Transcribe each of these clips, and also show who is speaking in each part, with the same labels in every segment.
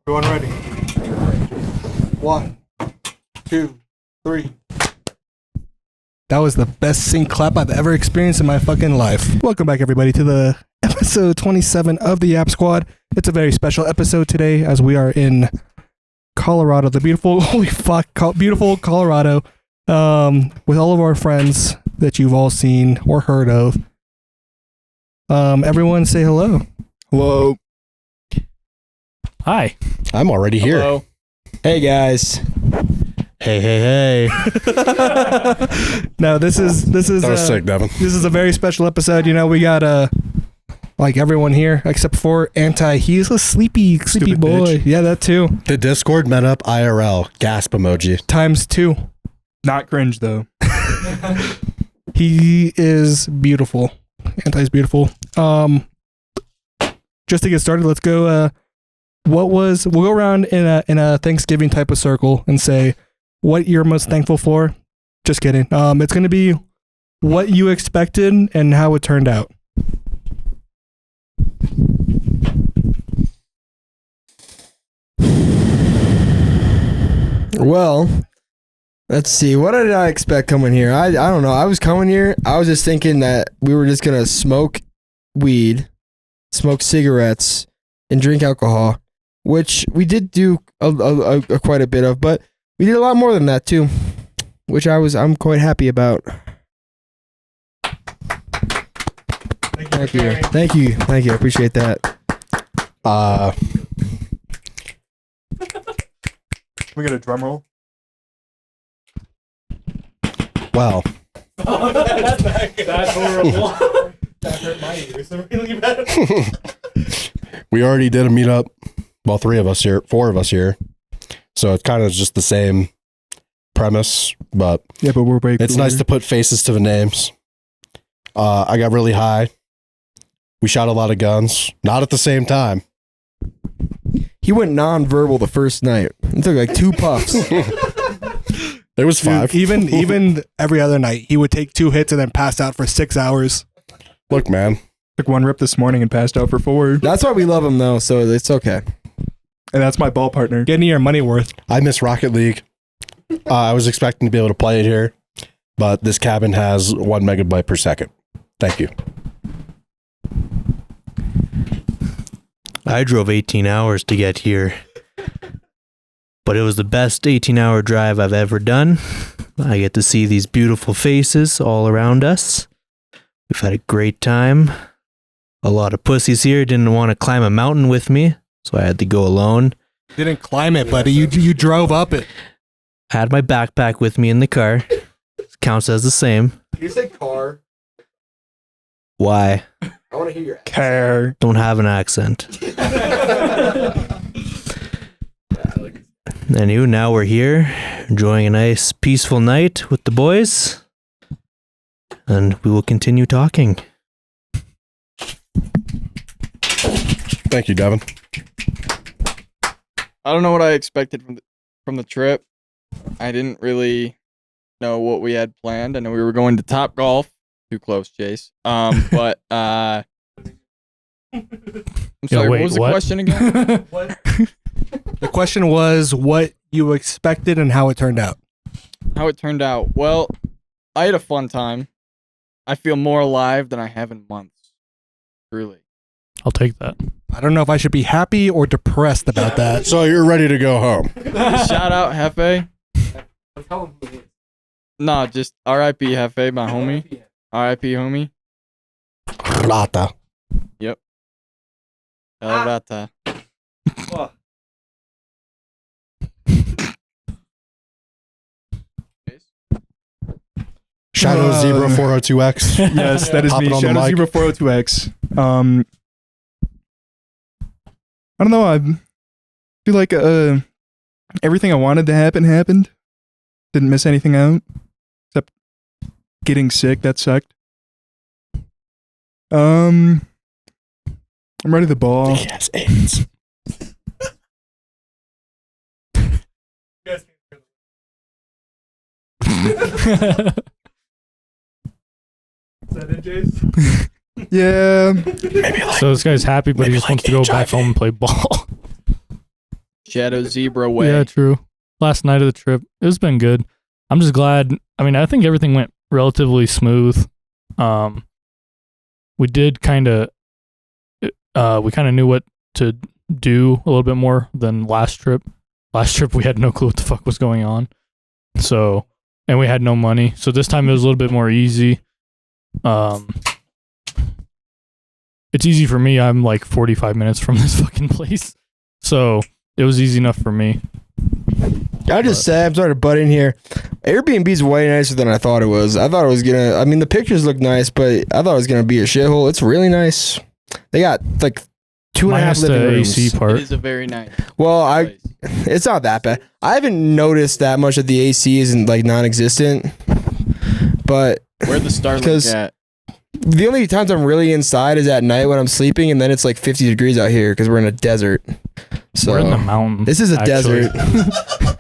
Speaker 1: Everyone ready? 1, 2, 3. That was the best sync clap I've ever experienced in my fucking life. Welcome back, everybody, to the episode 27 of the Yap Squad. It's a very special episode today as we are in Colorado, the beautiful, beautiful Colorado, with all of our friends that you've all seen or heard of. Everyone say hello.
Speaker 2: Hello.
Speaker 3: Hi.
Speaker 2: I'm already here.
Speaker 3: Hello.
Speaker 2: Hey, guys.
Speaker 3: Hey.
Speaker 1: No, this is
Speaker 2: That was sick, Devin.
Speaker 1: This is a very special episode. You know, we got like everyone here except for Anti. He's a sleepy
Speaker 3: Stupid
Speaker 1: boy.
Speaker 3: bitch.
Speaker 1: Yeah, that too.
Speaker 2: The Discord met up IRL. Gasp emoji.
Speaker 1: ×2.
Speaker 3: Not cringe though.
Speaker 1: He is beautiful. Anti's beautiful. Just to get started, let's go. We'll go around in a Thanksgiving type of circle and say what you're most thankful for. Just kidding. It's gonna be what you expected and how it turned out.
Speaker 4: Well, let's see. What did I expect coming here? I don't know. I was coming here. I was just thinking that we were just going to smoke weed, smoke cigarettes, and drink alcohol, which we did do quite a bit of, but we did a lot more than that too, which I'm quite happy about. Thank you. I appreciate that.
Speaker 3: We got a drum roll.
Speaker 2: Well,
Speaker 3: That's horrible. That hurt my ears really bad.
Speaker 2: we already did a meetup. Well, 4 of us here. So it's kind of just the same premise, but
Speaker 1: Yeah, but we're way
Speaker 2: it's nice to put faces to the names. I got really high. We shot a lot of guns, not at the same time.
Speaker 4: He went non-verbal the first night. It took like 2 puffs.
Speaker 2: There was 5.
Speaker 1: Even every other night, he would take 2 hits and then pass out for 6 hours.
Speaker 2: Look, man.
Speaker 3: Took 1 rip this morning and passed out for 4.
Speaker 4: That's why we love him though, so it's okay.
Speaker 3: And that's my ball partner.
Speaker 1: Getting your money worth.
Speaker 2: I miss Rocket League. I was expecting to be able to play it here, but this cabin has 1 megabyte per second. Thank you.
Speaker 5: I drove 18 hours to get here, but it was the best 18-hour drive I've ever done. I get to see these beautiful faces all around us. We've had a great time. A lot of pussies here didn't want to climb a mountain with me, so I had to go alone.
Speaker 1: Didn't climb it, buddy. You drove up it.
Speaker 5: I had my backpack with me in the car. Counts as the same.
Speaker 4: You say car.
Speaker 5: Why?
Speaker 4: I want to hear your
Speaker 3: Care.
Speaker 5: Don't have an accent. Anywho, now we're here, enjoying a nice, peaceful night with the boys, and we will continue talking.
Speaker 2: Thank you, Devin.
Speaker 6: I don't know what I expected from the trip. I didn't really know what we had planned. I know we were going to Top Golf. Too close, Chase. But I'm sorry.
Speaker 3: wait,
Speaker 6: what was the
Speaker 3: what?
Speaker 6: question again?
Speaker 1: The question was what you expected and how it turned out.
Speaker 6: How it turned out? Well, I had a fun time. I feel more alive than I have in months. Truly.
Speaker 3: I'll take that.
Speaker 1: I don't know if I should be happy or depressed about that.
Speaker 2: So you're ready to go home.
Speaker 6: Shout out Hefe. Nah, just R.I.P. Hefe, my homie. R.I.P. homie.
Speaker 2: Rata.
Speaker 6: El Rata.
Speaker 2: Shadow Zebra 402X.
Speaker 3: Yes, that is
Speaker 2: Pop
Speaker 3: me.
Speaker 2: it on the
Speaker 3: Shadow
Speaker 2: mic.
Speaker 3: Zebra 402X. I don't know. I feel like everything I wanted to happen happened. Didn't miss anything out except getting sick. That sucked. I'm ready to ball.
Speaker 2: Yes, AIDS.
Speaker 3: Yeah.
Speaker 2: Maybe like
Speaker 7: So this guy's happy, but he
Speaker 2: maybe
Speaker 7: just wants
Speaker 2: like
Speaker 7: to go back
Speaker 2: HIV.
Speaker 7: home and play ball.
Speaker 6: Shadow Zebra Way.
Speaker 7: Yeah, true. Last night of the trip, it's been good. I'm just glad. I mean, I think everything went relatively smooth. We did kind of, knew what to do a little bit more than last trip. Last trip, we had no clue what the fuck was going on. So, and we had no money. So this time it was a little bit more easy. It's easy for me. I'm like 45 minutes from this fucking place. So it was easy enough for me.
Speaker 4: I just say, I'm sorry to butt in here. Airbnb's way nicer than I thought it was. I thought it was gonna. I mean, the pictures look nice, but I thought it was gonna be a shithole. It's really nice. They got like 2.5
Speaker 7: Minus
Speaker 4: living
Speaker 7: the
Speaker 4: rooms.
Speaker 7: AC part.
Speaker 6: It is a very nice
Speaker 4: Well,
Speaker 6: place.
Speaker 4: it's not that bad. I haven't noticed that much that the AC isn't like non-existent. But
Speaker 6: Where the
Speaker 4: because-
Speaker 6: Starlink at?
Speaker 4: the only times I'm really inside is at night when I'm sleeping, and then it's like 50 degrees out here because we're in a desert. So
Speaker 7: We're in the mountains.
Speaker 4: this is a
Speaker 7: actually.
Speaker 4: desert.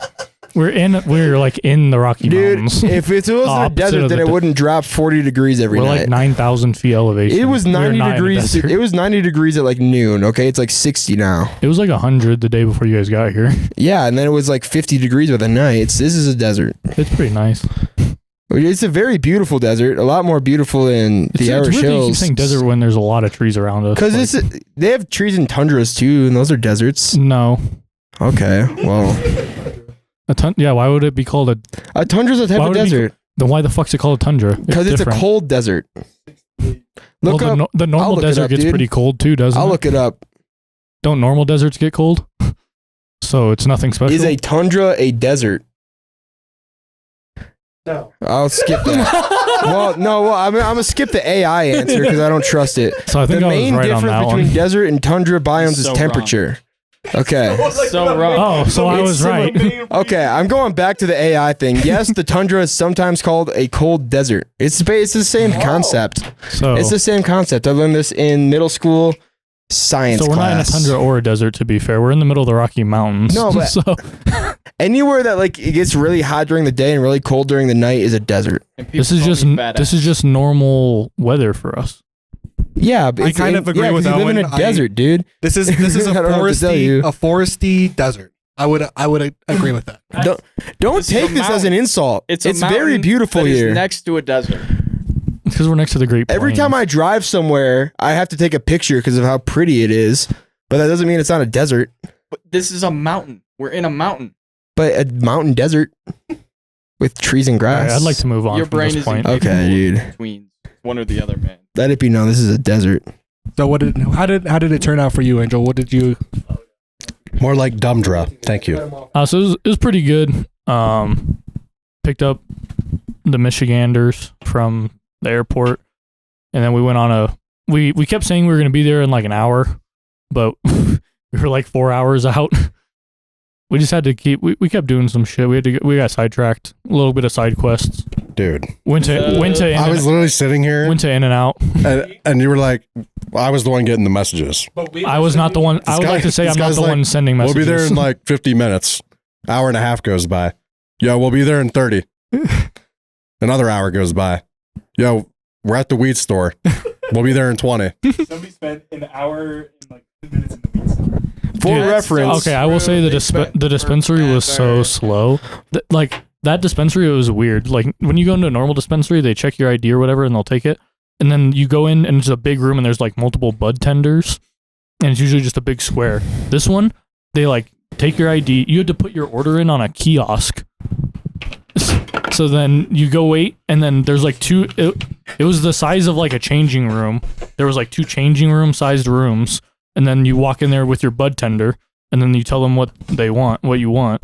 Speaker 7: We're like in the Rocky
Speaker 4: Dude,
Speaker 7: Mountains.
Speaker 4: if it was in a
Speaker 7: Opposite
Speaker 4: desert,
Speaker 7: of
Speaker 4: then
Speaker 7: the
Speaker 4: it
Speaker 7: de-
Speaker 4: wouldn't drop 40 degrees every
Speaker 7: We're
Speaker 4: night.
Speaker 7: like 9,000 feet elevation.
Speaker 4: It was
Speaker 7: We're
Speaker 4: 90
Speaker 7: not in a
Speaker 4: degrees.
Speaker 7: desert.
Speaker 4: It was 90 degrees at like noon. Okay, it's like 60 now.
Speaker 7: It was like 100 the day before you guys got here.
Speaker 4: Yeah, and then it was like 50 degrees by the night. This is a desert.
Speaker 7: It's pretty nice.
Speaker 4: It's a very beautiful desert. A lot more beautiful than
Speaker 7: It's
Speaker 4: the Irish
Speaker 7: weird that you keep
Speaker 4: Hills.
Speaker 7: saying desert when there's a lot of trees around us.
Speaker 4: Because
Speaker 7: Like,
Speaker 4: they have trees and tundras too, and those are deserts.
Speaker 7: no.
Speaker 4: Okay, well,
Speaker 7: Yeah, why would it be called a?
Speaker 4: a tundra's a type
Speaker 7: Why
Speaker 4: of
Speaker 7: would it be-
Speaker 4: desert
Speaker 7: Then why the fuck's it called a tundra?
Speaker 4: because it's a
Speaker 7: different.
Speaker 4: cold desert.
Speaker 7: Well,
Speaker 4: Look
Speaker 7: the,
Speaker 4: up.
Speaker 7: the
Speaker 4: I'll
Speaker 7: normal
Speaker 4: look it
Speaker 7: desert
Speaker 4: up,
Speaker 7: gets
Speaker 4: dude.
Speaker 7: pretty cold too, doesn't
Speaker 4: I'll
Speaker 7: it?
Speaker 4: look it up.
Speaker 7: Don't normal deserts get cold? So it's nothing special.
Speaker 4: Is a tundra a desert?
Speaker 1: No.
Speaker 4: I'll skip that. Well, no. Well, I'm gonna skip the AI answer because I don't trust it.
Speaker 7: So I think
Speaker 4: The
Speaker 7: I was
Speaker 4: main
Speaker 7: right on
Speaker 4: difference
Speaker 7: that
Speaker 4: between
Speaker 7: one.
Speaker 4: desert and tundra biomes is
Speaker 6: So
Speaker 4: temperature. Okay.
Speaker 6: So wrong.
Speaker 7: Oh, so I was right.
Speaker 4: Okay, I'm going back to the AI thing. Yes, the tundra is sometimes called a cold desert. It's the same concept.
Speaker 7: So
Speaker 4: It's the same concept. I learned this in middle school science
Speaker 7: so we're not in a
Speaker 4: class.
Speaker 7: tundra or a desert. To be fair, we're in the middle of the Rocky Mountains.
Speaker 4: No, but-
Speaker 7: so
Speaker 4: Anywhere that like it gets really hot during the day and really cold during the night is a desert.
Speaker 6: And people
Speaker 7: this is
Speaker 6: call
Speaker 7: just
Speaker 6: me fat
Speaker 7: this
Speaker 6: ass.
Speaker 7: is just normal weather for us.
Speaker 4: Yeah, but
Speaker 1: I
Speaker 4: it's-
Speaker 1: kind of agree with
Speaker 4: 'cause
Speaker 1: that
Speaker 4: you live in
Speaker 1: one.
Speaker 4: a desert, dude.
Speaker 1: This is a
Speaker 4: I don't know what to tell you.
Speaker 1: foresty desert. I would agree with that.
Speaker 4: Don't
Speaker 6: This is
Speaker 4: take
Speaker 6: a
Speaker 4: this as an
Speaker 6: mountain.
Speaker 4: insult.
Speaker 6: It's
Speaker 4: It's
Speaker 6: a
Speaker 4: very
Speaker 6: mountain
Speaker 4: beautiful
Speaker 6: that is
Speaker 4: here.
Speaker 6: next to a desert.
Speaker 7: Because we're next to the Great Plains.
Speaker 4: Every time I drive somewhere, I have to take a picture because of how pretty it is. But that doesn't mean it's not a desert.
Speaker 6: But this is a mountain. We're in a mountain.
Speaker 4: But a mountain desert with trees and
Speaker 7: All
Speaker 4: grass.
Speaker 7: right, I'd like to move on
Speaker 6: Your
Speaker 7: from
Speaker 6: brain
Speaker 7: this
Speaker 6: is
Speaker 7: point.
Speaker 4: Okay, dude.
Speaker 6: Between one or the other, man.
Speaker 4: Let it be known this is a desert.
Speaker 1: So how did it turn out for you, Angel? What did you?
Speaker 2: More like Dumdra. Thank you.
Speaker 7: So it was pretty good. Picked up the Michiganders from the airport, and then we went on we kept saying we were going to be there in like an hour, but we were like 4 hours out. We just had to we kept doing some shit. We got sidetracked. A little bit of side quests.
Speaker 2: Dude,
Speaker 7: Went to
Speaker 2: I was literally sitting here
Speaker 7: went to In and Out.
Speaker 2: and you were like, I was the one getting the messages.
Speaker 7: I was not the one. I would
Speaker 2: guy-
Speaker 7: like to say
Speaker 2: this
Speaker 7: I'm not
Speaker 2: guy's
Speaker 7: the
Speaker 2: like,
Speaker 7: one sending messages.
Speaker 2: We'll be there in like 50 minutes. Hour and a half goes by. Yo, we'll be there in 30. Another hour goes by. Yo, we're at the weed store. We'll be there in 20.
Speaker 3: Somebody spent an hour and like 10 minutes in the weeds.
Speaker 4: For
Speaker 7: Dude,
Speaker 4: reference,
Speaker 7: Okay, I will say the dispensary was so slow. Like that dispensary, it was weird. Like when you go into a normal dispensary, they check your ID or whatever, and they'll take it. And then you go in, and it's a big room, and there's like multiple bud tenders, and it's usually just a big square. This one, they like take your ID. You had to put your order in on a kiosk. So then you go wait, and then there's like two. It was the size of like a changing room. There was like two changing room sized rooms. And then you walk in there with your bud tender, and then you tell them what you want.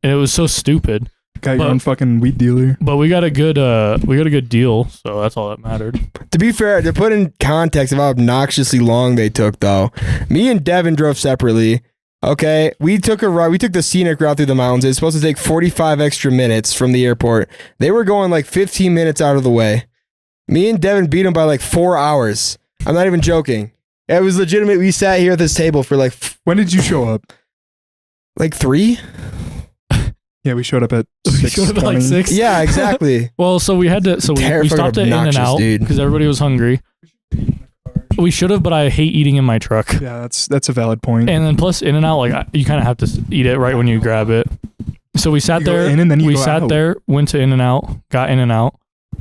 Speaker 7: And it was so stupid.
Speaker 3: Got your
Speaker 7: But-
Speaker 3: own fucking weed dealer.
Speaker 7: But we got a good deal, so that's all that mattered.
Speaker 4: to be fair, to put in context of how obnoxiously long they took, though, me and Devin drove separately. Okay, we took a ride. We took the scenic route through the mountains. It's supposed to take 45 extra minutes from the airport. They were going like 15 minutes out of the way. Me and Devin beat them by like 4 hours. I'm not even joking. It was legitimate. We sat here at this table for like
Speaker 3: When did you show up?
Speaker 4: 3.
Speaker 3: Yeah, we showed up at
Speaker 7: We showed up at like
Speaker 3: 6:20.
Speaker 7: 6.
Speaker 4: Yeah, exactly.
Speaker 7: Well, so we had to. So we
Speaker 4: Terrifying
Speaker 7: stopped at In and
Speaker 4: obnoxious,
Speaker 7: Out
Speaker 4: dude.
Speaker 7: because everybody was hungry. We should have, but I hate eating in my truck.
Speaker 3: Yeah, that's a valid point.
Speaker 7: And then plus In-N-Out, like you kind of have to eat it right when you grab it. So we sat
Speaker 3: You go
Speaker 7: there.
Speaker 3: in and then you
Speaker 7: we
Speaker 3: go
Speaker 7: sat
Speaker 3: out.
Speaker 7: there, went to In-N-Out, got In-N-Out.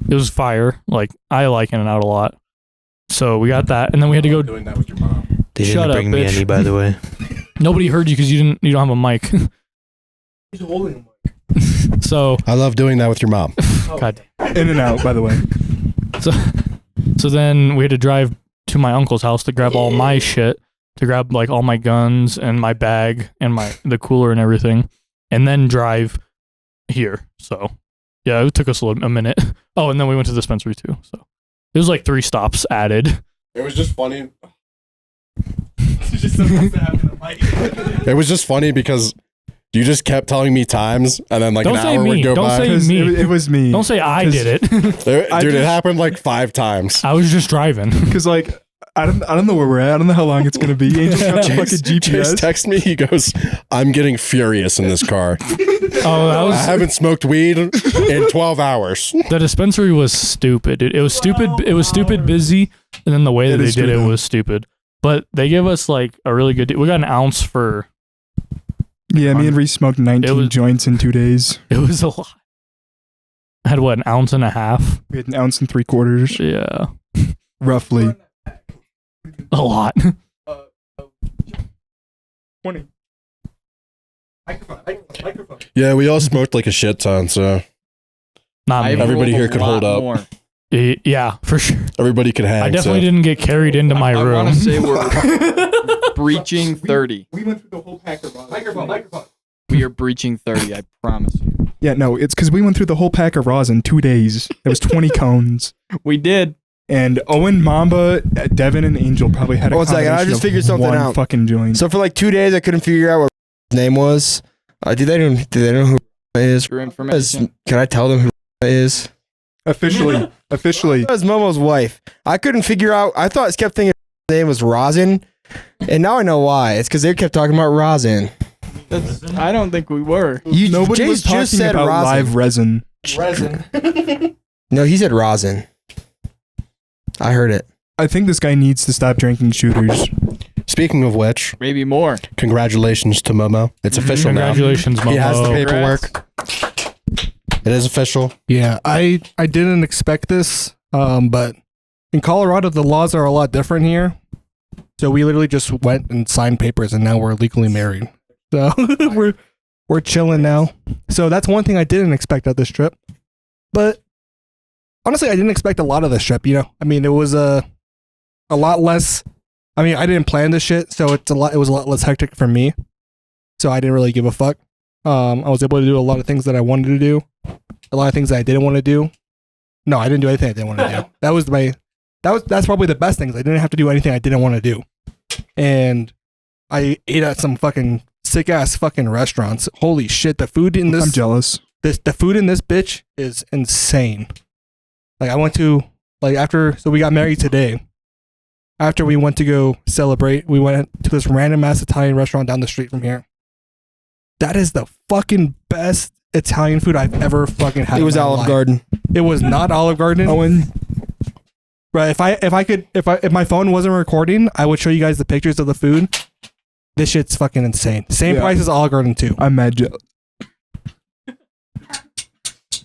Speaker 7: It was fire. Like I like In-N-Out a lot. So we got that, and then we had to go.
Speaker 2: Doing that with your mom.
Speaker 5: They
Speaker 7: Shut
Speaker 5: didn't
Speaker 7: up,
Speaker 5: bring me
Speaker 7: bitch.
Speaker 5: any, by the way.
Speaker 7: Nobody heard you because you don't have a mic.
Speaker 1: He's holding him.
Speaker 7: So
Speaker 2: I love doing that with your mom.
Speaker 7: God.
Speaker 3: In and out, by the way.
Speaker 7: So then we had to drive to my uncle's house to grab all my shit, to grab like all my guns and my bag and the cooler and everything, and then drive here. So yeah, it took us a minute. Oh, and then we went to the dispensary too. So it was like 3 stops added.
Speaker 2: It was just funny.
Speaker 1: It's just so nice to have in the mic.
Speaker 2: It was just funny because you just kept telling me times, and then like
Speaker 7: Don't
Speaker 2: an
Speaker 7: say
Speaker 2: hour
Speaker 7: me.
Speaker 2: would go
Speaker 7: Don't
Speaker 2: by.
Speaker 7: say
Speaker 3: 'Cause
Speaker 7: me.
Speaker 3: It was me.
Speaker 7: Don't say I
Speaker 3: 'Cause-
Speaker 7: did it.
Speaker 2: Dude,
Speaker 3: I
Speaker 2: it
Speaker 3: just-
Speaker 2: happened like 5 times.
Speaker 7: I was just driving.
Speaker 3: Because like I don't know where we're at. I don't know how long it's gonna be. Angel's got the fucking
Speaker 2: Chase
Speaker 3: GPS.
Speaker 2: texts me. He goes, "I'm getting furious in this car.
Speaker 7: Oh, that
Speaker 2: I
Speaker 7: was
Speaker 2: haven't smoked weed in 12 hours."
Speaker 7: the dispensary was stupid. It was stupid. It was stupid busy, and then the way that
Speaker 3: It
Speaker 7: they
Speaker 3: is
Speaker 7: did
Speaker 3: true,
Speaker 7: it
Speaker 3: though.
Speaker 7: was stupid. But they gave us like a really good deal. We got an ounce for.
Speaker 3: Yeah, me and Reese smoked 19
Speaker 7: was-
Speaker 3: joints in 2 days.
Speaker 7: It was a lot. I had what, an ounce and a half?
Speaker 3: We had an ounce and 3/4,
Speaker 7: Yeah,
Speaker 3: roughly.
Speaker 7: a lot.
Speaker 3: 20.
Speaker 1: Microphone.
Speaker 2: Yeah, we all smoked like a shit ton, so
Speaker 7: Not
Speaker 6: I've
Speaker 7: me.
Speaker 2: Everybody
Speaker 6: rolled a
Speaker 2: here could
Speaker 6: lot
Speaker 2: hold up.
Speaker 6: more.
Speaker 7: Yeah, for sure.
Speaker 2: everybody could hang.
Speaker 7: I definitely
Speaker 2: so.
Speaker 7: didn't get carried into my
Speaker 6: I
Speaker 7: room.
Speaker 6: want to say we're breaching 30.
Speaker 3: We went through the whole pack of
Speaker 1: Microphone.
Speaker 6: We are breaching 30. I promise you.
Speaker 3: Yeah, no, it's because we went through the whole pack of raws in 2 days. It was 20 cones.
Speaker 6: We did.
Speaker 3: And Owen, Mamba, Devin, and Angel probably had a
Speaker 4: One second, I
Speaker 3: combination
Speaker 4: just
Speaker 3: of
Speaker 4: figured something
Speaker 3: one
Speaker 4: out.
Speaker 3: fucking joint.
Speaker 4: So for like 2 days, I couldn't figure out what his name was. Do they know who it is?
Speaker 6: For information.
Speaker 4: Can I tell them who it is?
Speaker 3: Officially.
Speaker 4: It was Momo's wife. I couldn't figure out. I thought it kept thinking his name was Rosin, and now I know why. It's because they kept talking about Rosin.
Speaker 6: I don't think we were.
Speaker 3: Nobody
Speaker 4: Jace
Speaker 3: was talking
Speaker 4: just said
Speaker 3: about
Speaker 4: rosin.
Speaker 3: live resin.
Speaker 1: Resin.
Speaker 4: No, he said Rosin. I heard it.
Speaker 3: I think this guy needs to stop drinking shooters.
Speaker 2: Speaking of which,
Speaker 6: Maybe more.
Speaker 2: congratulations to Momo. It's official now.
Speaker 7: Congratulations, Momo.
Speaker 2: He has the
Speaker 6: Congrats.
Speaker 2: paperwork. It is official.
Speaker 1: Yeah, I didn't expect this, but in Colorado the laws are a lot different here. So we literally just went and signed papers, and now we're legally married. So we're chilling now. So that's one thing I didn't expect at this trip. But honestly, I didn't expect a lot of this trip. You know, I mean, it was a lot less. I mean, I didn't plan this shit, so it was a lot less hectic for me. So I didn't really give a fuck. I was able to do a lot of things that I wanted to do. A lot of things that I didn't want to do. No, I didn't do anything I didn't want to do. That's probably the best things. I didn't have to do anything I didn't want to do. And I ate at some fucking sick ass fucking restaurants. Holy shit, the food in
Speaker 3: I'm
Speaker 1: this
Speaker 3: jealous.
Speaker 1: the food in this bitch is insane. Like I went to so we got married today. After we went to go celebrate, we went to this random ass Italian restaurant down the street from here. That is the fucking best Italian food I've ever fucking had.
Speaker 4: It was
Speaker 1: in my
Speaker 4: Olive
Speaker 1: life.
Speaker 4: Garden.
Speaker 1: It was not Olive Garden.
Speaker 3: Owen,
Speaker 1: Right. If my phone wasn't recording, I would show you guys the pictures of the food. This shit's fucking insane. Same
Speaker 3: Yeah.
Speaker 1: price as Olive Garden too.
Speaker 3: I'm mad jealous.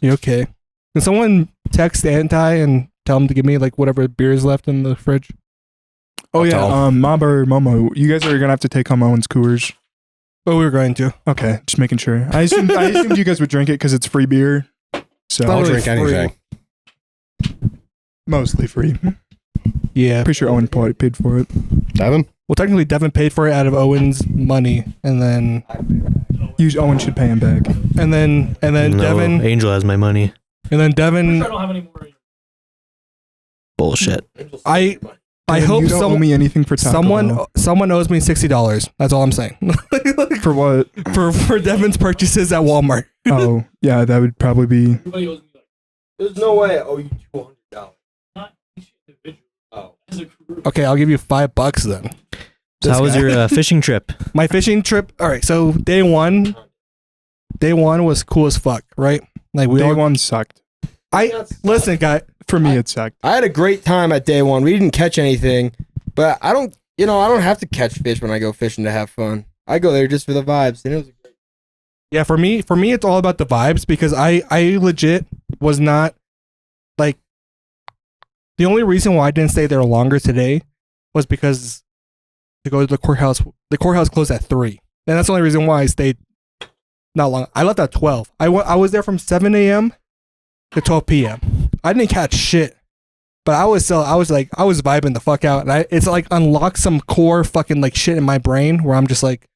Speaker 1: You okay? Can someone text Anti and tell him to give me like whatever beer is left in the fridge?
Speaker 3: Oh yeah,
Speaker 2: tell
Speaker 3: Mamba or Momo, you guys are gonna have to take home Owen's Coors.
Speaker 1: Oh, we were going to.
Speaker 3: Okay, just making sure. I assumed you guys would drink it because it's free beer. So
Speaker 1: Not
Speaker 2: I'll
Speaker 1: really
Speaker 2: drink
Speaker 1: free.
Speaker 2: anything.
Speaker 3: mostly free.
Speaker 1: Yeah.
Speaker 3: Pretty sure Owen paid for it.
Speaker 2: Devin?
Speaker 1: Well, technically, Devin paid for it out of Owen's money, and then
Speaker 3: Owen should pay him back.
Speaker 7: No,
Speaker 1: Devin,
Speaker 5: Angel has my money.
Speaker 1: and then Devin.
Speaker 7: don't have any more.
Speaker 5: Bullshit.
Speaker 1: I
Speaker 3: And
Speaker 1: hope
Speaker 3: you don't owe me anything for Taco Bell.
Speaker 1: someone owes me $60. That's all I'm saying.
Speaker 3: For what?
Speaker 1: for Devin's purchases at Walmart.
Speaker 3: Oh, yeah, that would probably be.
Speaker 4: There's no way I owe you $200.
Speaker 1: Okay, I'll give you $5 then.
Speaker 5: So how was your fishing trip?
Speaker 1: My fishing trip. All right, so day one was cool as fuck, right? Like we
Speaker 3: Day
Speaker 1: all.
Speaker 3: one sucked.
Speaker 1: Listen, guy.
Speaker 3: For me, it sucked.
Speaker 4: I had a great time at day one. We didn't catch anything, But I don't have to catch fish when I go fishing to have fun. I go there just for the vibes. And it was great.
Speaker 1: Yeah, for me, it's all about the vibes because I legit was not like the only reason why I didn't stay there longer today was because to go to the courthouse. The courthouse closed at 3, and that's the only reason why I stayed not long. I left at 12. I was there from 7 a.m. to 12 p.m. I didn't catch shit, but I was vibing the fuck out, and it's like unlocked some core fucking like shit in my brain where I'm just like,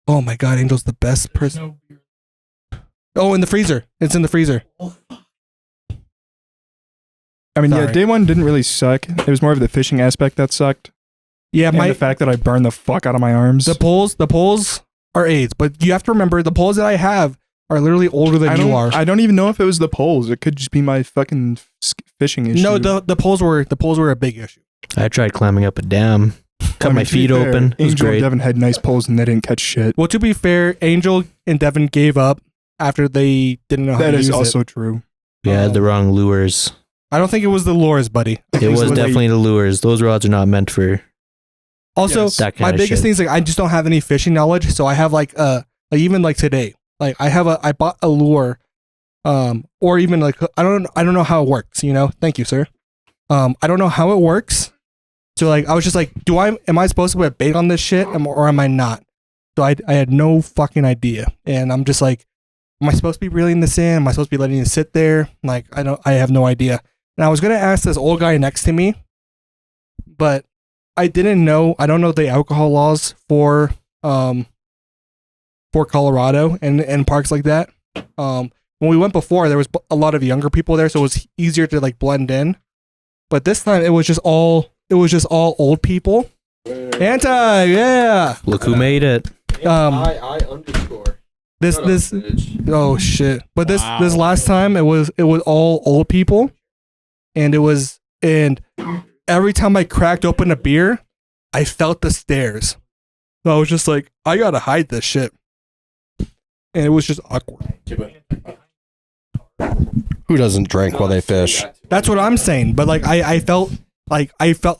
Speaker 1: oh my god, Angel's the best person. Oh, in the freezer. It's in the freezer.
Speaker 3: I mean,
Speaker 1: Sorry.
Speaker 3: yeah, day one didn't really suck. It was more of the fishing aspect that sucked.
Speaker 1: Yeah,
Speaker 3: And the fact that I burned the fuck out of my arms.
Speaker 1: the poles are AIDS, but you have to remember the poles that I have are literally older than you are.
Speaker 3: I don't even know if it was the poles. It could just be my fucking fishing issue.
Speaker 1: No, the poles were a big issue.
Speaker 5: I tried climbing up a dam, cut
Speaker 3: I mean,
Speaker 5: my
Speaker 3: to be
Speaker 5: feet
Speaker 3: fair,
Speaker 5: open. It was
Speaker 3: Angel and
Speaker 5: great.
Speaker 3: Devin had nice poles and they didn't catch shit.
Speaker 1: Well, to be fair, Angel and Devin gave up after they didn't know how
Speaker 3: That
Speaker 1: to
Speaker 3: is
Speaker 1: use
Speaker 3: also
Speaker 1: it.
Speaker 3: true.
Speaker 5: We had the wrong lures.
Speaker 1: I don't think it was the lures, buddy. I think
Speaker 5: It was
Speaker 1: like-
Speaker 5: definitely the lures. Those rods are not meant for
Speaker 1: Also,
Speaker 3: Yes.
Speaker 5: that kind
Speaker 1: my
Speaker 5: of
Speaker 1: biggest
Speaker 5: shit.
Speaker 1: thing is like I just don't have any fishing knowledge, so I have like even like today, like I bought a lure, or even like I don't know how it works. Thank you, sir. I don't know how it works. So like I was just like, am I supposed to put bait on this shit or am I not? So I had no fucking idea, and I'm just like, am I supposed to be reeling this in? Am I supposed to be letting it sit there? Like I have no idea. And I was gonna ask this old guy next to me, but I didn't know. I don't know the alcohol laws for Colorado and parks like that. When we went before, there was a lot of younger people there, so it was easier to like blend in. But this time, it was just all old people. Anti, yeah.
Speaker 5: Look who made it.
Speaker 4: I underscore.
Speaker 1: This oh shit. But this
Speaker 6: Wow.
Speaker 1: last time it was all old people, and every time I cracked open a beer, I felt the stares. So I was just like, I gotta hide this shit, and it was just awkward.
Speaker 2: Who doesn't drink while they fish?
Speaker 1: That's what I'm saying. But like I felt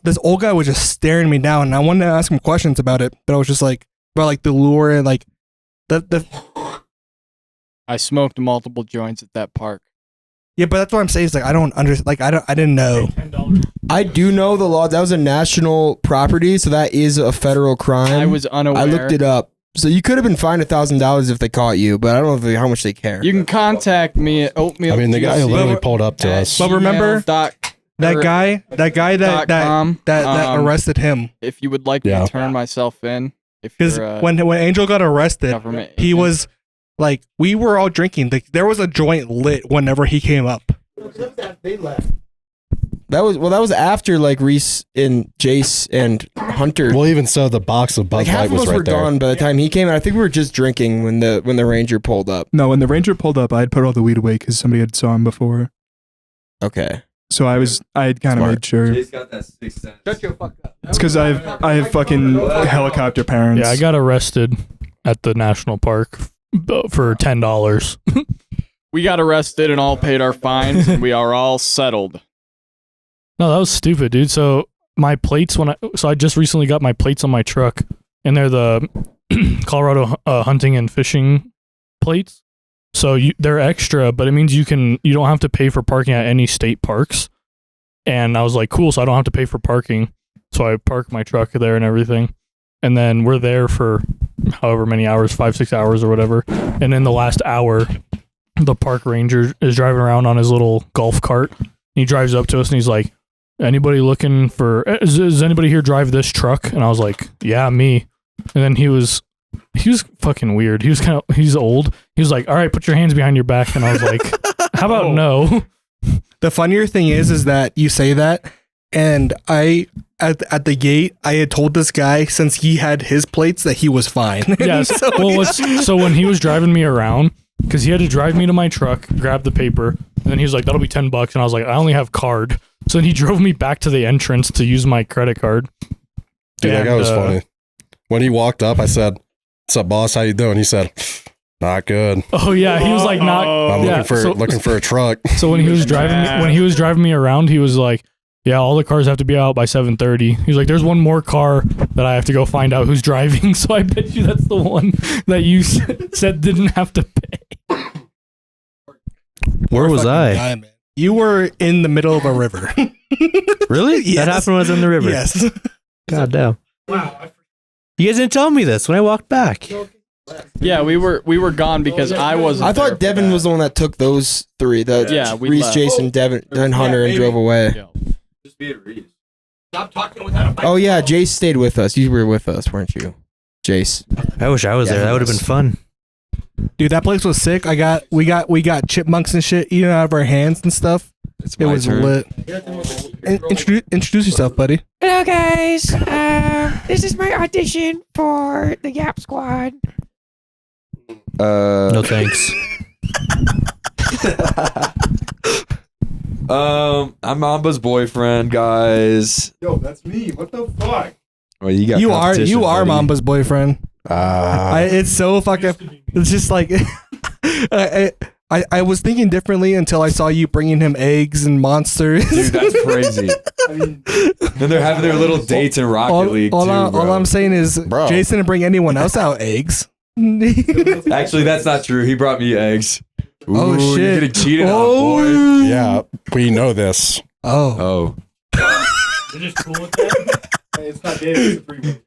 Speaker 1: this old guy was just staring me down, and I wanted to ask him questions about it, but I was just like about like the lure and like the
Speaker 6: I smoked multiple joints at that park.
Speaker 1: yeah. But that's what I'm saying. Is like I don't understand. Like I didn't know.
Speaker 4: I do know the law. That was a national property, so that is a federal crime.
Speaker 6: I was unaware.
Speaker 4: I looked it up. So you could have been fined $1,000 if they caught you, but I don't know how much they care.
Speaker 6: You can contact me at oatmeal.
Speaker 2: I mean, the guy who literally pulled up to
Speaker 6: at
Speaker 2: us.
Speaker 1: But remember
Speaker 6: gmail.com
Speaker 1: that guy that arrested him,
Speaker 6: if you would like me
Speaker 2: Yeah.
Speaker 6: to turn myself in. If
Speaker 1: because
Speaker 6: you're a
Speaker 1: when Angel got arrested,
Speaker 6: government
Speaker 1: he
Speaker 6: agent.
Speaker 1: was like, we were all drinking. There was a joint lit whenever he came up.
Speaker 4: That was after like Reese and Jace and Hunter.
Speaker 2: Well, even so, the box of Bud
Speaker 4: Like half
Speaker 2: Light
Speaker 4: of
Speaker 2: was
Speaker 4: us
Speaker 2: right
Speaker 4: were
Speaker 2: there.
Speaker 4: gone by the time he came, and I think we were just drinking when the Ranger pulled up.
Speaker 3: No, when the Ranger pulled up, I had put all the weed away because somebody had saw him before.
Speaker 4: Okay.
Speaker 3: So I had kind of
Speaker 2: Smart.
Speaker 3: made sure.
Speaker 8: He's got that sixth sense.
Speaker 1: Shut your fuck up.
Speaker 3: It's because I have fucking helicopter parents.
Speaker 7: Yeah, I got arrested at the national park for $10.
Speaker 6: We got arrested and all paid our fines, and we are all settled.
Speaker 7: No, that was stupid, dude. So my plates I just recently got my plates on my truck, and they're the Colorado hunting and fishing plates. So they're extra, but it means you don't have to pay for parking at any state parks. And I was like, cool, so I don't have to pay for parking. So I parked my truck there and everything. And then we're there for however many hours, 5-6 hours or whatever. And in the last hour, the park ranger is driving around on his little golf cart. He drives up to us and he's like, anybody looking for, does anybody here drive this truck? And I was like, yeah, me. And then he was fucking weird. He's old. He was like, all right, put your hands behind your back. And I was like, how about no?
Speaker 1: The funnier thing is that you say that, and I at the gate I had told this guy since he had his plates that he was fine.
Speaker 7: Yes. So when he was driving me around, because he had to drive me to my truck, grab the paper, and then he was like, that'll be $10. And I was like, I only have card. So then he drove me back to the entrance to use my credit card.
Speaker 2: Dude, that guy
Speaker 7: And,
Speaker 2: was funny. When he walked up, I said, "What's up, boss? How you doing?" He said, "Not good.
Speaker 7: Oh yeah, he was like not.
Speaker 2: I'm
Speaker 7: yeah,
Speaker 2: looking for a truck."
Speaker 7: So when he was driving me around, he was like, Yeah, all the cars have to be out by 7:30. He's like, there's one more car that I have to go find out who's driving. So I bet you that's the one that you said didn't have to pay.
Speaker 5: Where was I?
Speaker 1: Guy, man. You were in the middle of a river.
Speaker 5: Really?
Speaker 1: Yes.
Speaker 5: That happened when I was in the river.
Speaker 1: Yes.
Speaker 5: God damn. Wow. You guys didn't tell me this when I walked back.
Speaker 6: Yeah, we were gone because I wasn't.
Speaker 4: I
Speaker 6: there
Speaker 4: thought
Speaker 6: for
Speaker 4: Devin
Speaker 6: that.
Speaker 4: was the one that took those three.
Speaker 6: Yeah, we
Speaker 4: Reese,
Speaker 6: left.
Speaker 4: Jason, Devin, and Hunter, and drove away.
Speaker 6: Yeah.
Speaker 8: Just be at Reese.
Speaker 1: Stop talking without a mic.
Speaker 4: Oh yeah, Jace stayed with us. You were with us, weren't you, Jace?
Speaker 5: I wish I was
Speaker 4: Yeah,
Speaker 5: there.
Speaker 4: he
Speaker 5: That would have
Speaker 4: was.
Speaker 5: been fun.
Speaker 1: Dude, that place was sick. We got chipmunks and shit eating out of our hands and stuff.
Speaker 8: It's
Speaker 1: It
Speaker 8: my
Speaker 1: was
Speaker 8: turn.
Speaker 1: lit. Introduce yourself, buddy.
Speaker 9: Hello, guys. This is my audition for the Yap Squad.
Speaker 5: No thanks.
Speaker 8: I'm Mamba's boyfriend, guys.
Speaker 3: Yo, that's me. What the fuck?
Speaker 8: Well, you got
Speaker 1: You are
Speaker 8: competition, buddy.
Speaker 1: Mamba's boyfriend. It's so fucking. It's just like I was thinking differently until I saw you bringing him eggs and monsters.
Speaker 8: Dude, that's crazy. Then they're having their little dates in Rocket League,
Speaker 1: all
Speaker 8: too,
Speaker 1: all I'm saying is,
Speaker 2: Bro.
Speaker 1: Jason didn't bring anyone else out eggs.
Speaker 8: Actually, that's not true. He brought me eggs. Ooh,
Speaker 1: Oh,
Speaker 8: You're
Speaker 1: shit.
Speaker 8: getting cheated
Speaker 1: Oh.
Speaker 8: on, boy.
Speaker 2: Yeah, we know this.
Speaker 1: Oh,
Speaker 8: Oh.
Speaker 3: It's not gay if it's a three-way.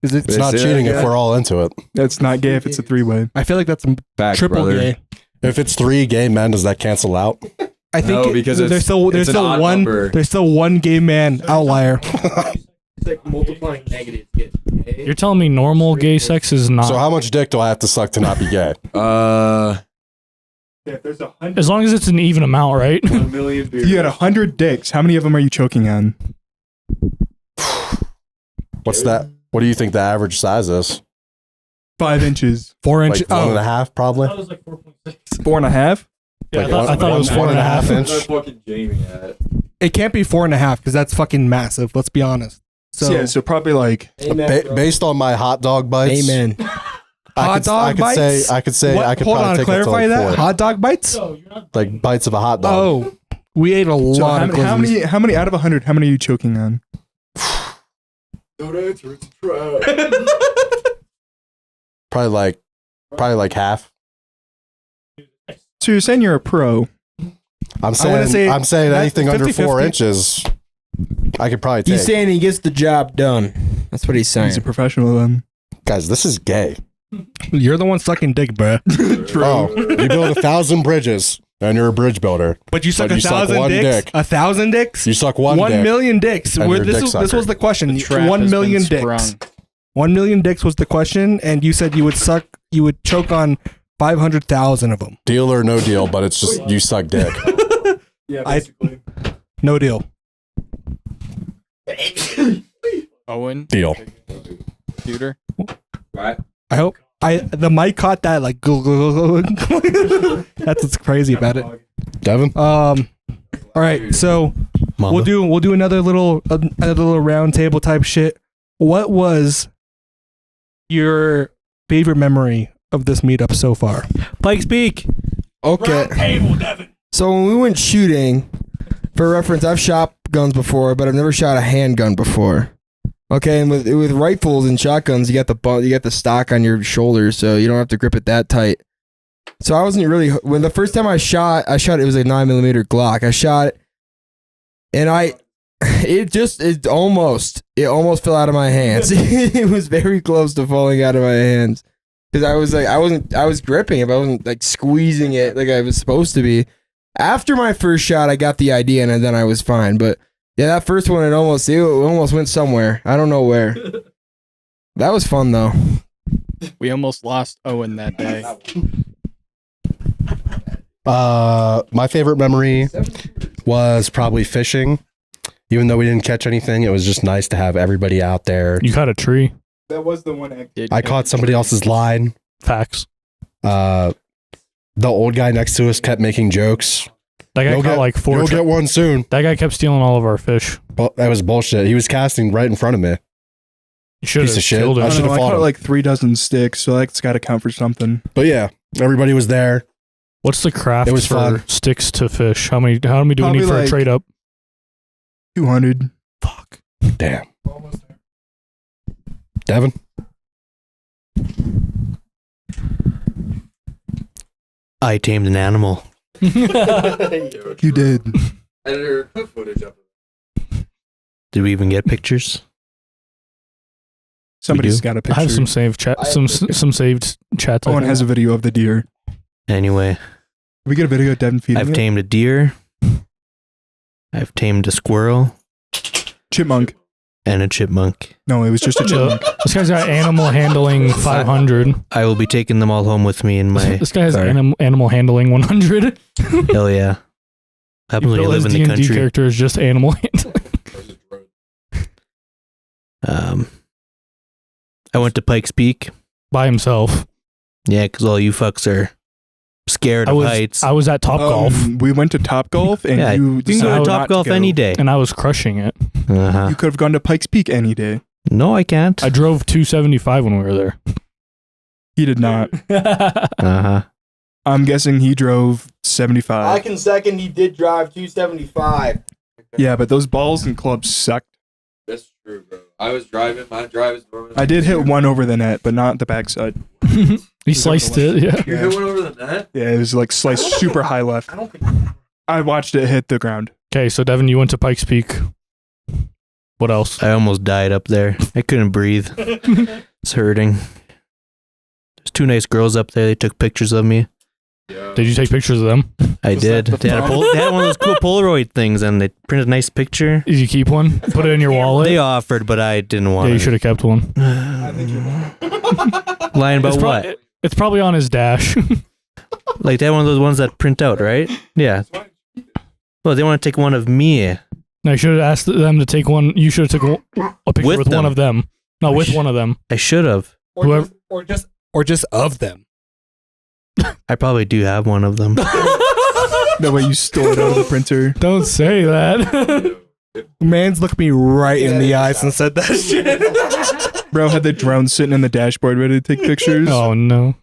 Speaker 1: is it?
Speaker 2: It's not
Speaker 8: Say that
Speaker 2: cheating if
Speaker 8: again.
Speaker 2: we're all into it.
Speaker 3: That's not gay if it's a three-way.
Speaker 1: I feel like that's
Speaker 8: Facts,
Speaker 1: triple
Speaker 8: brother.
Speaker 1: gay.
Speaker 2: If it's 3 gay men, does that cancel out?
Speaker 1: I think
Speaker 8: No, because
Speaker 1: there's
Speaker 8: it's-
Speaker 1: still
Speaker 8: it's an odd
Speaker 1: one
Speaker 8: number.
Speaker 1: there's still one gay man outlier.
Speaker 4: It's like multiplying negatives.
Speaker 7: You're telling me normal gay sex is not.
Speaker 2: So how much dick do I have to suck to not be gay?
Speaker 3: If there's 100,
Speaker 7: As long as it's an even amount, right?
Speaker 8: 1 million beers.
Speaker 3: you had 100 dicks. How many of them are you choking on?
Speaker 2: What's that? What do you think the average size is?
Speaker 3: 5 inches.
Speaker 1: 4
Speaker 2: Like
Speaker 1: inches.
Speaker 2: 1.5, probably.
Speaker 3: 4.5.
Speaker 7: Yeah,
Speaker 2: Like
Speaker 7: I thought it was 4.5
Speaker 2: inch.
Speaker 8: Where's fucking Jamie at?
Speaker 1: It can't be 4.5 because that's fucking massive. Let's be honest. So,
Speaker 3: Yeah, so probably like
Speaker 2: Based on my hot dog bites,
Speaker 4: Amen.
Speaker 1: Hot dog bites?
Speaker 2: I could say
Speaker 1: What?
Speaker 2: I could
Speaker 1: Hold
Speaker 2: probably
Speaker 1: on,
Speaker 2: take up to
Speaker 1: clarify
Speaker 2: like
Speaker 1: that.
Speaker 2: 4.
Speaker 1: Hot dog bites?
Speaker 2: Like bites of a hot dog.
Speaker 1: Oh, we ate a
Speaker 3: so
Speaker 1: lot of
Speaker 3: how
Speaker 1: glizzies.
Speaker 3: many out of 100? How many are you choking on?
Speaker 8: Don't answer, it's a trap.
Speaker 2: Probably like half.
Speaker 3: So you're saying you're a pro?
Speaker 2: I'm
Speaker 1: say
Speaker 2: saying
Speaker 1: that
Speaker 2: anything under
Speaker 1: 50-50.
Speaker 2: 4 inches, I could probably take.
Speaker 4: He's saying he gets the job done. That's what he's saying.
Speaker 3: He's a professional then.
Speaker 2: Guys, this is gay.
Speaker 1: You're the one sucking dick, bruh.
Speaker 2: Oh, you build 1,000 bridges and you're a bridge builder.
Speaker 1: But you suck
Speaker 2: But you suck
Speaker 1: 1,000
Speaker 2: one
Speaker 1: dicks?
Speaker 2: dick.
Speaker 1: 1,000 dicks?
Speaker 2: You suck one dick.
Speaker 1: 1 million dicks.
Speaker 2: And
Speaker 1: Where-
Speaker 2: you're a dick
Speaker 1: This
Speaker 2: sucker.
Speaker 1: was the question.
Speaker 6: The trap
Speaker 1: 1
Speaker 6: has
Speaker 1: million
Speaker 6: been
Speaker 1: dicks.
Speaker 6: sprung.
Speaker 1: 1 million dicks was the question, and you said you would choke on 500,000 of them.
Speaker 2: Deal or no deal, but it's just you suck dick.
Speaker 3: Yeah,
Speaker 1: basically. No deal.
Speaker 6: Owen,
Speaker 2: Deal.
Speaker 6: computer.
Speaker 8: Right?
Speaker 1: I hope the mic caught that like that's what's crazy about it.
Speaker 2: Devin?
Speaker 1: All right, so we'll do another little round table type shit. What was your favorite memory of this meetup so far?
Speaker 5: Pikes Peak.
Speaker 4: Okay. So when we went shooting, for reference, I've shot guns before, but I've never shot a handgun before. Okay, and with rifles and shotguns, you got the stock on your shoulders, so you don't have to grip it that tight. So I wasn't really when the first time I shot it was a 9mm Glock. I shot it, and it almost fell out of my hands. It was very close to falling out of my hands because I was gripping it, but I wasn't like squeezing it like I was supposed to be. After my first shot, I got the idea, and then I was fine. But yeah, that first one, it almost went somewhere. I don't know where. That was fun though.
Speaker 6: We almost lost Owen that day.
Speaker 2: My favorite memory was probably fishing. Even though we didn't catch anything, it was just nice to have everybody out there.
Speaker 7: You caught a tree.
Speaker 3: That was the one.
Speaker 2: I caught somebody else's line.
Speaker 7: Facts.
Speaker 2: The old guy next to us kept making jokes.
Speaker 7: That guy
Speaker 2: You'll
Speaker 7: caught
Speaker 2: get-
Speaker 7: like 4.
Speaker 2: You'll get one soon.
Speaker 7: That guy kept stealing all of our fish.
Speaker 2: Well, that was bullshit. He was casting right in front of me.
Speaker 7: You should
Speaker 2: Piece
Speaker 7: have
Speaker 2: of shit.
Speaker 7: killed
Speaker 2: I
Speaker 7: him.
Speaker 3: I
Speaker 2: should've
Speaker 3: don't know. I
Speaker 2: fought
Speaker 3: caught
Speaker 2: him.
Speaker 3: like 3 dozen sticks, so that's got to count for something.
Speaker 2: But yeah, everybody was there.
Speaker 7: What's the craft
Speaker 2: It was
Speaker 7: for
Speaker 2: fun.
Speaker 7: sticks to fish? How many do we need
Speaker 3: Probably
Speaker 7: for a
Speaker 3: like-
Speaker 7: trade up?
Speaker 3: 200.
Speaker 1: Fuck.
Speaker 2: Damn. Devin?
Speaker 5: I tamed an animal.
Speaker 3: You did.
Speaker 8: Editor, put footage up.
Speaker 5: Did we even get pictures?
Speaker 3: Somebody's
Speaker 5: do?
Speaker 3: got a
Speaker 7: I
Speaker 3: picture.
Speaker 7: have some saved chat. Some saved chats. I
Speaker 3: Owen
Speaker 7: think.
Speaker 3: has a video of the deer.
Speaker 5: Anyway,
Speaker 3: Did we get a video of Devin feeding
Speaker 5: I've
Speaker 3: it?
Speaker 5: tamed a deer. I've tamed a squirrel
Speaker 3: Chipmunk.
Speaker 5: and a chipmunk.
Speaker 3: No, it was just a chipmunk.
Speaker 7: This guy's got animal handling 500.
Speaker 5: I will be taking them all home with me in my
Speaker 7: This guy has
Speaker 5: car.
Speaker 7: animal handling 100.
Speaker 5: Hell yeah. Happens when you live in the
Speaker 7: D&D
Speaker 5: country.
Speaker 7: character is just animal handling.
Speaker 5: I went to Pikes Peak.
Speaker 7: By himself.
Speaker 5: Yeah, because all you fucks are scared of heights.
Speaker 7: I was at Top Golf
Speaker 3: We went to Top Golf, and
Speaker 5: Yeah,
Speaker 3: you
Speaker 5: you can go
Speaker 3: decided
Speaker 5: to
Speaker 3: not
Speaker 5: Top Golf
Speaker 3: go.
Speaker 5: any day.
Speaker 7: and I was crushing it.
Speaker 5: Uh-huh.
Speaker 3: You could have gone to Pikes Peak any day.
Speaker 5: No, I can't.
Speaker 7: I drove 275 when we were there.
Speaker 3: He did not.
Speaker 5: Uh-huh.
Speaker 3: I'm guessing he drove 75.
Speaker 4: I can second he did drive 275.
Speaker 3: Yeah, but those balls and clubs sucked.
Speaker 8: That's true, bro. I was driving. My drive is normally.
Speaker 3: I did hit one over the net, but not the backside.
Speaker 7: He sliced it, yeah.
Speaker 8: You hit one over the net?
Speaker 3: Yeah, it was like sliced super high left. I watched it hit the ground.
Speaker 7: Okay, so Devin, you went to Pikes Peak. What else?
Speaker 5: I almost died up there. I couldn't breathe. It's hurting. There's two nice girls up there. They took pictures of me.
Speaker 8: Yeah.
Speaker 7: Did you take pictures of them?
Speaker 5: I did. They had, they had one of those cool Polaroid things, and they printed a nice picture.
Speaker 7: Did you keep one? Put it in your wallet?
Speaker 5: They offered, but I didn't want
Speaker 7: Yeah, you
Speaker 5: it.
Speaker 7: should have kept one.
Speaker 5: Lying about
Speaker 7: It's,
Speaker 5: what?
Speaker 7: it's probably on his dash.
Speaker 5: Like, they had one of those ones that print out, right? Yeah. Well, they want to take one of me.
Speaker 7: No, you should have asked them to take one. You should have took a picture
Speaker 5: With
Speaker 7: with one
Speaker 5: them.
Speaker 7: of them. No, with one of them.
Speaker 5: I should have.
Speaker 7: Whoever.
Speaker 1: Or just of them.
Speaker 5: I probably do have one of them.
Speaker 3: The way you stole it out of the printer.
Speaker 7: Don't say that.
Speaker 1: Man's looked me right in the eyes and said that shit.
Speaker 3: Bro had the drone sitting in the dashboard ready to take pictures.
Speaker 7: Oh no.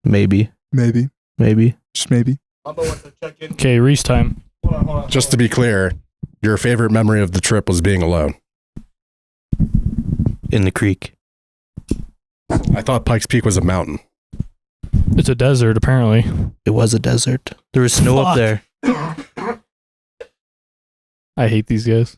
Speaker 5: Maybe.
Speaker 3: Maybe.
Speaker 5: Maybe.
Speaker 3: Just maybe.
Speaker 7: Okay, Reese time.
Speaker 2: Just to be clear, your favorite memory of the trip was being alone.
Speaker 5: In the creek.
Speaker 2: I thought Pikes Peak was a mountain.
Speaker 7: It's a desert, apparently.
Speaker 5: It was a desert. There was snow up
Speaker 7: Fuck.
Speaker 5: there.
Speaker 7: I hate these guys.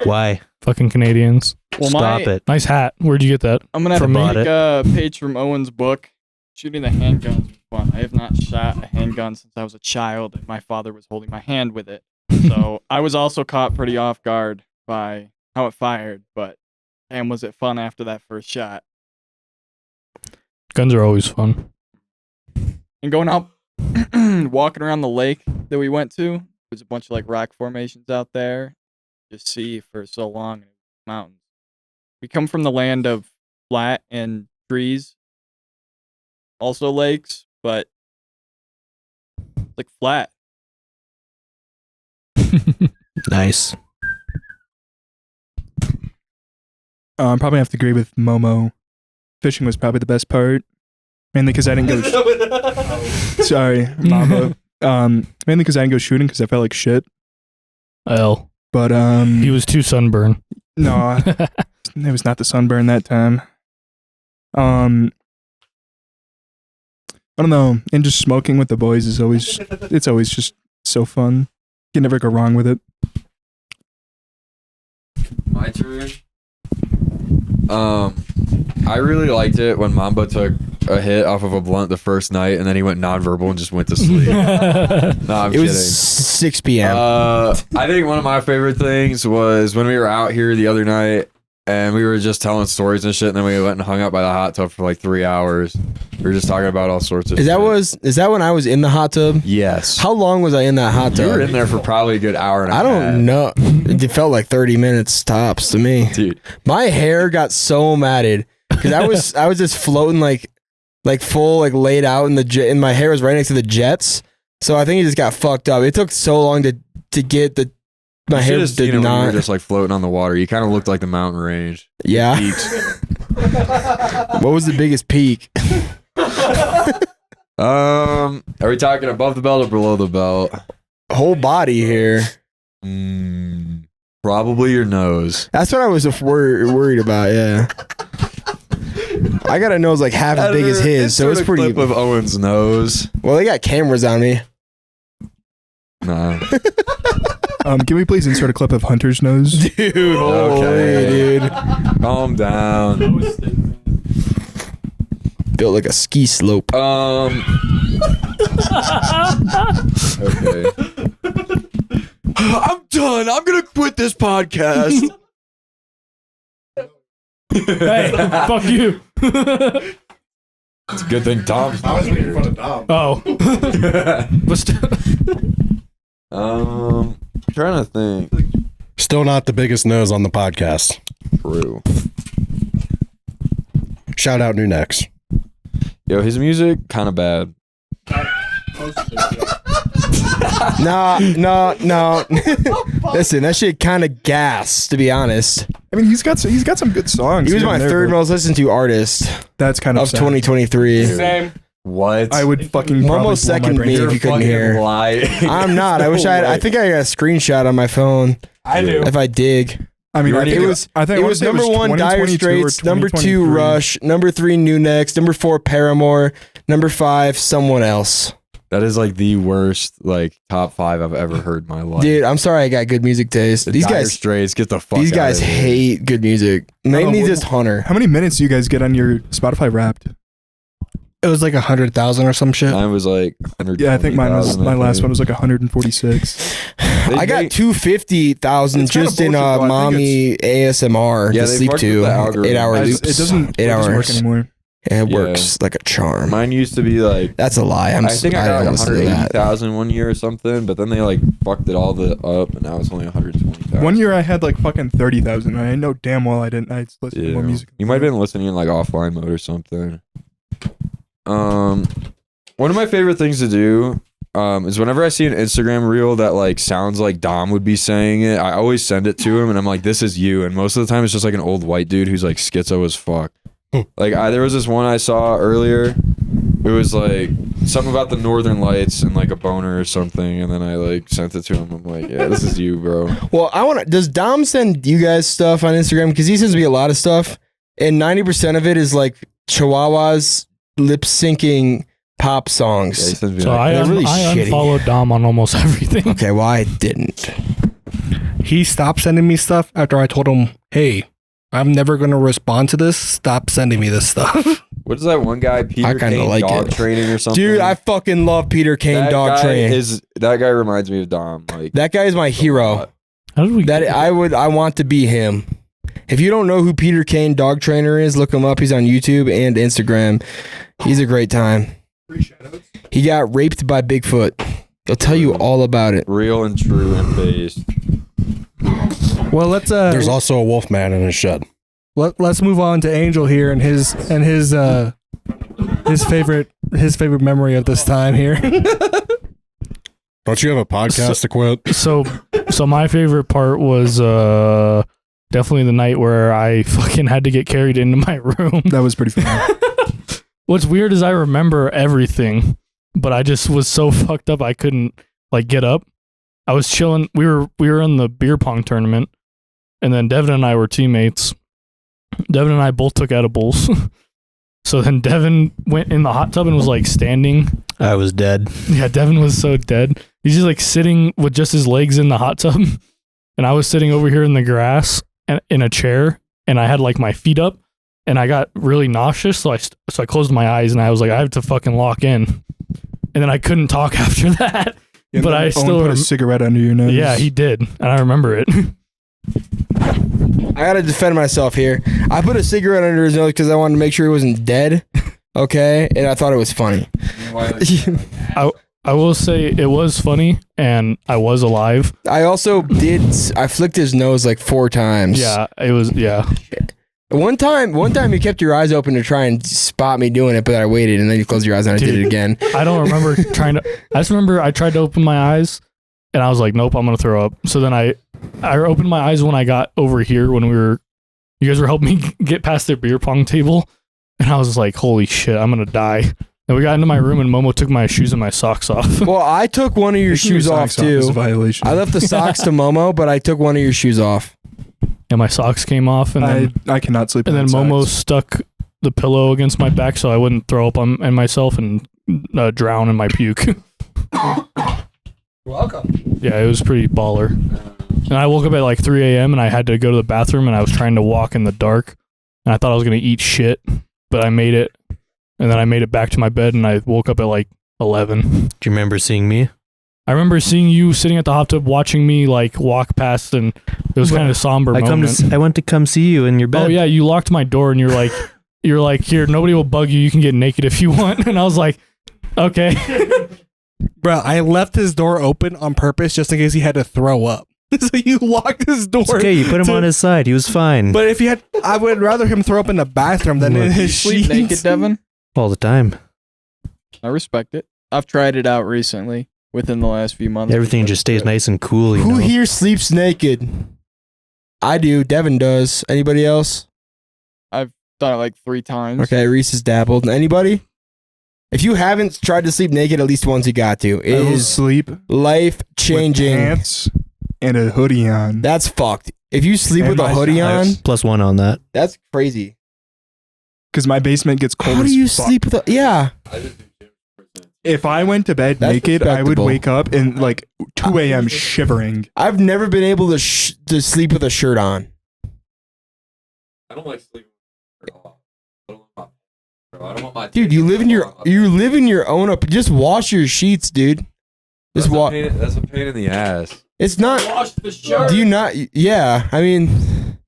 Speaker 5: Why?
Speaker 7: Fucking Canadians.
Speaker 6: Well,
Speaker 5: Stop it.
Speaker 7: Nice hat. Where'd you get that?
Speaker 6: I'm gonna have
Speaker 7: From
Speaker 6: to
Speaker 7: me?
Speaker 6: take a page from Owen's book. Shooting the handguns was fun. I have not shot a handgun since I was a child, and my father was holding my hand with it. So I was also caught pretty off guard by how it fired. But damn, was it fun after that first shot?
Speaker 7: Guns are always fun.
Speaker 6: And going out, walking around the lake that we went to, there's a bunch of like rock formations out there. Just see for so long, mountains. We come from the land of flat and trees, also lakes, but it's like flat.
Speaker 5: Nice.
Speaker 3: I'm probably have to agree with Momo. Fishing was probably the best part. Mainly because I didn't go. Sorry, Mamba. Mainly because I didn't go shooting because I felt like shit.
Speaker 7: L.
Speaker 3: But
Speaker 7: He was too sunburned.
Speaker 3: no, it was not the sunburn that time. I don't know. And just smoking with the boys is always just so fun. You can never go wrong with it.
Speaker 8: My turn. I really liked it when Mamba took a hit off of a blunt the first night, and then he went nonverbal and just went to sleep. No, I'm
Speaker 4: It
Speaker 8: kidding.
Speaker 4: was 6 p.m.
Speaker 8: I think one of my favorite things was when we were out here the other night and we were just telling stories and shit, and then we went and hung out by the hot tub for like 3 hours. We were just talking about all sorts of
Speaker 4: Is
Speaker 8: shit.
Speaker 4: that when I was in the hot tub?
Speaker 8: Yes.
Speaker 4: How long was I in that hot
Speaker 8: You were
Speaker 4: tub?
Speaker 8: in there for probably a good hour and a
Speaker 4: I
Speaker 8: half.
Speaker 4: don't know. It felt like 30 minutes tops to me.
Speaker 8: Dude.
Speaker 4: My hair got so matted because I was just floating like full like laid out in the jet, and my hair was right next to the jets. So I think it just got fucked up. It took so long to get my
Speaker 8: You
Speaker 4: hair
Speaker 8: should've seen
Speaker 4: did
Speaker 8: it when you were
Speaker 4: not.
Speaker 8: just like floating on the water. You kind of looked like the mountain range.
Speaker 4: Yeah.
Speaker 8: Peaks.
Speaker 4: What was the biggest peak?
Speaker 8: Are we talking above the belt or below the belt?
Speaker 4: Whole body here.
Speaker 8: Probably your nose.
Speaker 4: That's what I was worried about. Yeah. I got a nose like half as big as his, so it's pretty.
Speaker 8: Clip of Owen's nose.
Speaker 4: Well, they got cameras on me.
Speaker 8: Nah.
Speaker 3: Can we please insert a clip of Hunter's nose?
Speaker 4: Dude, okay, dude.
Speaker 8: Calm down.
Speaker 4: Built like a ski slope.
Speaker 8: Okay. I'm done. I'm gonna quit this podcast.
Speaker 7: Hey, fuck you.
Speaker 8: It's a good thing Tom's not here.
Speaker 7: Oh. But still.
Speaker 8: Trying to think.
Speaker 2: Still not the biggest nose on the podcast.
Speaker 8: True.
Speaker 2: Shout out New Next.
Speaker 8: Yo, his music kind of bad.
Speaker 4: No. Listen, that shit kind of gas, to be honest.
Speaker 3: I mean, he's got some good songs.
Speaker 4: He was
Speaker 3: here
Speaker 4: my
Speaker 3: and there,
Speaker 4: third
Speaker 3: but
Speaker 4: most listened to artist
Speaker 3: That's kind
Speaker 4: of
Speaker 3: sad.
Speaker 4: 2023.
Speaker 6: Same.
Speaker 8: What?
Speaker 3: I would fucking probably
Speaker 4: Almost
Speaker 3: blow my
Speaker 4: second
Speaker 3: brains
Speaker 4: me
Speaker 3: out.
Speaker 4: if you couldn't hear.
Speaker 8: Lying.
Speaker 4: I'm not. I wish I had. I think I got a screenshot on my phone.
Speaker 6: I do.
Speaker 4: If I dig.
Speaker 3: I mean,
Speaker 8: You
Speaker 3: I
Speaker 8: already
Speaker 3: think
Speaker 8: did.
Speaker 3: it was
Speaker 4: number one Dire
Speaker 3: 2022 or
Speaker 4: Straits, number 2
Speaker 3: 2023.
Speaker 4: Rush, number 3 New Next, number 4 Paramore, number 5 someone else.
Speaker 8: That is like the worst like top 5 I've ever heard in my life.
Speaker 4: Dude, I'm sorry I got good music taste.
Speaker 8: The
Speaker 4: These
Speaker 8: Dire
Speaker 4: guys
Speaker 8: Straits, get the fuck.
Speaker 4: These guys
Speaker 8: out of here.
Speaker 4: hate good music. Mainly just Hunter.
Speaker 3: How many minutes do you guys get on your Spotify Wrapped?
Speaker 1: It was like 100,000 or some shit.
Speaker 8: Mine was like 100.
Speaker 3: Yeah, I think my last one was like 146.
Speaker 4: I got 250,000
Speaker 3: It's kinda
Speaker 4: just in
Speaker 3: bullshit, though. I
Speaker 4: mommy ASMR
Speaker 8: Yeah,
Speaker 4: to
Speaker 8: they
Speaker 4: sleep
Speaker 8: fucked with
Speaker 4: to.
Speaker 8: the algorithm.
Speaker 4: 8 hour
Speaker 3: It
Speaker 4: loops.
Speaker 3: doesn't
Speaker 4: 8
Speaker 3: work
Speaker 4: hours.
Speaker 3: anymore.
Speaker 4: And it
Speaker 8: Yeah.
Speaker 4: works like a charm.
Speaker 8: Mine used to be like.
Speaker 4: That's a lie.
Speaker 8: I think I got
Speaker 4: don't
Speaker 8: like
Speaker 4: listen to that.
Speaker 8: 180,000 one year or something, but then they like fucked it all up, and now it's only 120,000.
Speaker 3: One year I had like fucking 30,000. I know damn well I didn't. I listened to more music.
Speaker 8: You might have been listening in like offline mode or something. One of my favorite things to do is whenever I see an Instagram reel that like sounds like Dom would be saying it, I always send it to him and I'm like, this is you. And most of the time it's just like an old white dude who's like schizo as fuck. Like there was this one I saw earlier. It was like something about the Northern Lights and like a boner or something, and then I like sent it to him. I'm like, yeah, this is you, bro.
Speaker 4: Well, does Dom send you guys stuff on Instagram? Because he sends me a lot of stuff, and 90% of it is like Chihuahuas lip syncing pop
Speaker 8: Yeah, he
Speaker 4: songs.
Speaker 8: sends me
Speaker 7: So
Speaker 8: like,
Speaker 7: I
Speaker 4: They're really shitty.
Speaker 7: unfollowed Dom on almost everything.
Speaker 4: Okay, well, I didn't.
Speaker 1: He stopped sending me stuff after I told him, hey, I'm never going to respond to this. Stop sending me this stuff.
Speaker 8: what is that one guy, Peter
Speaker 4: kinda
Speaker 8: Kane
Speaker 4: like
Speaker 8: dog
Speaker 4: it.
Speaker 8: training or something?
Speaker 4: Dude, I fucking love Peter Kane
Speaker 8: that
Speaker 4: Dog
Speaker 8: guy
Speaker 4: Train.
Speaker 8: That guy reminds me of Dom. Like
Speaker 4: That guy is my hero.
Speaker 7: How did we
Speaker 4: That
Speaker 7: get
Speaker 4: I want to be him. If you don't know who Peter Kane Dog Trainer is, look him up. He's on YouTube and Instagram. He's a great time. He got raped by Bigfoot. They'll tell you all about it.
Speaker 8: real and true and based.
Speaker 1: Well, let's
Speaker 2: There's also a wolf man in his shed.
Speaker 1: let's move on to Angel here and his favorite memory of this time here.
Speaker 2: Don't you have a podcast to quit?
Speaker 7: So my favorite part was definitely the night where I fucking had to get carried into my room.
Speaker 3: That was pretty funny.
Speaker 7: What's weird is I remember everything, but I just was so fucked up I couldn't like get up. I was chilling. We were in the beer pong tournament, and then Devin and I were teammates. Devin and I both took edibles. So then Devin went in the hot tub and was like standing.
Speaker 5: I was dead.
Speaker 7: Yeah, Devin was so dead. He's just like sitting with just his legs in the hot tub. And I was sitting over here in the grass and in a chair, and I had like my feet up, and I got really nauseous. So I closed my eyes and I was like, I have to fucking lock in. And then I couldn't talk after that.
Speaker 3: Yeah,
Speaker 7: But I
Speaker 3: Owen
Speaker 7: still
Speaker 3: put a cigarette under your nose.
Speaker 7: Yeah, he did. And I remember it.
Speaker 4: I gotta defend myself here. I put a cigarette under his nose because I wanted to make sure he wasn't dead. Okay, and I thought it was funny.
Speaker 7: I will say it was funny and I was alive.
Speaker 4: I also I flicked his nose like 4 times.
Speaker 7: Yeah, it was, yeah.
Speaker 4: One time you kept your eyes open to try and spot me doing it, but I waited and then you closed your eyes and I did it again.
Speaker 7: I don't remember I just remember I tried to open my eyes and I was like, nope, I'm going to throw up. So then I opened my eyes when I got over here when you guys were helping me get past the beer pong table. And I was like, holy shit, I'm going to die. And And we got into my room and Momo took my shoes and my socks off.
Speaker 4: Well, I took one of your
Speaker 3: Taking
Speaker 4: shoes off
Speaker 3: socks is a
Speaker 4: too.
Speaker 3: violation.
Speaker 4: I left the socks to Momo, but I took one of your shoes off.
Speaker 7: And my socks came off, and then
Speaker 3: I cannot sleep.
Speaker 7: and then
Speaker 3: without
Speaker 7: Momo
Speaker 3: socks.
Speaker 7: stuck the pillow against my back so I wouldn't throw up on and myself and drown in my puke.
Speaker 4: Welcome.
Speaker 7: Yeah, it was pretty baller. And I woke up at like 3 a.m. and I had to go to the bathroom and I was trying to walk in the dark and I thought I was gonna eat shit, but I made it. And then I made it back to my bed and I woke up at like 11.
Speaker 5: Do you remember seeing me?
Speaker 7: I remember seeing you sitting at the hot tub watching me like walk past, and it was kind of a somber moment.
Speaker 5: I went to come see you in your bed.
Speaker 7: Oh yeah, you locked my door and you're like, here, nobody will bug you. You can get naked if you want. And I was like, okay.
Speaker 1: Bro, I left his door open on purpose just in case he had to throw up. So you locked his door.
Speaker 5: It's okay, you put him on his side. He was fine.
Speaker 1: But if he had, I would rather him throw up in the bathroom than in his
Speaker 6: Sleep
Speaker 1: sheets.
Speaker 6: naked, Devin?
Speaker 5: All the time.
Speaker 6: I respect it. I've tried it out recently within the last few months.
Speaker 5: Everything just stays nice and cool. You
Speaker 4: Who
Speaker 5: know?
Speaker 4: here sleeps naked? I do. Devin does. Anybody else?
Speaker 6: Done it like 3 times.
Speaker 4: Okay, Reese has dabbled. Anybody? If you haven't tried to sleep naked at least once, you got to. It
Speaker 3: I will
Speaker 4: is
Speaker 3: sleep
Speaker 4: life
Speaker 3: with
Speaker 4: changing.
Speaker 3: pants and a hoodie on.
Speaker 4: That's fucked. If you sleep
Speaker 3: And
Speaker 4: with a
Speaker 3: my
Speaker 4: hoodie on,
Speaker 3: socks.
Speaker 5: +1 on that.
Speaker 4: that's crazy.
Speaker 3: Because my basement gets cold.
Speaker 4: How do
Speaker 3: as
Speaker 4: you
Speaker 3: fuck.
Speaker 4: sleep with a? Yeah,
Speaker 3: If I went to bed
Speaker 4: That's
Speaker 3: naked, I would
Speaker 4: respectable.
Speaker 3: wake up in like 2 a.m. shivering.
Speaker 4: I've never been able to sleep with a shirt on.
Speaker 8: I don't like sleeping at all. I don't want my
Speaker 4: Dude, you live in your own up. Just wash your sheets, dude. Just wash.
Speaker 8: That's a pain in the ass.
Speaker 4: It's not.
Speaker 6: Wash the shirt.
Speaker 4: Do you not? Yeah, I mean,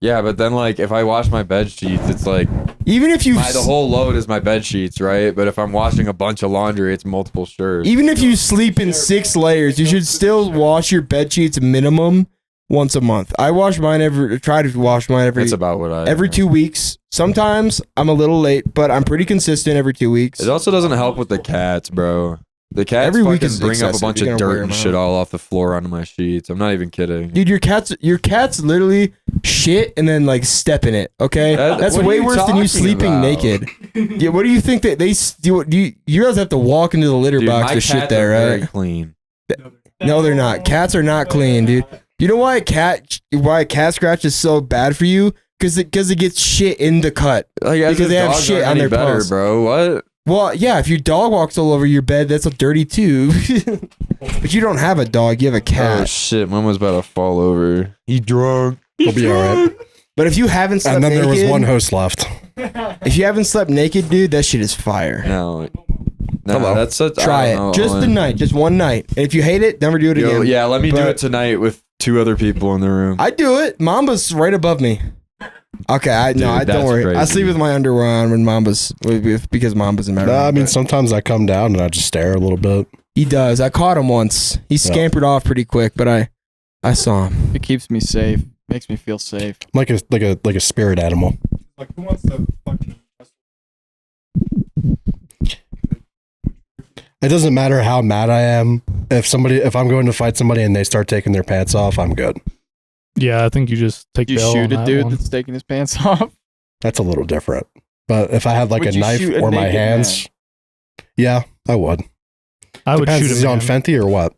Speaker 8: Yeah, but then like if I wash my bed sheets, it's like
Speaker 4: even if you
Speaker 8: the whole load is my bed sheets, right? But if I'm washing a bunch of laundry, it's multiple shirts.
Speaker 4: even if you sleep in 6 layers, you should still wash your bed sheets minimum once a month. I wash mine try to wash mine every
Speaker 8: That's about what I
Speaker 4: every 2 weeks. Sometimes I'm a little late, but I'm pretty consistent every 2 weeks.
Speaker 8: It also doesn't help with the cats, bro. The cats
Speaker 4: Every week
Speaker 8: fucking
Speaker 4: is
Speaker 8: bring up a
Speaker 4: excessive.
Speaker 8: bunch
Speaker 4: You're
Speaker 8: of
Speaker 4: gonna wear
Speaker 8: dirt and
Speaker 4: 'em
Speaker 8: shit
Speaker 4: out.
Speaker 8: all off the floor onto my sheets. I'm not even kidding.
Speaker 4: Dude, your cats literally shit and then like step in it. Okay, that's
Speaker 8: what are
Speaker 4: way
Speaker 8: you
Speaker 4: worse than you
Speaker 8: talking
Speaker 4: sleeping
Speaker 8: about?
Speaker 4: naked. Yeah, what do you think that they do? You guys have to walk into the litter
Speaker 8: Dude,
Speaker 4: box
Speaker 8: my
Speaker 4: to shit
Speaker 8: cats
Speaker 4: there,
Speaker 8: are
Speaker 4: right?
Speaker 8: very clean.
Speaker 4: No, they're not. Cats are not clean, dude. You know why a cat scratch is so bad for you? Because it gets shit in the cut.
Speaker 8: Like, as
Speaker 4: Because
Speaker 8: if
Speaker 4: they have
Speaker 8: dogs
Speaker 4: shit
Speaker 8: aren't
Speaker 4: on
Speaker 8: any
Speaker 4: their
Speaker 8: better,
Speaker 4: paws.
Speaker 8: bro. What?
Speaker 4: Well, yeah, if your dog walks all over your bed, that's a dirty too. But you don't have a dog, you have a
Speaker 8: Oh
Speaker 4: cat.
Speaker 8: shit, mine was about to fall over. He drunk.
Speaker 2: We'll be all right.
Speaker 4: But if you haven't slept
Speaker 2: And then
Speaker 4: naked,
Speaker 2: there was one host left.
Speaker 4: if you haven't slept naked, dude, that shit is fire.
Speaker 8: No,
Speaker 4: Hello.
Speaker 8: that's such.
Speaker 4: Try
Speaker 8: I
Speaker 4: it.
Speaker 8: don't know,
Speaker 4: Just the
Speaker 8: Owen.
Speaker 4: night, just one night. And if you hate it, never do it
Speaker 8: Yo,
Speaker 4: again.
Speaker 8: yeah, let me do
Speaker 4: But-
Speaker 8: it tonight with 2 other people in the room.
Speaker 4: I do it. Mamba's right above me. Okay,
Speaker 8: Dude,
Speaker 4: don't
Speaker 8: that's
Speaker 4: worry. I
Speaker 8: crazy.
Speaker 4: sleep with my underwear on when because Mamba's in my room.
Speaker 2: Nah, I mean,
Speaker 4: but
Speaker 2: sometimes I come down and I just stare a little bit.
Speaker 4: he does. I caught him once. He scampered off pretty quick, but I saw him.
Speaker 6: It keeps me safe. Makes me feel safe.
Speaker 2: Like a spirit animal.
Speaker 3: Like, who wants to fucking
Speaker 2: It doesn't matter how mad I am. If I'm going to fight somebody and they start taking their pants off, I'm good.
Speaker 7: Yeah, I think you just take
Speaker 6: Do you
Speaker 7: bail on
Speaker 6: shoot a
Speaker 7: that
Speaker 6: dude
Speaker 7: one.
Speaker 6: that's taking his pants off?
Speaker 2: That's a little different. But if I had like
Speaker 6: Would
Speaker 2: a
Speaker 6: you
Speaker 2: knife
Speaker 6: shoot a
Speaker 2: or my
Speaker 6: naked
Speaker 2: hands, yeah, I would.
Speaker 7: I would
Speaker 2: Depends,
Speaker 7: shoot
Speaker 2: is he
Speaker 7: him.
Speaker 2: on Fenty or what?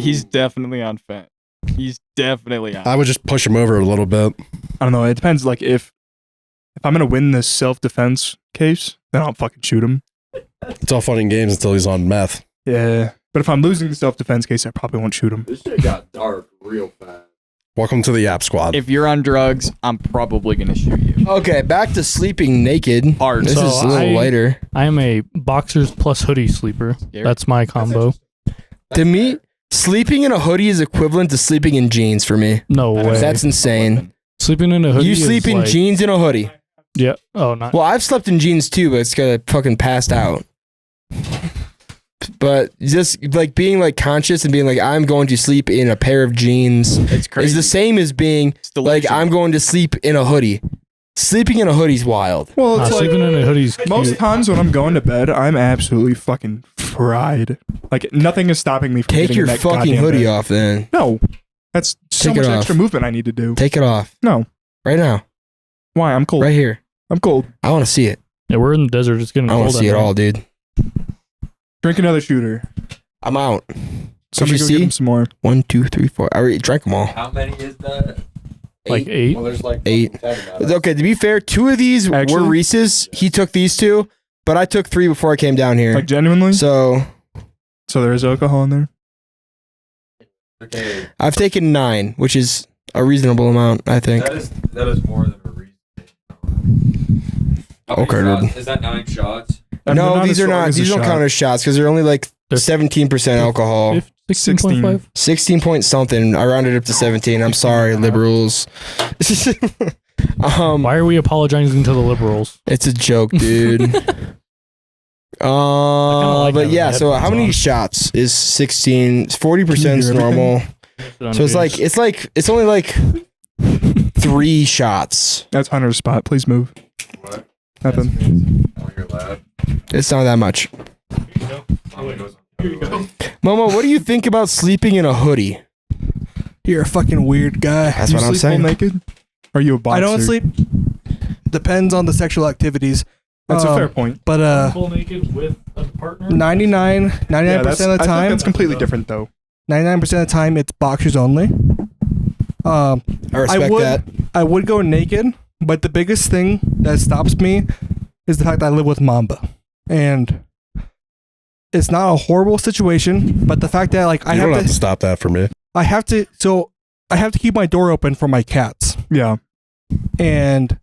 Speaker 6: He's definitely on fent. He's definitely on.
Speaker 2: I would just push him over a little bit.
Speaker 3: I don't know. It depends. Like if I'm gonna win this self-defense case, then I'll fucking shoot him.
Speaker 2: It's all fun and games until he's on meth.
Speaker 3: Yeah. But if I'm losing the self-defense case, I probably won't shoot him.
Speaker 8: This shit got dark real fast.
Speaker 2: Welcome to the Yap Squad.
Speaker 6: If you're on drugs, I'm probably gonna shoot you.
Speaker 4: Okay, back to sleeping naked.
Speaker 6: Hard.
Speaker 4: This
Speaker 7: So
Speaker 4: is a little
Speaker 7: I-
Speaker 4: lighter.
Speaker 7: I am a boxers plus hoodie sleeper. That's my combo.
Speaker 4: To me, sleeping in a hoodie is equivalent to sleeping in jeans for me.
Speaker 7: No way.
Speaker 4: That's insane.
Speaker 7: Sleeping in a hoodie.
Speaker 4: You sleep
Speaker 7: is
Speaker 4: in
Speaker 7: like-
Speaker 4: jeans in a hoodie.
Speaker 7: Yeah. Oh, not.
Speaker 4: Well, I've slept in jeans too, but it's got fucking passed out. But just like being like conscious and being like I'm going to sleep in a pair of jeans
Speaker 6: It's crazy.
Speaker 4: is the same as being
Speaker 6: It's
Speaker 4: like
Speaker 6: delusional.
Speaker 4: I'm going to sleep in a hoodie. Sleeping in a hoodie's wild.
Speaker 3: Well,
Speaker 7: Nah,
Speaker 3: it's like
Speaker 7: sleeping in a hoodie's
Speaker 3: most
Speaker 7: cute.
Speaker 3: times when I'm going to bed, I'm absolutely fucking fried. Like nothing is stopping me from
Speaker 4: Take
Speaker 3: getting
Speaker 4: your
Speaker 3: in that
Speaker 4: fucking
Speaker 3: goddamn
Speaker 4: hoodie
Speaker 3: bed.
Speaker 4: off then.
Speaker 3: No, that's so
Speaker 4: Take it
Speaker 3: much
Speaker 4: off.
Speaker 3: extra movement I need to do.
Speaker 4: Take it off.
Speaker 3: No,
Speaker 4: Right now.
Speaker 3: why? I'm cold.
Speaker 4: Right here.
Speaker 3: I'm cold.
Speaker 4: I want to see it.
Speaker 7: Yeah, we're in the desert. It's getting
Speaker 4: I
Speaker 7: cold.
Speaker 4: want to see it
Speaker 7: out
Speaker 4: all, dude.
Speaker 3: Drink another shooter.
Speaker 4: I'm out.
Speaker 3: Somebody go
Speaker 4: see?
Speaker 3: get him some more.
Speaker 4: 1, 2, 3, 4. I already drank them all.
Speaker 8: How many is that?
Speaker 7: Like 8.
Speaker 8: Well, there's like
Speaker 4: 8.
Speaker 8: 10 now.
Speaker 4: Okay, to be fair, 2 of these
Speaker 3: Actually?
Speaker 4: were Reese's. He took these 2, but I took 3 before I came down here.
Speaker 3: Like genuinely.
Speaker 4: So
Speaker 3: So there is alcohol in there.
Speaker 8: Okay,
Speaker 4: I've taken 9, which is a reasonable amount, I think.
Speaker 8: that is more than a reason.
Speaker 4: Okay, dude.
Speaker 8: Is that 9 shots?
Speaker 3: They're
Speaker 4: No,
Speaker 3: not
Speaker 4: these
Speaker 3: as
Speaker 4: are
Speaker 3: strong
Speaker 4: not.
Speaker 3: as a
Speaker 4: These don't
Speaker 3: shot.
Speaker 4: count as shots because they're only like
Speaker 7: They're
Speaker 4: 17% alcohol.
Speaker 7: 16.5.
Speaker 4: 16 point something. I rounded up to 17. I'm sorry, liberals.
Speaker 7: Why are we apologizing to the liberals?
Speaker 4: It's a joke, dude.
Speaker 7: like
Speaker 4: But
Speaker 7: having
Speaker 4: yeah. So how
Speaker 7: headphones
Speaker 4: many
Speaker 7: on.
Speaker 4: shots is 16? 40% is
Speaker 3: Can you hear
Speaker 4: normal. So it's
Speaker 7: Unfazed.
Speaker 4: like it's only like 3 shots.
Speaker 3: That's Hunter's spot. Please move.
Speaker 8: What?
Speaker 3: Nothing.
Speaker 8: On your lap.
Speaker 4: It's not that much. Momo, what do you think about sleeping in a hoodie?
Speaker 1: You're a fucking weird guy.
Speaker 4: That's
Speaker 3: You
Speaker 4: what I'm
Speaker 3: sleep full
Speaker 4: saying.
Speaker 3: naked? Or are you a boxer?
Speaker 1: I don't sleep. Depends on the sexual activities.
Speaker 3: That's a fair point.
Speaker 1: But
Speaker 7: full naked with a partner.
Speaker 1: 99% of the
Speaker 3: I think
Speaker 1: time,
Speaker 3: that's completely different though.
Speaker 1: 99% of the time, it's boxers only.
Speaker 4: I respect
Speaker 1: would,
Speaker 4: that.
Speaker 1: I would go naked, but the biggest thing that stops me is the fact that I live with Mamba, and it's not a horrible situation. But the fact that like
Speaker 2: You don't have to stop that for me.
Speaker 1: I have to keep my door open for my cats,
Speaker 3: Yeah.
Speaker 1: and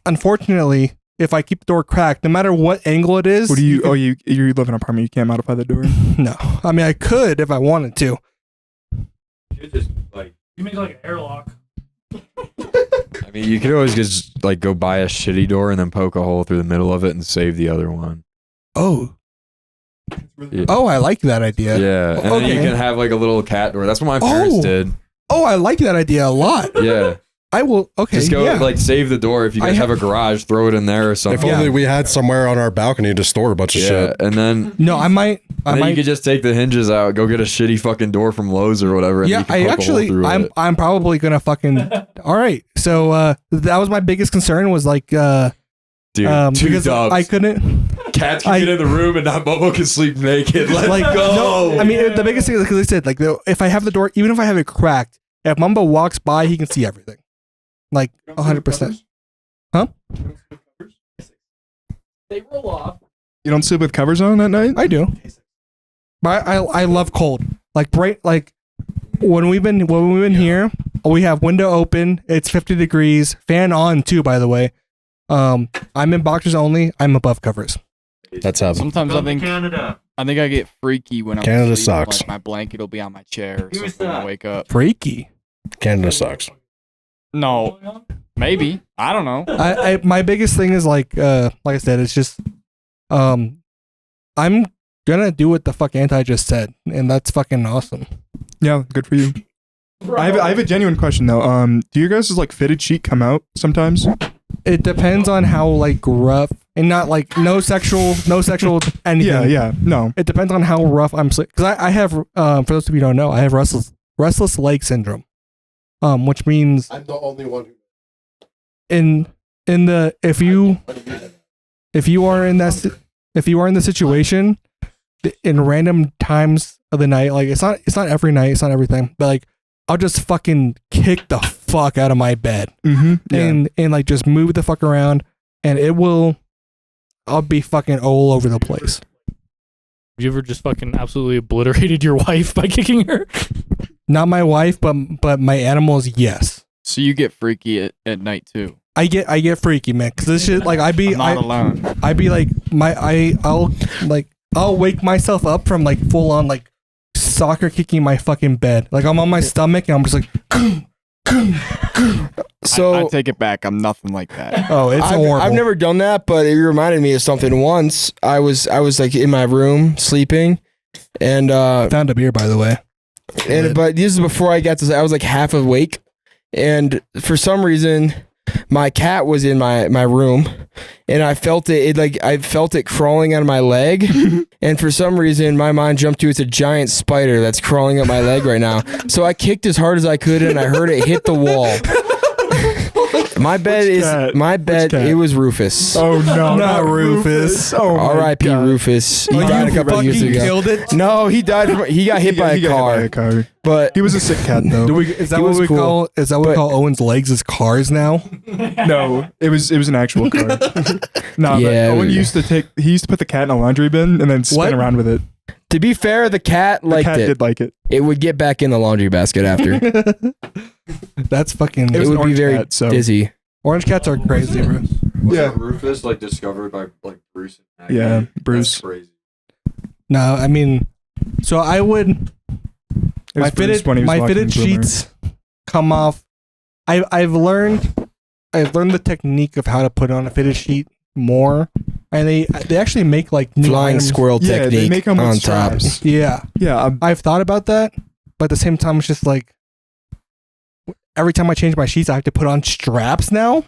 Speaker 1: unfortunately, if I keep the door cracked, no matter what angle it is,
Speaker 3: What do you? Oh, you live in an apartment. You can't modify the door.
Speaker 1: no. I mean, I could if I wanted to.
Speaker 8: You just like.
Speaker 7: You make like an airlock.
Speaker 8: I mean, you could always just like go buy a shitty door and then poke a hole through the middle of it and save the other one.
Speaker 1: Oh,
Speaker 8: Yeah.
Speaker 1: oh, I like that idea.
Speaker 8: Yeah, and then you
Speaker 1: Okay.
Speaker 8: can have like a little cat door. That's what my parents
Speaker 1: Oh.
Speaker 8: did.
Speaker 1: Oh, I like that idea a lot.
Speaker 8: Yeah,
Speaker 1: I will. Okay,
Speaker 8: just go
Speaker 1: yeah.
Speaker 8: like save the door. If you guys
Speaker 1: I
Speaker 8: have a garage, throw it in there or
Speaker 2: If
Speaker 8: something.
Speaker 1: Yeah.
Speaker 2: only we had somewhere on our balcony to store a bunch of
Speaker 8: Yeah,
Speaker 2: shit.
Speaker 8: and then
Speaker 1: No, I might.
Speaker 8: you could just take the hinges out, go get a shitty fucking door from Lowe's or whatever. And
Speaker 1: Yeah,
Speaker 8: you can
Speaker 1: I
Speaker 8: poke
Speaker 1: actually,
Speaker 8: a hole through it.
Speaker 1: I'm probably gonna fucking. All right, so that was my biggest concern was like,
Speaker 8: Dude, 2
Speaker 1: because
Speaker 8: dubs.
Speaker 1: I couldn't.
Speaker 8: Cats can
Speaker 1: I-
Speaker 8: get in the room and not Momo can sleep naked. Let's
Speaker 1: Like,
Speaker 8: go.
Speaker 1: no, I mean, the biggest thing is because I said like, if I have the door, even if I have it cracked, if Mamba walks by, he can see everything, like 100%. Huh?
Speaker 6: They roll off.
Speaker 3: You don't sleep with covers on at night?
Speaker 1: I do, but I love cold. Like bright, like when we've been here, we have window open. It's 50 degrees, fan on too. By the way, I'm in boxers only. I'm above covers.
Speaker 2: That's how.
Speaker 6: Sometimes I think I get freaky when I'm
Speaker 2: Canada
Speaker 6: sleeping,
Speaker 2: sucks.
Speaker 6: Like my blanket will be on my chair or something when I wake up.
Speaker 1: Freaky.
Speaker 2: Canada sucks.
Speaker 6: No, maybe I don't know.
Speaker 1: I my biggest thing is like I said, it's just I'm gonna do what the fuck Anti just said, and that's fucking awesome.
Speaker 3: Yeah, good for you. I have a genuine question though. Do your guys' like fitted sheet come out sometimes?
Speaker 1: It depends on how like rough and not like no sexual anything.
Speaker 3: Yeah, no.
Speaker 1: It depends on how rough I'm sleeping. Because I have for those of you who don't know, I have restless leg syndrome, which means
Speaker 2: I'm the only one who.
Speaker 1: in the if you are in the situation in random times of the night, like it's not every night, it's not everything, but like I'll just fucking kick the fuck out of my bed
Speaker 3: Mm-hmm. Yeah.
Speaker 1: and like just move the fuck around, and I'll be fucking all over the place.
Speaker 7: Have you ever just fucking absolutely obliterated your wife by kicking her?
Speaker 1: Not my wife, but my animals, yes.
Speaker 6: So you get freaky at night too.
Speaker 1: I get freaky, man, because this shit, like
Speaker 6: I'm not alone.
Speaker 1: I'd be like I'll wake myself up from like full on like soccer kicking my fucking bed. Like I'm on my stomach and I'm just like
Speaker 4: So
Speaker 6: I take it back. I'm nothing like that.
Speaker 1: oh, it's horrible.
Speaker 4: I've never done that, but it reminded me of something. Once I was like in my room sleeping, and
Speaker 1: found a beer, by the way.
Speaker 4: but this is before I got to. I was like half awake, and for some reason, my cat was in my room, and I felt it. I felt it crawling on my leg, and for some reason, my mind jumped to it's a giant spider that's crawling up my leg right now. So I kicked as hard as I could, and I heard it hit the wall. My bed
Speaker 3: Which
Speaker 4: is
Speaker 3: cat?
Speaker 4: my
Speaker 3: Which
Speaker 4: bed.
Speaker 3: cat?
Speaker 4: It was Rufus.
Speaker 3: Oh no,
Speaker 1: Not Rufus.
Speaker 3: Oh my
Speaker 4: R.I.P.
Speaker 3: God.
Speaker 4: Rufus. He
Speaker 1: Oh,
Speaker 4: died a
Speaker 1: you
Speaker 4: couple of years
Speaker 1: fucking
Speaker 4: ago.
Speaker 1: killed it.
Speaker 4: No, he died. He got hit by
Speaker 3: He
Speaker 4: a
Speaker 3: got
Speaker 4: car.
Speaker 3: hit by a car.
Speaker 4: But
Speaker 3: He was a sick cat though.
Speaker 1: Is that
Speaker 4: He
Speaker 1: what
Speaker 4: was
Speaker 1: we
Speaker 4: cool.
Speaker 1: call? Is that what we
Speaker 4: But-
Speaker 1: call Owen's legs as cars now?
Speaker 3: No, it was an actual car. No,
Speaker 4: Yeah,
Speaker 3: but Owen
Speaker 4: we-
Speaker 3: used to put the cat in a laundry bin and then spin
Speaker 1: What?
Speaker 3: around with it.
Speaker 4: to be fair, the cat
Speaker 3: The
Speaker 4: liked
Speaker 3: cat
Speaker 4: it.
Speaker 3: did like it.
Speaker 4: It would get back in the laundry basket after.
Speaker 1: That's fucking.
Speaker 3: It was
Speaker 4: it
Speaker 3: an
Speaker 4: would be
Speaker 3: orange
Speaker 4: very
Speaker 3: cat, so
Speaker 4: dizzy.
Speaker 1: Orange cats are crazy, bro.
Speaker 3: Yeah.
Speaker 8: Rufus like discovered by like Bruce. And
Speaker 3: Yeah,
Speaker 8: That's
Speaker 3: Bruce.
Speaker 8: crazy.
Speaker 1: No, I mean, so I would
Speaker 3: It was Bruce when he was
Speaker 1: my
Speaker 3: walking
Speaker 1: fitted
Speaker 3: the boomer.
Speaker 1: sheets come off. I've learned the technique of how to put on a fitted sheet more, and they actually make like new
Speaker 4: Flying
Speaker 1: items.
Speaker 4: squirrel
Speaker 3: Yeah, they
Speaker 4: technique
Speaker 3: make 'em with
Speaker 4: on top.
Speaker 3: straps.
Speaker 1: Yeah,
Speaker 3: Yeah,
Speaker 1: I've thought about that, but at the same time, it's just like every time I change my sheets, I have to put on straps now.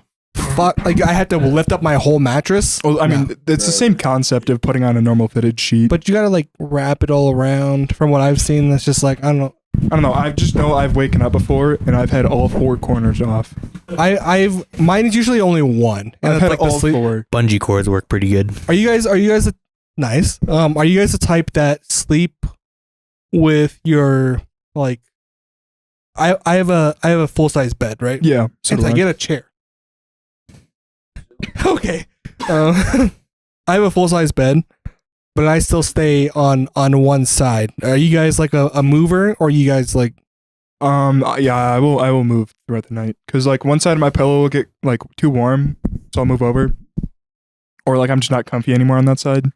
Speaker 1: Fuck, like I had to lift up my whole mattress.
Speaker 3: well, I mean,
Speaker 1: No.
Speaker 3: it's the same concept of putting on a normal fitted sheet.
Speaker 1: But you gotta like wrap it all around. From what I've seen, that's just like I don't know.
Speaker 3: I don't know. I just know I've waken up before and I've had all four corners off.
Speaker 1: I've mine is usually only one, and
Speaker 3: I've
Speaker 1: it's
Speaker 3: had
Speaker 1: like the
Speaker 3: all
Speaker 1: sleep.
Speaker 3: four.
Speaker 5: Bungee cords work pretty good.
Speaker 1: Are you guys nice? Are you guys the type that sleep with your like? I have a full size bed, right?
Speaker 3: Yeah. So
Speaker 1: And
Speaker 3: do
Speaker 1: I
Speaker 3: I.
Speaker 1: get a chair. Okay. I have a full size bed, but I still stay on one side. Are you guys like a mover, or you guys like?
Speaker 3: Yeah, I will move throughout the night because like one side of my pillow will get like too warm, so I'll move over, or like I'm just not comfy anymore on that side.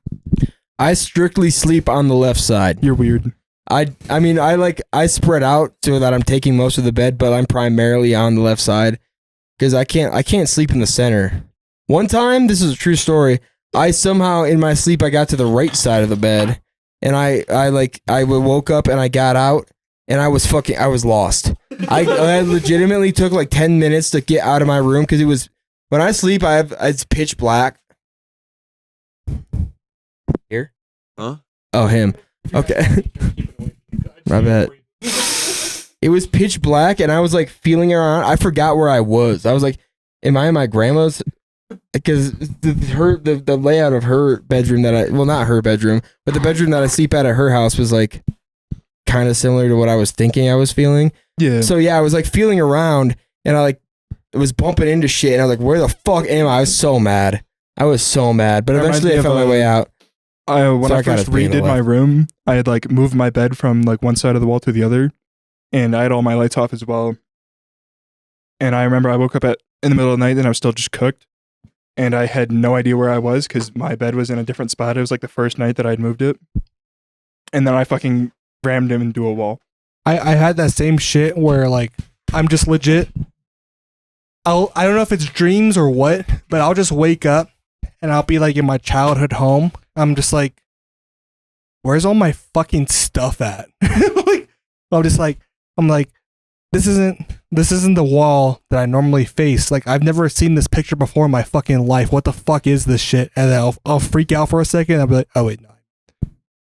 Speaker 4: I strictly sleep on the left side.
Speaker 3: You're weird.
Speaker 4: I mean I spread out so that I'm taking most of the bed, but I'm primarily on the left side because I can't sleep in the center. One time, this is a true story. I somehow in my sleep I got to the right side of the bed, and I woke up and I got out and I was lost. I legitimately took like 10 minutes to get out of my room because it was when I sleep it's pitch black. Here?
Speaker 8: Huh?
Speaker 4: Oh, him. Okay. My bad. It was pitch black and I was like feeling around. I forgot where I was. I was like, am I in my grandma's? Because the layout of her bedroom not her bedroom, but the bedroom that I sleep at her house was like kind of similar to what I was thinking I was feeling.
Speaker 3: Yeah.
Speaker 4: So yeah, I was like feeling around and I like was bumping into shit and I was like, where the fuck am I? I was so mad. But
Speaker 3: That reminds
Speaker 4: eventually
Speaker 3: me
Speaker 4: I
Speaker 3: of,
Speaker 4: found my way out.
Speaker 3: When
Speaker 4: So
Speaker 3: I
Speaker 4: I kinda
Speaker 3: first
Speaker 4: stayed on the
Speaker 3: redid my
Speaker 4: left.
Speaker 3: room, I had like moved my bed from like one side of the wall to the other, and I had all my lights off as well. And I remember I woke up in the middle of the night and I was still just cooked, and I had no idea where I was because my bed was in a different spot. It was like the first night that I'd moved it, and then I fucking rammed him into a wall.
Speaker 1: I had that same shit where like I'm just legit. I don't know if it's dreams or what, but I'll just wake up and I'll be like in my childhood home. I'm just like, where's all my fucking stuff at? Like, I'm like, this isn't the wall that I normally face. Like I've never seen this picture before in my fucking life. What the fuck is this shit? And then I'll freak out for a second. I'll be like, oh wait, no.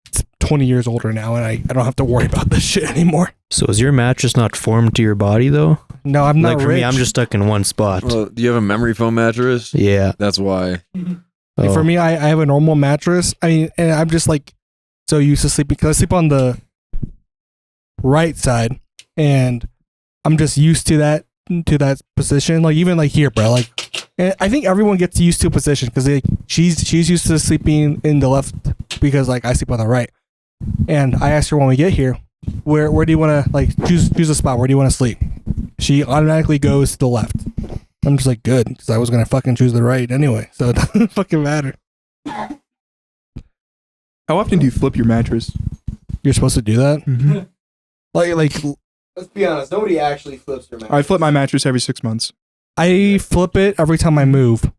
Speaker 1: It's 20 years older now and I don't have to worry about this shit anymore.
Speaker 5: So is your mattress not formed to your body though?
Speaker 1: No, I'm not
Speaker 5: Like for
Speaker 1: rich.
Speaker 5: me, I'm just stuck in one spot.
Speaker 8: Well, do you have a memory foam mattress?
Speaker 5: Yeah.
Speaker 8: That's why.
Speaker 1: Like,
Speaker 5: Oh.
Speaker 1: for me, I have a normal mattress. I mean, and I'm just like so used to sleeping because I sleep on the right side, and I'm just used to that position. Like even like here, bro. Like, and I think everyone gets used to a position because she's used to sleeping in the left because like I sleep on the right. And I asked her when we get here, where do you want to like choose a spot? Where do you want to sleep? She automatically goes to the left. I'm just like, good, because I was gonna fucking choose the right anyway, so it doesn't fucking matter.
Speaker 3: How often do you flip your mattress?
Speaker 1: You're supposed to do that.
Speaker 3: Mm-hmm.
Speaker 1: Like
Speaker 4: Let's be honest, nobody actually flips their
Speaker 3: I flip my mattress every 6 months.
Speaker 1: I flip it every time I move.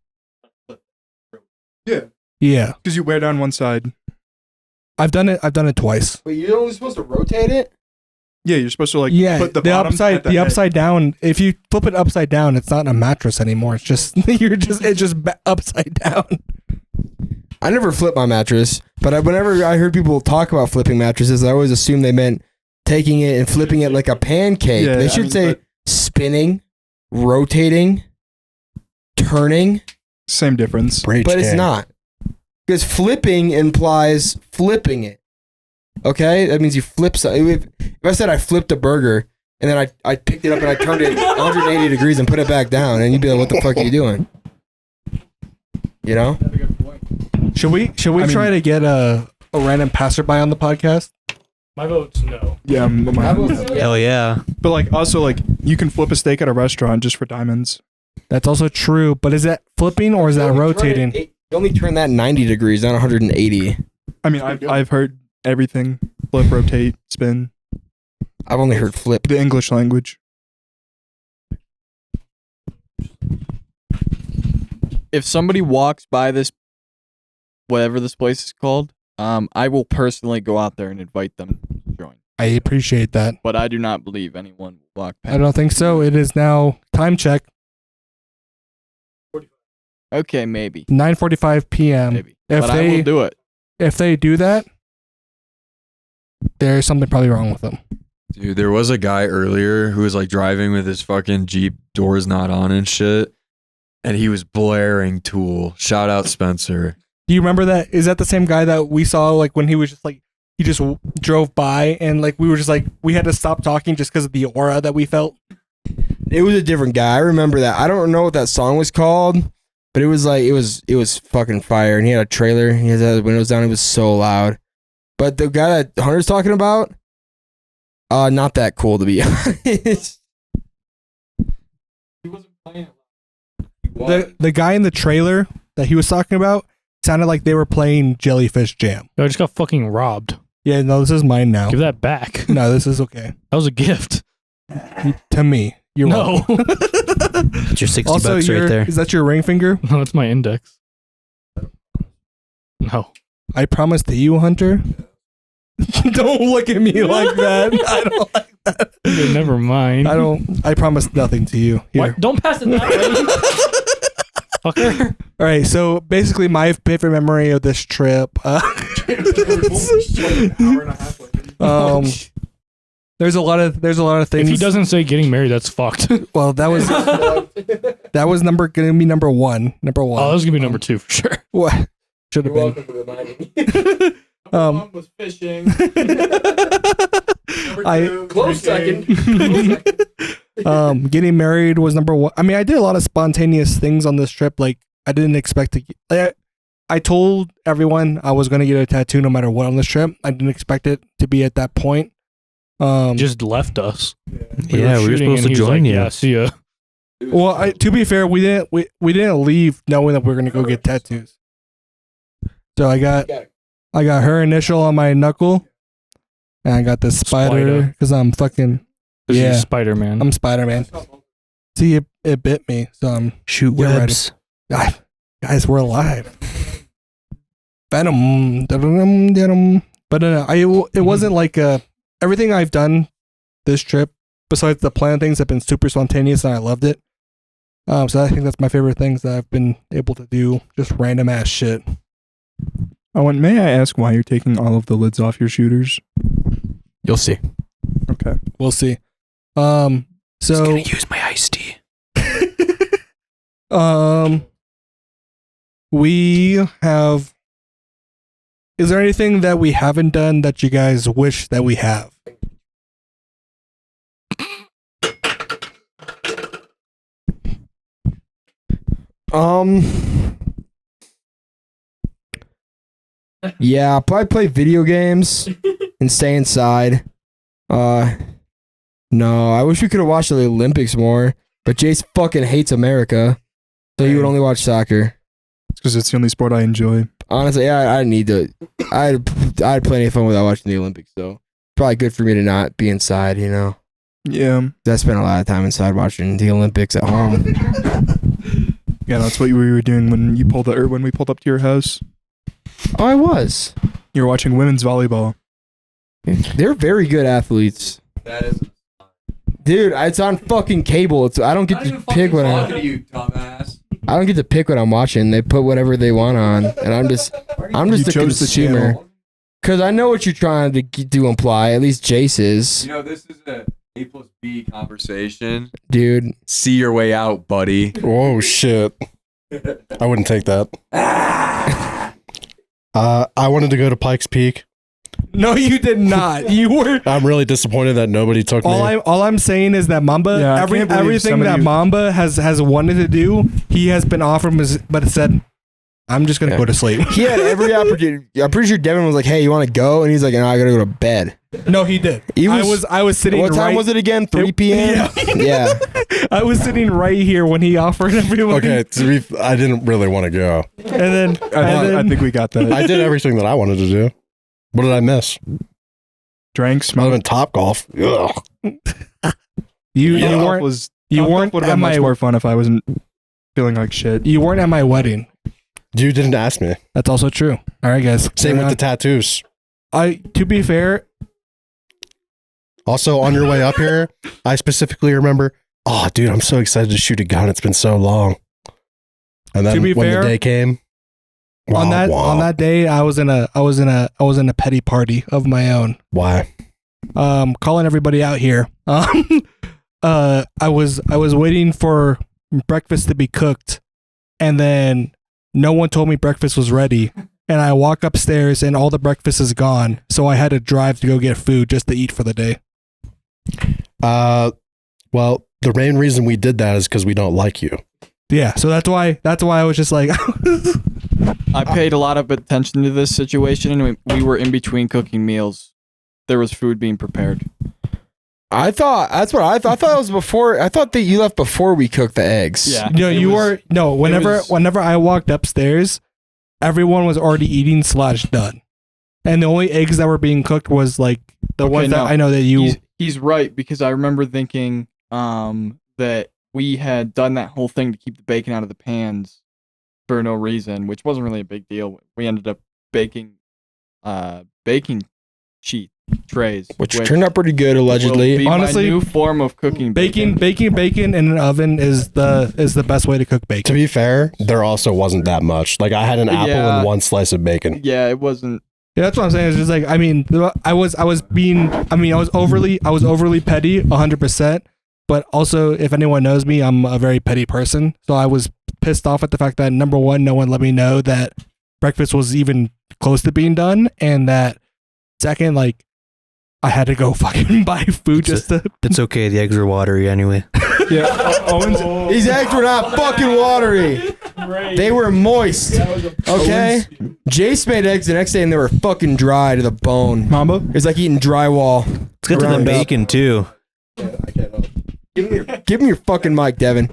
Speaker 3: Yeah.
Speaker 1: Yeah,
Speaker 3: Because you wear down one side.
Speaker 1: I've done it twice.
Speaker 4: Wait, you're only supposed to rotate it?
Speaker 3: Yeah, you're supposed to like
Speaker 1: Yeah,
Speaker 3: put the
Speaker 1: the
Speaker 3: bottom
Speaker 1: upside
Speaker 3: at the
Speaker 1: the
Speaker 3: head.
Speaker 1: upside down. If you flip it upside down, it's not a mattress anymore. It's just it's just upside down.
Speaker 4: I never flip my mattress, but whenever I heard people talk about flipping mattresses, I always assumed they meant taking it and flipping it like a pancake.
Speaker 3: Yeah,
Speaker 4: They
Speaker 3: I
Speaker 4: should
Speaker 3: mean,
Speaker 4: say
Speaker 3: but-
Speaker 4: spinning, rotating. turning,
Speaker 3: Same difference.
Speaker 1: Bridge
Speaker 4: but it's
Speaker 1: hand.
Speaker 4: not. Because flipping implies flipping it. Okay? That means you flip something. If I said I flipped a burger and then I picked it up and I turned it 180 degrees and put it back down, and you'd be like, what the fuck are you doing? You know?
Speaker 1: Should we try to get a random passerby on the podcast?
Speaker 7: My vote's no.
Speaker 3: Yeah,
Speaker 5: Hell yeah.
Speaker 3: but like also like you can flip a steak at a restaurant just for diamonds.
Speaker 1: That's also true, but is that flipping or is that rotating?
Speaker 4: You only turn that 90 degrees, not 180.
Speaker 3: I mean, I've heard everything: flip, rotate, spin.
Speaker 4: I've only heard flip.
Speaker 3: The English language.
Speaker 6: If somebody walks by this, whatever this place is called, I will personally go out there and invite them to join.
Speaker 1: I appreciate that.
Speaker 6: But I do not believe anyone will walk past.
Speaker 1: I don't think so. It is now time check,
Speaker 6: Okay, maybe.
Speaker 1: 9:45 p.m.
Speaker 6: Maybe.
Speaker 1: If
Speaker 6: But I will do it.
Speaker 1: If they do that, there's something probably wrong with them.
Speaker 8: Dude, there was a guy earlier who was like driving with his fucking Jeep doors not on and shit. And he was blaring Tool. Shout out Spencer.
Speaker 1: Do you remember that? Is that the same guy that we saw like when he was just like he just drove by and like we were just like we had to stop talking just because of the aura that we felt?
Speaker 4: It was a different guy. I remember that. I don't know what that song was called, but it was like it was fucking fire. And he had a trailer. He had the windows down. It was so loud. But the guy that Hunter's talking about, not that cool to be honest.
Speaker 6: He wasn't playing.
Speaker 1: The guy in the trailer that he was talking about sounded like they were playing Jellyfish Jam.
Speaker 7: I just got fucking robbed.
Speaker 1: Yeah, no, this is mine now.
Speaker 7: Give that back.
Speaker 1: No, this is okay.
Speaker 7: That was a gift.
Speaker 1: To me. You're
Speaker 7: No.
Speaker 1: welcome.
Speaker 5: It's your 60
Speaker 1: Also,
Speaker 5: bucks right there.
Speaker 1: is that your ring finger?
Speaker 7: No, that's my index. No.
Speaker 1: I promise to you, Hunter. Don't look at me like that. I don't like that.
Speaker 7: Okay, never mind.
Speaker 1: I promise nothing to you. Here.
Speaker 7: What? Don't pass it that way. Fucker.
Speaker 1: All right, so basically my favorite memory of this trip there's a lot of things.
Speaker 7: If he doesn't say getting married, that's fucked.
Speaker 1: Well, that was gonna be number one.
Speaker 7: Oh, that was gonna be number 2 for sure.
Speaker 1: What should have been.
Speaker 6: One was fishing.
Speaker 4: Close second.
Speaker 1: Getting married was number 1. I mean, I did a lot of spontaneous things on this trip. Like, I didn't expect to. I told everyone I was gonna get a tattoo no matter what on this trip. I didn't expect it to be at that point.
Speaker 7: Just left us.
Speaker 5: Yeah, we were
Speaker 7: shooting
Speaker 5: supposed
Speaker 7: and
Speaker 5: to
Speaker 7: he was
Speaker 5: join
Speaker 7: like,
Speaker 5: you.
Speaker 7: Yeah, see ya.
Speaker 1: Well, to be fair, we didn't leave knowing that we were gonna go get tattoos. So I got her initial on my knuckle, and I got this spider because I'm fucking yeah.
Speaker 7: Spider-Man.
Speaker 1: I'm Spider-Man. See, it bit me, so I'm
Speaker 5: Shoot
Speaker 1: Get ready.
Speaker 5: webs.
Speaker 1: guys, we're alive. Venom, but it wasn't like everything I've done this trip. Besides the planned things, have been super spontaneous, and I loved it. So I think that's my favorite things that I've been able to do. Just random ass shit.
Speaker 3: Owen, may I ask why you're taking all of the lids off your shooters?
Speaker 4: You'll see.
Speaker 3: Okay.
Speaker 1: We'll see. So
Speaker 5: Use my iced tea.
Speaker 1: we have. Is there anything that we haven't done that you guys wish that we have?
Speaker 4: Yeah, I'll probably play video games and stay inside. No, I wish we could have watched the Olympics more, but Jace fucking hates America, so you would only watch soccer.
Speaker 3: It's because it's the only sport I enjoy.
Speaker 4: Honestly, I need to. I had plenty of fun without watching the Olympics, so probably good for me to not be inside. You know,
Speaker 3: Yeah.
Speaker 4: I spent a lot of time inside watching the Olympics at home.
Speaker 3: Yeah, that's what we were doing when we pulled up to your house.
Speaker 4: Oh, I was.
Speaker 3: You were watching women's volleyball.
Speaker 4: They're very good athletes.
Speaker 8: That is.
Speaker 4: Dude, it's on fucking cable. I don't get to pick what
Speaker 8: you, dumbass.
Speaker 4: I don't get to pick what I'm watching. They put whatever they want on, and I'm just
Speaker 3: You
Speaker 4: a
Speaker 3: chose the
Speaker 4: consumer.
Speaker 3: channel.
Speaker 4: Because I know what you're trying to imply. At least Jace is,
Speaker 8: You know, this is a A+B conversation.
Speaker 4: dude.
Speaker 8: See your way out, buddy.
Speaker 2: Whoa, shit. I wouldn't take that. I wanted to go to Pikes Peak.
Speaker 1: No, you did not. You were.
Speaker 2: I'm really disappointed that nobody took me.
Speaker 1: All I'm saying is that Mamba,
Speaker 3: Yeah, I can't believe
Speaker 1: everything that
Speaker 3: somebody-
Speaker 1: Mamba has wanted to do, he has been offered, but it said, "I'm just gonna go to sleep."
Speaker 4: He had every opportunity. I'm pretty sure Devin was like, "Hey, you want to go?" And he's like, "No, I gotta go to bed."
Speaker 1: No, he did. I was sitting.
Speaker 4: What time
Speaker 1: right,
Speaker 4: was it again? 3 p.m. Yeah.
Speaker 1: I was sitting right here when he offered everybody.
Speaker 2: Okay, I didn't really want to go.
Speaker 1: And then
Speaker 3: I think we got that.
Speaker 2: I did everything that I wanted to do. What did I miss?
Speaker 3: Drank,
Speaker 2: I
Speaker 3: smoked.
Speaker 2: live in Top Golf. Ugh.
Speaker 1: you
Speaker 3: Top
Speaker 1: weren't
Speaker 3: was
Speaker 1: you
Speaker 3: Top
Speaker 1: weren't
Speaker 3: Golf would've
Speaker 1: at
Speaker 3: been much
Speaker 1: my
Speaker 3: more fun if I wasn't feeling like shit.
Speaker 1: you weren't at my wedding.
Speaker 2: You didn't ask me.
Speaker 1: That's also true. All right, guys.
Speaker 2: Same with
Speaker 1: Moving
Speaker 2: the tattoos.
Speaker 1: on. To be fair,
Speaker 2: Also, on your way up here, I specifically remember, oh, dude, I'm so excited to shoot a gun. It's been so long. And then
Speaker 1: To be
Speaker 2: when
Speaker 1: fair,
Speaker 2: the day came,
Speaker 1: on that day, I was in a petty party of my own.
Speaker 2: Why?
Speaker 1: Calling everybody out here. I was waiting for breakfast to be cooked, and then no one told me breakfast was ready. And I walk upstairs, and all the breakfast is gone. So I had to drive to go get food just to eat for the day.
Speaker 2: Well, the main reason we did that is because we don't like you.
Speaker 1: Yeah, so that's why I was just like,
Speaker 6: I paid a lot of attention to this situation, and we were in between cooking meals. There was food being prepared.
Speaker 4: I thought that's what I thought. I thought it was before. I thought that you left before we cooked the eggs.
Speaker 6: Yeah.
Speaker 1: no,
Speaker 6: It
Speaker 1: you
Speaker 6: was-
Speaker 1: were no. Whenever
Speaker 6: was-
Speaker 1: whenever I walked upstairs, everyone was already eating / done, and the only eggs that were being cooked was like the
Speaker 6: Okay,
Speaker 1: ones
Speaker 6: no.
Speaker 1: that I know that you.
Speaker 6: He's right, because I remember thinking that we had done that whole thing to keep the bacon out of the pans for no reason, which wasn't really a big deal. We ended up baking baking sheet trays,
Speaker 4: which turned out pretty good, allegedly.
Speaker 6: will be
Speaker 1: Honestly,
Speaker 6: my new form of cooking
Speaker 1: Baking bacon in an oven is the best way to cook
Speaker 2: To
Speaker 1: bacon.
Speaker 2: be fair, there also wasn't that much. Like, I had an apple
Speaker 6: Yeah.
Speaker 2: and one slice of bacon.
Speaker 6: Yeah, it wasn't.
Speaker 1: Yeah, that's what I'm saying. It's just like I was overly petty 100%. But also, if anyone knows me, I'm a very petty person. So I was pissed off at the fact that number one, no one let me know that breakfast was even close to being done, and that second, like, I had to go fucking buy food just to.
Speaker 5: It's okay. The eggs are watery anyway.
Speaker 3: Yeah, Owens.
Speaker 4: These eggs were not fucking watery. They were moist. Okay. Jace made eggs the next day and they were fucking dry to the bone.
Speaker 3: Mamba.
Speaker 4: It's like eating drywall.
Speaker 5: Let's get to the
Speaker 4: Round up.
Speaker 5: bacon too.
Speaker 4: Give me your fucking mic, Devin.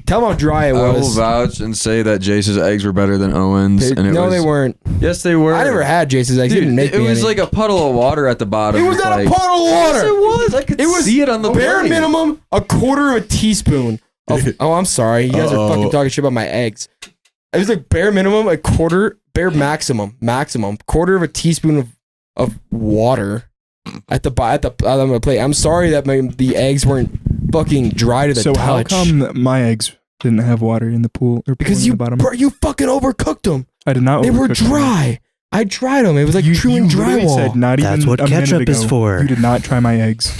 Speaker 4: Tell him how dry it
Speaker 8: I will
Speaker 4: was.
Speaker 8: vouch and say that Jace's eggs were better than Owen's.
Speaker 4: They-
Speaker 8: and it
Speaker 4: no,
Speaker 8: was,
Speaker 4: they weren't.
Speaker 8: Yes, they were.
Speaker 4: I never had Jace's eggs. He
Speaker 8: Dude,
Speaker 4: didn't make
Speaker 8: it
Speaker 4: me
Speaker 8: was
Speaker 4: any.
Speaker 8: like a puddle of water at the bottom.
Speaker 4: It was
Speaker 8: It's
Speaker 4: not
Speaker 8: like,
Speaker 4: a puddle of water.
Speaker 8: Yes, it was. I could
Speaker 4: It was
Speaker 8: see it on the
Speaker 4: bare
Speaker 8: plate.
Speaker 4: minimum a quarter of a teaspoon of. Oh, I'm sorry. You guys are fucking talking shit about my eggs. It was like bare minimum a quarter, bare maximum quarter of a teaspoon of water at the bottom of the plate. I'm sorry that the eggs weren't fucking dry to the
Speaker 3: So
Speaker 4: touch.
Speaker 3: how come my eggs didn't have water in the pool or
Speaker 4: Because
Speaker 3: in
Speaker 4: you
Speaker 3: the bottom?
Speaker 4: you fucking overcooked them.
Speaker 3: I did not.
Speaker 4: They were
Speaker 3: overcook them.
Speaker 4: dry. I tried them. It was like chewing
Speaker 3: literally
Speaker 4: drywall.
Speaker 3: Said not
Speaker 5: That's
Speaker 3: even
Speaker 5: what
Speaker 3: a minute
Speaker 5: ketchup is
Speaker 3: ago,
Speaker 5: for.
Speaker 3: You did not try my eggs.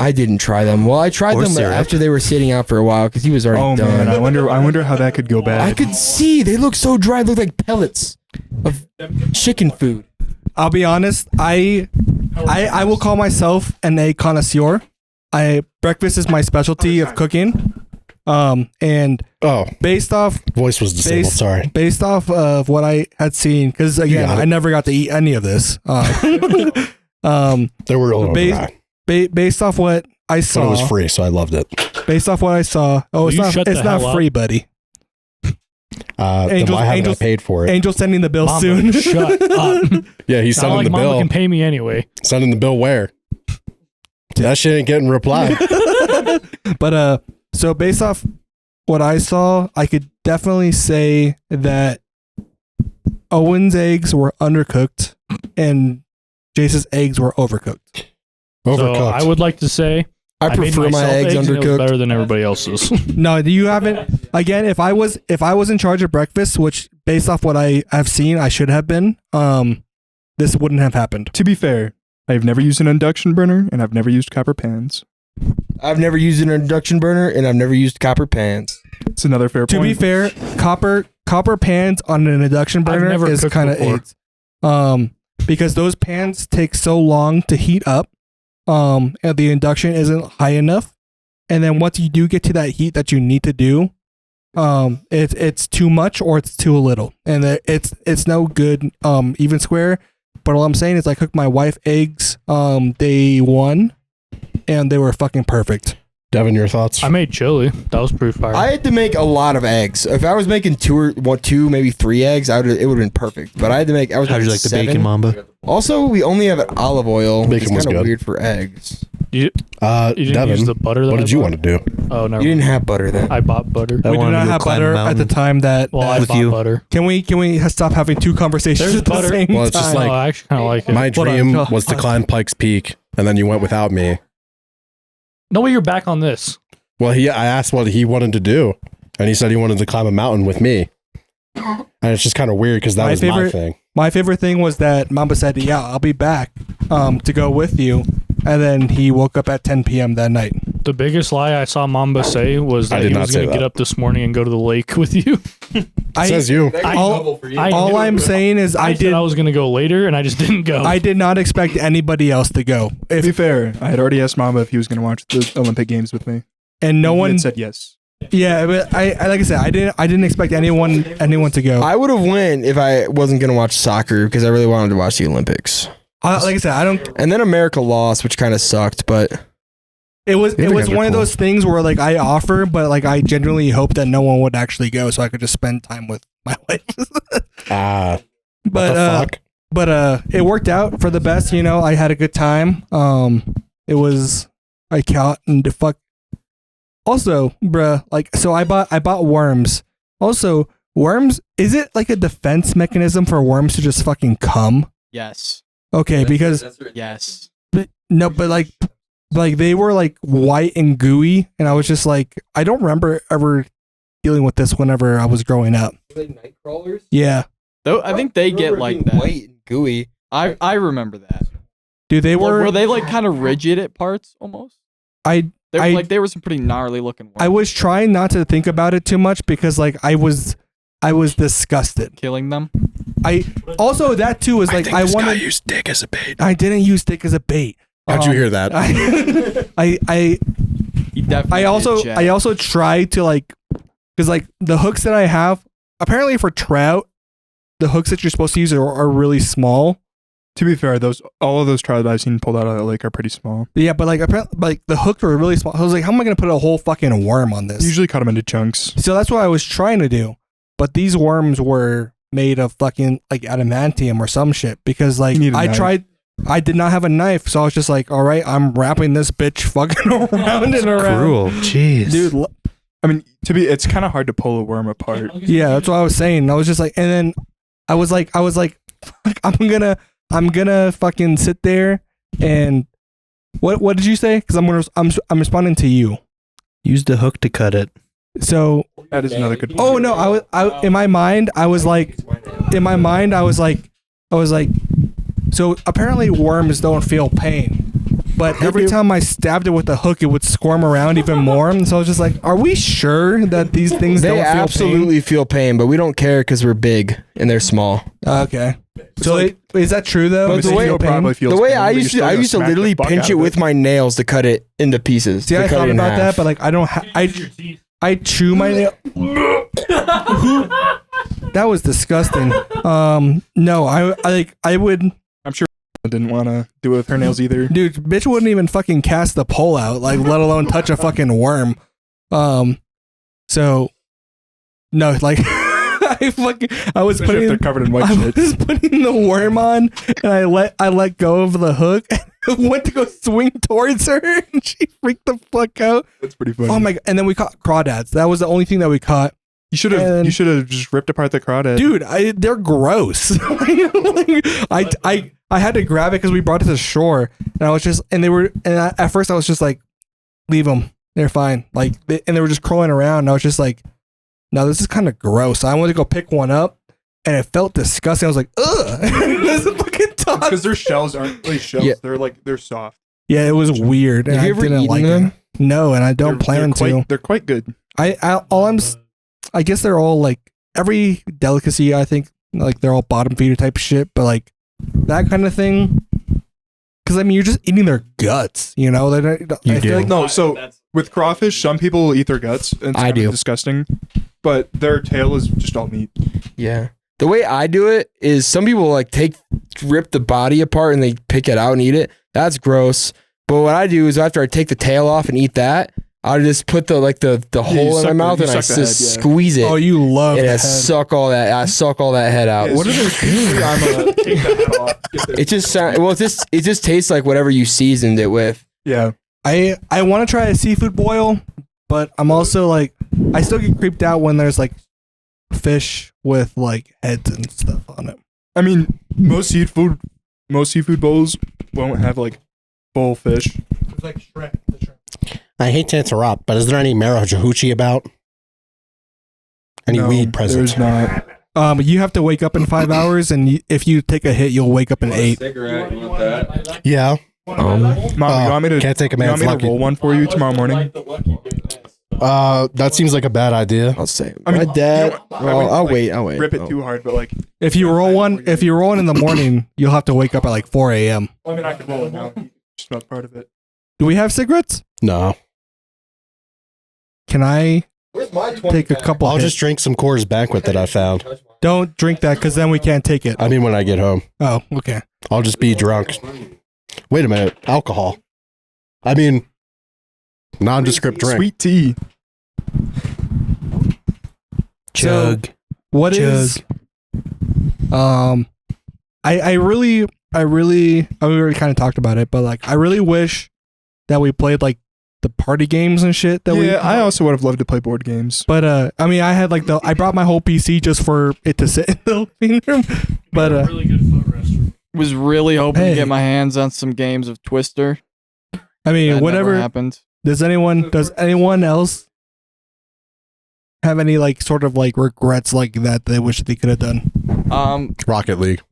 Speaker 4: I didn't try them. Well, I tried
Speaker 5: Or
Speaker 4: them
Speaker 5: syrup.
Speaker 4: after they were sitting out for a while because he was already
Speaker 3: Oh
Speaker 4: done.
Speaker 3: man, I wonder how that could go bad.
Speaker 4: I could see they look so dry. They look like pellets of chicken food.
Speaker 1: I'll be honest. I will call myself an egg connoisseur. Breakfast is my specialty of cooking. And
Speaker 2: Oh,
Speaker 1: based off
Speaker 2: voice was disabled. Sorry.
Speaker 1: based off of what I had seen, because again,
Speaker 2: got it.
Speaker 1: I never got to eat any of this.
Speaker 2: They were a little
Speaker 1: Based-
Speaker 2: dry,
Speaker 1: Based off what I
Speaker 2: but
Speaker 1: saw,
Speaker 2: it was free, so I loved it.
Speaker 1: based off what I saw. Oh,
Speaker 7: Will
Speaker 1: it's
Speaker 7: you
Speaker 1: not.
Speaker 7: shut the
Speaker 1: It's not
Speaker 7: hell up?
Speaker 1: free, buddy.
Speaker 2: Then
Speaker 1: Angels-
Speaker 2: why haven't I
Speaker 1: angels-
Speaker 2: paid for it?
Speaker 1: Angel sending the bill
Speaker 7: Mamba,
Speaker 1: soon.
Speaker 7: shut up.
Speaker 2: Yeah, he's
Speaker 7: Not
Speaker 2: sending
Speaker 7: like
Speaker 2: the
Speaker 7: Mamba
Speaker 2: bill.
Speaker 7: can pay me anyway.
Speaker 2: Sending the bill where? That shit ain't getting replied.
Speaker 1: But so based off what I saw, I could definitely say that Owen's eggs were undercooked and Jace's eggs were overcooked.
Speaker 7: So
Speaker 2: Overcooked.
Speaker 7: I would like to say
Speaker 4: I
Speaker 7: made
Speaker 4: prefer my
Speaker 7: myself
Speaker 4: eggs
Speaker 7: and it was
Speaker 4: undercooked.
Speaker 7: better than everybody else's.
Speaker 1: No, you haven't. Again, if I was in charge of breakfast, which based off what I have seen, I should have been. This wouldn't have happened.
Speaker 3: To be fair, I've never used an induction burner and I've never used copper pans.
Speaker 4: I've never used an induction burner and I've never used copper pans.
Speaker 3: It's another fair
Speaker 1: To
Speaker 3: point.
Speaker 1: be fair, copper pans on an induction burner
Speaker 7: never
Speaker 1: is
Speaker 7: cooked
Speaker 1: kind of
Speaker 7: before.
Speaker 1: because those pans take so long to heat up, and the induction isn't high enough, and then once you do get to that heat that you need to do, it's too much or it's too little, and it's no good even square. But all I'm saying is I cooked my wife eggs day 1, and they were fucking perfect.
Speaker 2: Devin, your thoughts?
Speaker 7: I made chili. That was pretty fire.
Speaker 4: I had to make a lot of eggs. If I was making two, maybe 3 eggs, it would have been perfect. But I had to make. I was.
Speaker 5: How'd you
Speaker 4: making
Speaker 5: like the
Speaker 4: 7.
Speaker 5: bacon, Mamba?
Speaker 4: Also, we only have olive oil, which is
Speaker 2: Bacon was
Speaker 4: kind of
Speaker 2: good.
Speaker 4: weird for eggs.
Speaker 7: You didn't
Speaker 2: Devin,
Speaker 7: use the butter. That
Speaker 2: what
Speaker 7: I
Speaker 2: did you
Speaker 7: bought?
Speaker 2: want to do?
Speaker 7: Oh, never.
Speaker 4: You didn't have butter then.
Speaker 7: I bought butter.
Speaker 5: I
Speaker 1: We did
Speaker 5: wanted
Speaker 1: not
Speaker 5: to go
Speaker 1: have
Speaker 5: climb a
Speaker 1: butter at the
Speaker 5: mountain.
Speaker 1: time that.
Speaker 7: Well, I
Speaker 5: with
Speaker 7: bought
Speaker 5: you.
Speaker 7: butter.
Speaker 1: Can we stop having 2 conversations
Speaker 7: There's
Speaker 1: at the
Speaker 7: butter.
Speaker 1: same
Speaker 2: Well, it's just
Speaker 1: time?
Speaker 2: like-
Speaker 7: Oh, I actually kind of like it.
Speaker 2: My
Speaker 1: Hold on,
Speaker 2: dream
Speaker 1: go-
Speaker 2: was to climb Pikes Peak, and then you went without me.
Speaker 7: No way, you're back on this.
Speaker 2: Well, I asked what he wanted to do, and he said he wanted to climb a mountain with me. And it's just kind of weird because that
Speaker 1: My
Speaker 2: was my
Speaker 1: favorite-
Speaker 2: thing.
Speaker 1: My favorite thing was that Mamba said, "Yeah, I'll be back to go with you," and then he woke up at 10 p.m. that night.
Speaker 7: The biggest lie I saw Mamba say was
Speaker 2: I
Speaker 7: that
Speaker 2: did
Speaker 7: he
Speaker 2: not
Speaker 7: was
Speaker 2: say
Speaker 7: going to get
Speaker 2: that.
Speaker 7: up this morning and go to the lake with you.
Speaker 2: Says you.
Speaker 1: All I'm saying is
Speaker 7: I said I was going to go later, and I just didn't go.
Speaker 1: I did not expect anybody else to go.
Speaker 3: To be fair, I had already asked Mamba if he was going to watch the Olympic Games with me.
Speaker 1: And no
Speaker 3: He
Speaker 1: one
Speaker 3: had said yes.
Speaker 1: Yeah, but I like I said, I didn't expect anyone to go.
Speaker 4: I would have went if I wasn't gonna watch soccer because I really wanted to watch the Olympics.
Speaker 1: Like I said, I don't.
Speaker 4: And then America lost, which kind of sucked. But
Speaker 1: It was
Speaker 2: The
Speaker 1: one
Speaker 2: Olympics are
Speaker 1: of
Speaker 2: cool.
Speaker 1: those things where like I offer, but like I genuinely hope that no one would actually go, so I could just spend time with my wife.
Speaker 2: What
Speaker 1: But
Speaker 2: the fuck?
Speaker 1: but it worked out for the best. You know, I had a good time. It was I caught and the fuck. Also, bruh, like so I bought worms. Also, worms, is it like a defense mechanism for worms to just fucking come?
Speaker 6: Yes.
Speaker 1: Okay, because
Speaker 6: Yes.
Speaker 1: no, but like they were like white and gooey, and I was just like, I don't remember ever dealing with this whenever I was growing up.
Speaker 4: were they night crawlers?
Speaker 1: Yeah,
Speaker 6: Though I think they get like that.
Speaker 4: White and gooey.
Speaker 6: I remember that.
Speaker 1: dude, they
Speaker 6: Were
Speaker 1: were.
Speaker 6: they like kind of rigid at parts almost?
Speaker 1: I
Speaker 6: They were some pretty gnarly looking ones.
Speaker 1: I was trying not to think about it too much because like I was disgusted.
Speaker 6: killing them.
Speaker 1: I also that too was like I wanted.
Speaker 2: use dick as a bait.
Speaker 1: I didn't use dick as a bait.
Speaker 2: How'd you hear that?
Speaker 1: I
Speaker 6: He definitely.
Speaker 1: I also tried to like, because like the hooks that I have, apparently for trout, the hooks that you're supposed to use are really small.
Speaker 3: To be fair, all of those trout that I've seen pulled out of that lake are pretty small.
Speaker 1: Yeah, but like apparently, like the hooks were really small. I was like, how am I gonna put a whole fucking worm on this?
Speaker 3: Usually cut them into chunks.
Speaker 1: So that's what I was trying to do, but these worms were made of fucking like adamantium or some shit because like
Speaker 3: You need a
Speaker 1: I
Speaker 3: knife.
Speaker 1: tried. I did not have a knife, so I was just like, all right, I'm wrapping this bitch fucking around and around.
Speaker 5: Cruel. Jeez.
Speaker 1: Dude,
Speaker 3: I mean, it's kind of hard to pull a worm apart.
Speaker 1: yeah, that's what I was saying. I was just like, and then I was like, fuck, I'm gonna fucking sit there and what did you say? Because I'm responding to you.
Speaker 5: Use the hook to cut it.
Speaker 1: So
Speaker 3: That is another good.
Speaker 1: oh no, I in my mind I was like, so apparently worms don't feel pain. But every time I stabbed it with the hook, it would squirm around even more. And so I was just like, are we sure that these things
Speaker 4: They
Speaker 1: don't feel
Speaker 4: absolutely feel pain, but we don't care because we're big and they're small.
Speaker 1: pain? Okay. So is that true though?
Speaker 4: But
Speaker 1: Does
Speaker 4: the
Speaker 1: it
Speaker 4: way-
Speaker 1: feel pain?
Speaker 3: probably feels
Speaker 4: The way
Speaker 3: pain,
Speaker 4: I
Speaker 3: but you
Speaker 4: used
Speaker 3: still
Speaker 4: to, I
Speaker 3: gotta
Speaker 4: used to
Speaker 3: smack the
Speaker 4: literally
Speaker 3: fuck
Speaker 4: pinch
Speaker 3: out
Speaker 4: it
Speaker 3: of
Speaker 4: with my nails to cut it into pieces.
Speaker 1: See,
Speaker 4: to
Speaker 1: I
Speaker 4: cut
Speaker 1: thought
Speaker 4: it in
Speaker 1: about that,
Speaker 4: half.
Speaker 1: but like I don't. I chew my nail. That was disgusting. No, I would.
Speaker 3: I didn't want to do it with her nails either.
Speaker 1: Dude, bitch wouldn't even fucking cast the pole out, like let alone touch a fucking worm. So no, like I was
Speaker 3: Especially if
Speaker 1: putting
Speaker 3: they're covered in white
Speaker 1: I
Speaker 3: shit.
Speaker 1: was putting the worm on, and I let go of the hook. And went to go swing towards her, and she freaked the fuck out.
Speaker 3: That's pretty funny.
Speaker 1: Oh my god! And then we caught crawdads. That was the only thing that we caught.
Speaker 3: You should have. You should have just ripped apart the crawdad.
Speaker 1: Dude, they're gross. I had to grab it because we brought it to shore, and I was just, and they were, and at first I was just like, leave them, they're fine, like, and they were just crawling around, and I was just like, no, this is kind of gross. I wanted to go pick one up, and it felt disgusting. I was like, ugh, this is fucking tough.
Speaker 3: because their shells aren't really shells.
Speaker 4: Yeah.
Speaker 3: They're soft.
Speaker 1: Yeah, it was weird. And
Speaker 4: Have you
Speaker 1: I
Speaker 4: ever
Speaker 1: didn't
Speaker 4: eaten
Speaker 1: like
Speaker 4: them?
Speaker 1: it. No, and I don't plan to.
Speaker 3: They're quite good.
Speaker 1: I guess they're all like every delicacy. I think like they're all bottom feeder type shit, but like that kind of thing. Because I mean, you're just eating their guts, you know. I feel like
Speaker 3: No, so with crawfish, some people will eat their guts. And it's
Speaker 4: I
Speaker 3: kind of
Speaker 4: do.
Speaker 3: disgusting, but their tail is just all meat.
Speaker 4: Yeah. The way I do it is some people like rip the body apart and they pick it out and eat it. That's gross. But what I do is after I take the tail off and eat that, I just put the hole in my mouth and I just squeeze it.
Speaker 1: Oh, you love
Speaker 4: and
Speaker 1: the
Speaker 4: I
Speaker 1: head.
Speaker 4: suck all that head out.
Speaker 3: What are they? I'm gonna take the head off.
Speaker 4: It just it just tastes like whatever you seasoned it with.
Speaker 3: Yeah.
Speaker 1: I want to try a seafood boil, but I'm also like I still get creeped out when there's like fish with like heads and stuff on it.
Speaker 3: I mean, most seafood bowls won't have like full fish.
Speaker 1: It's like shrimp.
Speaker 10: I hate to interrupt, but is there any Marajahuchi about? Any
Speaker 3: No,
Speaker 10: weed present?
Speaker 3: There's not.
Speaker 1: You have to wake up in 5 hours, and if you take a hit, you'll wake up in 8.
Speaker 8: Cigarette, you want that?
Speaker 10: Yeah.
Speaker 3: Mom, you want me to?
Speaker 10: Can't take a
Speaker 3: You want
Speaker 10: man's
Speaker 3: me to
Speaker 10: lucky.
Speaker 3: roll one for you tomorrow morning?
Speaker 10: That seems like a bad idea.
Speaker 4: I'll say.
Speaker 3: I mean,
Speaker 4: My dad.
Speaker 3: you know what? I wouldn't,
Speaker 4: I'll
Speaker 3: like,
Speaker 4: wait. I'll wait.
Speaker 3: Rip it
Speaker 4: Oh.
Speaker 3: too hard, but like,
Speaker 1: If you roll one in the morning, you'll have to wake up at like 4 a.m.
Speaker 3: I mean, I could roll it now. Just not part of it.
Speaker 1: Do we have cigarettes?
Speaker 10: No.
Speaker 1: Can I take a couple?
Speaker 10: I'll
Speaker 1: hits?
Speaker 10: just drink some Coors Banquet that I found.
Speaker 1: Don't drink that because then we can't take it.
Speaker 10: I mean, when I get home,
Speaker 1: Oh, okay.
Speaker 10: I'll just be drunk. Wait a minute. Alcohol. I mean, nondescript drink.
Speaker 3: Sweet tea.
Speaker 5: Chug.
Speaker 1: What is? I really, we already kind of talked about it, but like, I really wish that we played like the party games and shit that we.
Speaker 3: Yeah, I also would have loved to play board games.
Speaker 1: But I mean, I had like I brought my whole PC just for it to sit in the living room. But
Speaker 7: really good footrest.
Speaker 6: Was really hoping
Speaker 1: Hey.
Speaker 6: to get my hands on some games of Twister.
Speaker 1: I mean,
Speaker 6: That
Speaker 1: whatever.
Speaker 6: never happened.
Speaker 1: Does anyone else have any like sort of like regrets like that they wish they could have done?
Speaker 10: Rocket League.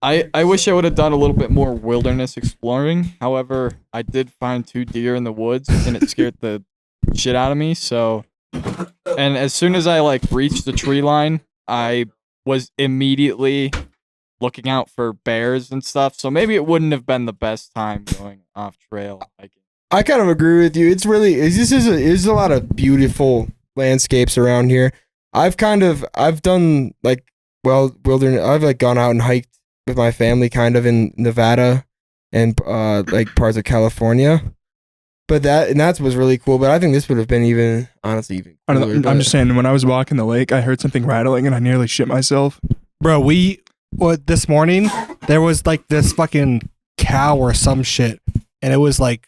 Speaker 6: I wish I would have done a little bit more wilderness exploring. However, I did find 2 deer in the woods, and it scared the shit out of me. So, and as soon as I like reached the tree line, I was immediately looking out for bears and stuff. So maybe it wouldn't have been the best time going off trail hiking.
Speaker 4: I kind of agree with you. It's really there's a lot of beautiful landscapes around here. I've done like wilderness. I've like gone out and hiked with my family kind of in Nevada and like parts of California. But that was really cool. But I think this would have been even cooler.
Speaker 3: I'm just saying, when I was walking the lake, I heard something rattling and I nearly shit myself.
Speaker 1: Bro, this morning there was like this fucking cow or some shit, and it was like,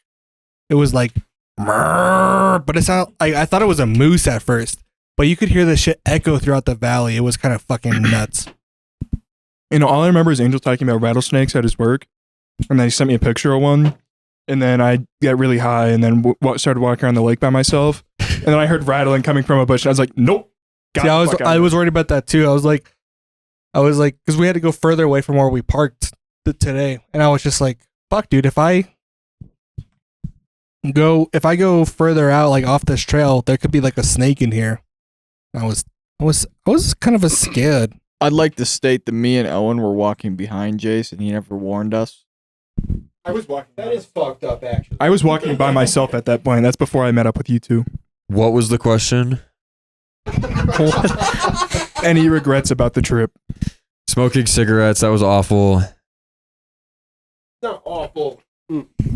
Speaker 1: "Mrrr," but it sounded like I thought it was a moose at first, but you could hear the shit echo throughout the valley. It was kind of fucking nuts.
Speaker 3: You know, all I remember is Angel talking about rattlesnakes at his work, and then he sent me a picture of one, and then I got really high, and then started walking around the lake by myself, and then I heard rattling coming from a bush, and I was like, nope.
Speaker 1: See, I was worried about that too. I was like, because we had to go further away from where we parked today, and I was just like, fuck, dude, if I go further out, like off this trail, there could be like a snake in here. I was kind of scared.
Speaker 6: I'd like to state that me and Owen were walking behind Jason. He never warned us.
Speaker 3: I was walking.
Speaker 4: That is fucked up, actually.
Speaker 3: I was walking by myself at that point. That's before I met up with you two.
Speaker 8: What was the question?
Speaker 3: Any regrets about the trip?
Speaker 8: Smoking cigarettes. That was awful.
Speaker 4: Not awful.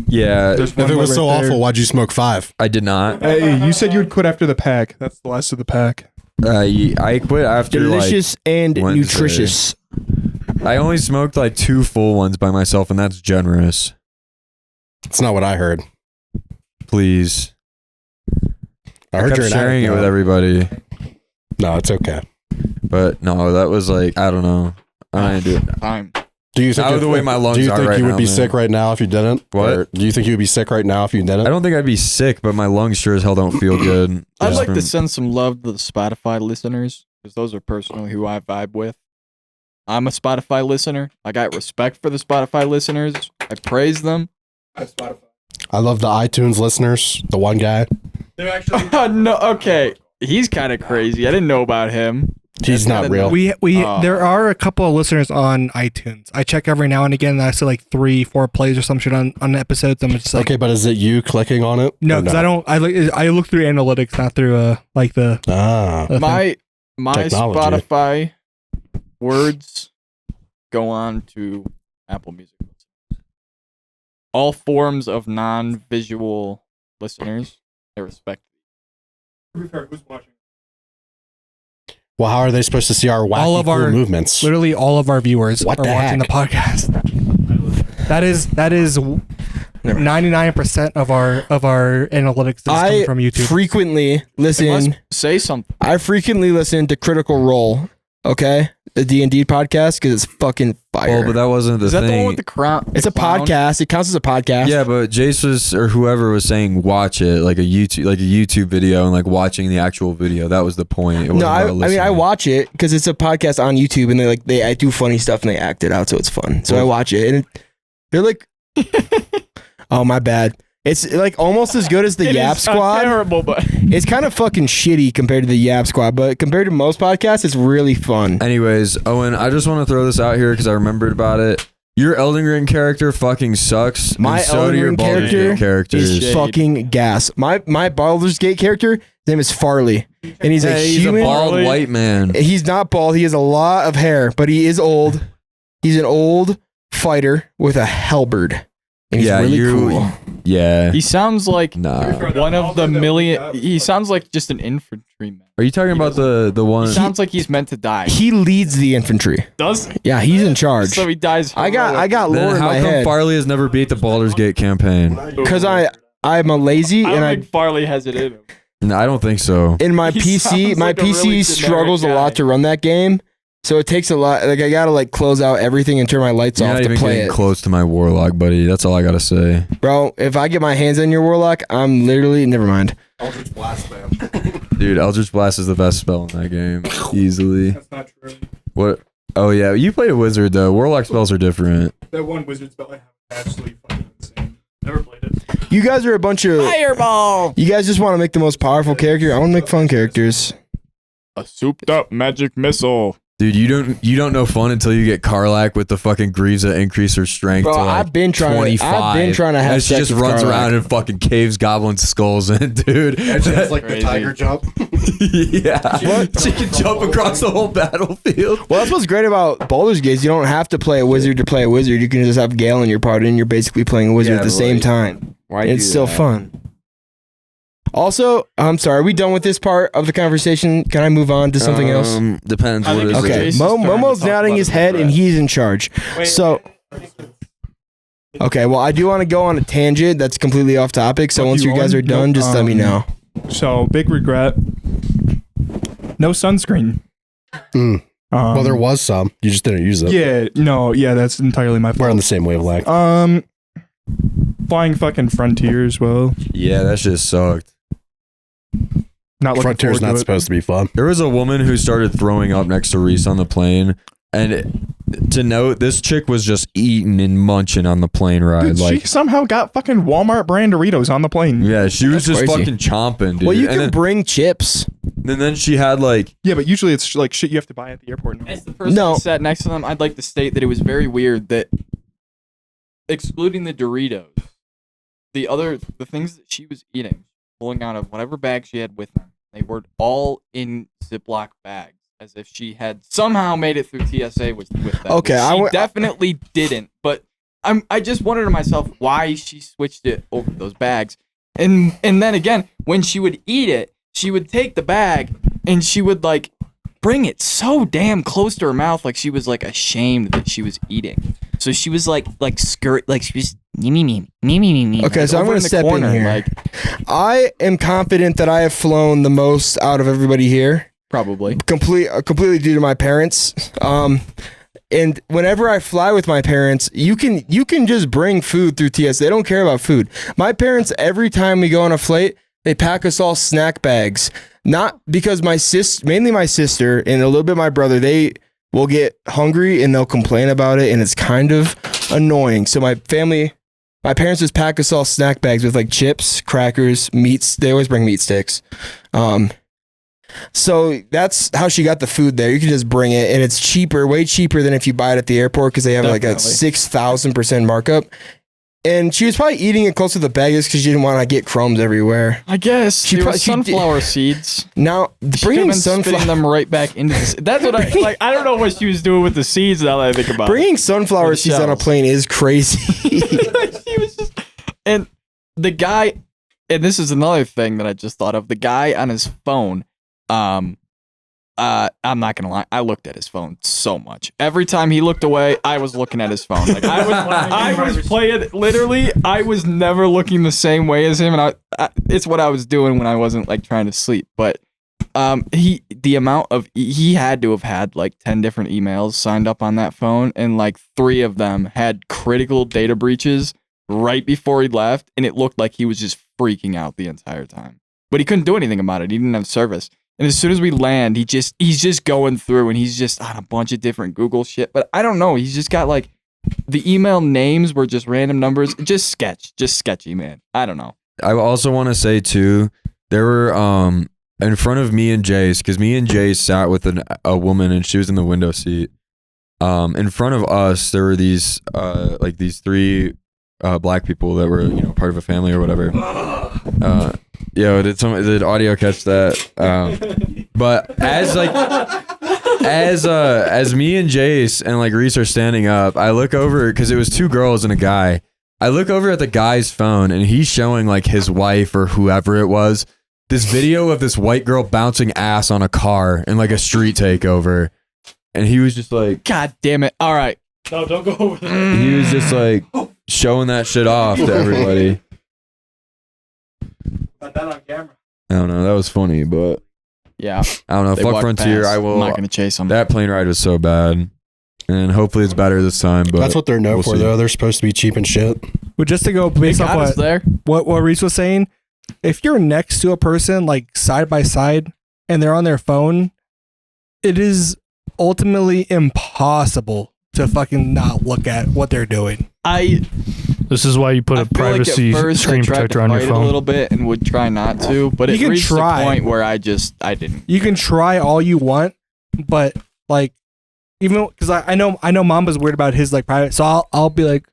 Speaker 8: Yeah,
Speaker 3: There's
Speaker 10: If
Speaker 3: one
Speaker 10: it was
Speaker 3: right
Speaker 10: so
Speaker 3: there.
Speaker 10: awful, why'd you smoke 5?
Speaker 8: I did not.
Speaker 3: Hey, you said you would quit after the pack. That's the last of the pack.
Speaker 8: I quit after
Speaker 4: Delicious and
Speaker 8: Wednesday.
Speaker 4: nutritious.
Speaker 8: I only smoked like 2 full ones by myself, and that's generous.
Speaker 10: It's not what I heard.
Speaker 8: Please.
Speaker 10: I heard
Speaker 8: kept
Speaker 10: you're an
Speaker 8: sharing it
Speaker 10: addict
Speaker 8: with
Speaker 10: now.
Speaker 8: everybody,
Speaker 10: No, it's okay.
Speaker 8: but no, that was like I don't know. I didn't do it.
Speaker 6: Time.
Speaker 10: Do you think
Speaker 8: Not with the way my lungs
Speaker 10: do you
Speaker 8: are
Speaker 10: think
Speaker 8: right
Speaker 10: you would
Speaker 8: now,
Speaker 10: be
Speaker 8: man.
Speaker 10: sick right now if you didn't?
Speaker 8: What?
Speaker 10: Or do you think you would be sick right now if you didn't?
Speaker 8: I don't think I'd be sick, but my lungs sure as hell don't feel good.
Speaker 6: I'd
Speaker 8: Just
Speaker 6: like to
Speaker 8: from-
Speaker 6: send some love to the Spotify listeners, because those are personally who I vibe with. I'm a Spotify listener. I got respect for the Spotify listeners. I praise them.
Speaker 10: I love the iTunes listeners. The one guy.
Speaker 1: They're actually
Speaker 6: No, okay. He's kind of crazy. I didn't know about him.
Speaker 10: He's not real.
Speaker 1: we
Speaker 6: Oh.
Speaker 1: there are a couple of listeners on iTunes. I check every now and again. And I see like 3-4 plays or some shit on episodes. I'm just like,
Speaker 10: Okay, but is it you clicking on it?
Speaker 1: no,
Speaker 10: Or
Speaker 1: because I look through analytics, not through like the
Speaker 10: Ah.
Speaker 6: My
Speaker 10: Technology.
Speaker 6: Spotify words go on to Apple Music. All forms of non-visual listeners, I respect.
Speaker 3: Who's watching?
Speaker 10: Well, how are they supposed to see our wacky
Speaker 1: All of
Speaker 10: cool
Speaker 1: our-
Speaker 10: movements?
Speaker 1: literally all of our viewers
Speaker 10: What
Speaker 1: are
Speaker 10: the
Speaker 1: watching
Speaker 10: heck?
Speaker 1: the podcast. That is 99% of our analytics is coming
Speaker 4: I
Speaker 1: from YouTube.
Speaker 4: frequently
Speaker 6: They
Speaker 4: listen.
Speaker 6: must say something.
Speaker 4: I frequently listen to Critical Role. Okay, the D&D podcast because it's fucking fire.
Speaker 8: Well, but that wasn't the
Speaker 6: Is that
Speaker 8: thing.
Speaker 6: the one with the crown?
Speaker 4: it's a podcast. It counts as a podcast.
Speaker 8: Yeah, but Jace was or whoever was saying watch it like a YouTube video and like watching the actual video. That was the point. It wasn't
Speaker 4: No, I
Speaker 8: about
Speaker 4: mean I
Speaker 8: listening.
Speaker 4: watch it because it's a podcast on YouTube and I do funny stuff and they act it out, so it's fun. So I watch it and they're like, oh my bad. It's like almost as good as the Yap Squad.
Speaker 6: Terrible, but
Speaker 4: It's kind of fucking shitty compared to the Yap Squad, but compared to most podcasts, it's really fun.
Speaker 8: Anyways, Owen, I just want to throw this out here because I remembered about it. Your Elden Ring character fucking sucks.
Speaker 4: My
Speaker 8: and so
Speaker 4: Elden
Speaker 8: do your
Speaker 4: Ring
Speaker 8: Baldur's
Speaker 4: character
Speaker 8: Gate characters.
Speaker 4: He's fucking gas. My Baldur's Gate character, his name is Farley, and he's a
Speaker 8: He's
Speaker 4: human.
Speaker 8: a bald white man.
Speaker 4: He's not bald. He has a lot of hair, but he is old. He's an old fighter with a halberd, and he's
Speaker 8: Yeah,
Speaker 4: really
Speaker 8: you-
Speaker 4: cool.
Speaker 8: Yeah.
Speaker 6: he sounds like
Speaker 8: Nah.
Speaker 6: one of the million. He sounds like just an infantryman.
Speaker 8: Are you talking about the one?
Speaker 6: He sounds like he's meant to die.
Speaker 4: He leads the infantry.
Speaker 6: Does
Speaker 4: Yeah, he's in charge.
Speaker 6: so he dies.
Speaker 4: I got
Speaker 8: Then
Speaker 4: lore in
Speaker 8: how
Speaker 4: my
Speaker 8: come
Speaker 4: head
Speaker 8: Farley has never beat the Baldur's Gate campaign?
Speaker 4: because I'm a lazy
Speaker 6: I
Speaker 4: and
Speaker 6: don't think Farley has it in him.
Speaker 8: No, I don't think so.
Speaker 4: in my
Speaker 6: He
Speaker 4: PC,
Speaker 6: sounds
Speaker 4: my
Speaker 6: like a
Speaker 4: PC
Speaker 6: really generic
Speaker 4: struggles a
Speaker 6: guy.
Speaker 4: lot to run that game. So it takes a lot. Like I gotta close out everything and turn my lights
Speaker 8: You're
Speaker 4: off
Speaker 8: not
Speaker 4: to
Speaker 8: even
Speaker 4: play
Speaker 8: getting
Speaker 4: it,
Speaker 8: close to my Warlock, buddy. That's all I gotta say.
Speaker 4: bro. If I get my hands on your Warlock, I'm literally never mind.
Speaker 10: Eldritch Blast, man.
Speaker 8: Dude, Eldritch Blast is the best spell in that game. Easily.
Speaker 3: That's not true.
Speaker 8: What? Oh, yeah. You played a wizard, though. Warlock spells are different.
Speaker 3: That one wizard spell I have is absolutely fucking insane. Never played it.
Speaker 4: You guys are a bunch of.
Speaker 6: Fireball.
Speaker 4: You guys just want to make the most powerful character. I want to make fun characters.
Speaker 6: A souped-up magic missile.
Speaker 8: Dude, you don't know fun until you get Karlak with the fucking greaves that increase her strength
Speaker 4: Bro,
Speaker 8: to like
Speaker 4: I've been trying.
Speaker 8: 25.
Speaker 4: I've been trying to have
Speaker 8: and she
Speaker 4: sex
Speaker 8: just
Speaker 4: with
Speaker 8: runs
Speaker 4: Karlak.
Speaker 8: around and fucking caves goblin skulls in, dude.
Speaker 10: And she has like the
Speaker 6: Crazy.
Speaker 10: tiger jump.
Speaker 8: Yeah. She can jump across the whole battlefield.
Speaker 4: Well, that's what's great about Baldur's Gate. Is you don't have to play a wizard to play a wizard. You can just have Gale in your party, and you're basically playing a wizard
Speaker 8: Yeah,
Speaker 4: at the same
Speaker 8: right.
Speaker 4: time.
Speaker 8: Why
Speaker 4: It's still fun. Also, I'm sorry. Are we done with this part of the conversation? Can I move on to something else?
Speaker 8: Depends
Speaker 6: I
Speaker 8: what
Speaker 6: think
Speaker 8: it is.
Speaker 6: it's
Speaker 4: Okay,
Speaker 6: Jason's turn to
Speaker 4: Momo's
Speaker 6: talk
Speaker 4: nodding
Speaker 6: about
Speaker 4: his
Speaker 6: his
Speaker 4: head, and
Speaker 6: regret.
Speaker 4: he's in charge. So, okay. Well, I do want to go on a tangent that's completely off topic. So
Speaker 3: Fuck
Speaker 4: once
Speaker 3: you,
Speaker 4: you guys
Speaker 3: Owen.
Speaker 4: are done,
Speaker 3: Nope,
Speaker 4: just let me know.
Speaker 3: So big regret. No sunscreen.
Speaker 10: Mm. Well, there was some. You just didn't use it.
Speaker 3: Yeah, that's entirely my
Speaker 10: We're on
Speaker 3: fault.
Speaker 10: the same wavelength.
Speaker 3: Flying fucking Frontier as well.
Speaker 8: Yeah, that shit sucked.
Speaker 3: Not looking
Speaker 10: Frontier's
Speaker 3: forward
Speaker 10: not
Speaker 3: to it.
Speaker 10: supposed to be fun.
Speaker 8: There was a woman who started throwing up next to Reese on the plane. And to note, this chick was just eating and munching on the plane ride.
Speaker 3: Dude,
Speaker 8: like,
Speaker 3: she somehow got fucking Walmart brand Doritos on the plane.
Speaker 8: yeah, she was
Speaker 4: That's
Speaker 8: just
Speaker 4: crazy.
Speaker 8: fucking chomping, dude.
Speaker 4: Well, you
Speaker 8: and
Speaker 4: can bring chips.
Speaker 8: then she had like,
Speaker 3: Yeah, but usually it's like shit you have to buy at the airport.
Speaker 6: As the person
Speaker 4: No.
Speaker 6: that sat next to them, I'd like to state that it was very weird that, excluding the Doritos, the things that she was eating, pulling out of whatever bag she had with her, they were all in Ziploc bags, as if she had somehow made it through TSA with them.
Speaker 4: Okay,
Speaker 6: Which
Speaker 4: I
Speaker 6: she
Speaker 4: w-
Speaker 6: definitely didn't. But I just wondered to myself why she switched it over those bags, and then again, when she would eat it, she would take the bag and she would like bring it so damn close to her mouth, like she was like ashamed that she was eating. So she was like skirt, like she was me.
Speaker 4: Okay, so I'm
Speaker 6: over
Speaker 4: gonna
Speaker 6: the
Speaker 4: step in
Speaker 6: corner,
Speaker 4: here.
Speaker 6: like
Speaker 4: I am confident that I have flown the most out of everybody here.
Speaker 6: probably.
Speaker 4: Completely due to my parents. And whenever I fly with my parents, you can just bring food through TS. They don't care about food. My parents, every time we go on a flight, they pack us all snack bags. Not because mainly my sister and a little bit my brother, they will get hungry and they'll complain about it, and it's kind of annoying. So my family My parents just pack us all snack bags with like chips, crackers, meats. They always bring meat sticks. So that's how she got the food there. You can just bring it, and it's cheaper, way cheaper than if you buy it at the airport because they have like a 6,000% markup. And she was probably eating it close to the bag just because she didn't want to get crumbs everywhere.
Speaker 6: I guess
Speaker 4: She
Speaker 6: they were
Speaker 4: probably- she
Speaker 6: sunflower seeds.
Speaker 4: Now
Speaker 6: She
Speaker 4: bringing
Speaker 6: been spitting
Speaker 4: sunflower.
Speaker 6: them right back into the. That's what I like. I don't know what she was doing with the seeds. Now that I think about
Speaker 4: Bringing sunflower
Speaker 6: Or the
Speaker 4: seeds on a
Speaker 6: shells.
Speaker 4: plane is crazy.
Speaker 6: it. She was just, and the guy, and this is another thing that I just thought of. The guy on his phone. I'm not gonna lie. I looked at his phone so much. Every time he looked away, I was looking at his phone. Like I was playing. Literally, I was never looking the same way as him, and it's what I was doing when I wasn't like trying to sleep. But the amount of he had to have had like 10 different emails signed up on that phone, and like 3 of them had critical data breaches right before he left, and it looked like he was just freaking out the entire time. But he couldn't do anything about it. He didn't have service. And as soon as we land, he's just going through, and he's just on a bunch of different Google shit. But I don't know. He's just got like the email names were just random numbers. Just sketchy, man. I don't know.
Speaker 8: I also want to say too, there were in front of me and Jace, because me and Jace sat with a woman and she was in the window seat. In front of us, there were these these 3 black people that were part of a family or whatever. Did audio catch that? But as me and Jace and like Reese are standing up, I look over because it was 2 girls and a guy. I look over at the guy's phone and he's showing like his wife or whoever it was this video of this white girl bouncing ass on a car in like a street takeover, and he was just like,
Speaker 6: God damn it! All right,
Speaker 7: No, don't go over there.
Speaker 8: he was just like showing that shit off to everybody.
Speaker 1: Got that on camera.
Speaker 8: I don't know. That was funny, but
Speaker 6: yeah.
Speaker 8: I don't know.
Speaker 6: They
Speaker 8: Fuck
Speaker 6: walked
Speaker 8: Frontier.
Speaker 6: past.
Speaker 8: I will.
Speaker 6: I'm not gonna chase them.
Speaker 8: That plane ride was so bad, and hopefully it's better this time. But
Speaker 10: That's what they're known
Speaker 8: we'll
Speaker 10: for,
Speaker 8: see.
Speaker 10: though. They're supposed to be cheap and shit.
Speaker 1: But just to go
Speaker 6: They
Speaker 1: based
Speaker 6: got us
Speaker 1: off
Speaker 6: there.
Speaker 1: what Reese was saying, if you're next to a person like side by side and they're on their phone, it is ultimately impossible to fucking not look at what they're doing.
Speaker 7: This is why you put
Speaker 6: I
Speaker 7: a
Speaker 6: feel like
Speaker 7: privacy
Speaker 6: at first
Speaker 7: screen
Speaker 6: I tried
Speaker 7: protector
Speaker 6: to
Speaker 7: on your
Speaker 6: fight a
Speaker 7: phone.
Speaker 6: little bit and would try not to, but
Speaker 1: You
Speaker 6: it
Speaker 1: can
Speaker 6: reached
Speaker 1: try.
Speaker 6: the point where I didn't.
Speaker 1: You can try all you want, but like, even because I know Mamba's weird about his like private, so I'll be like,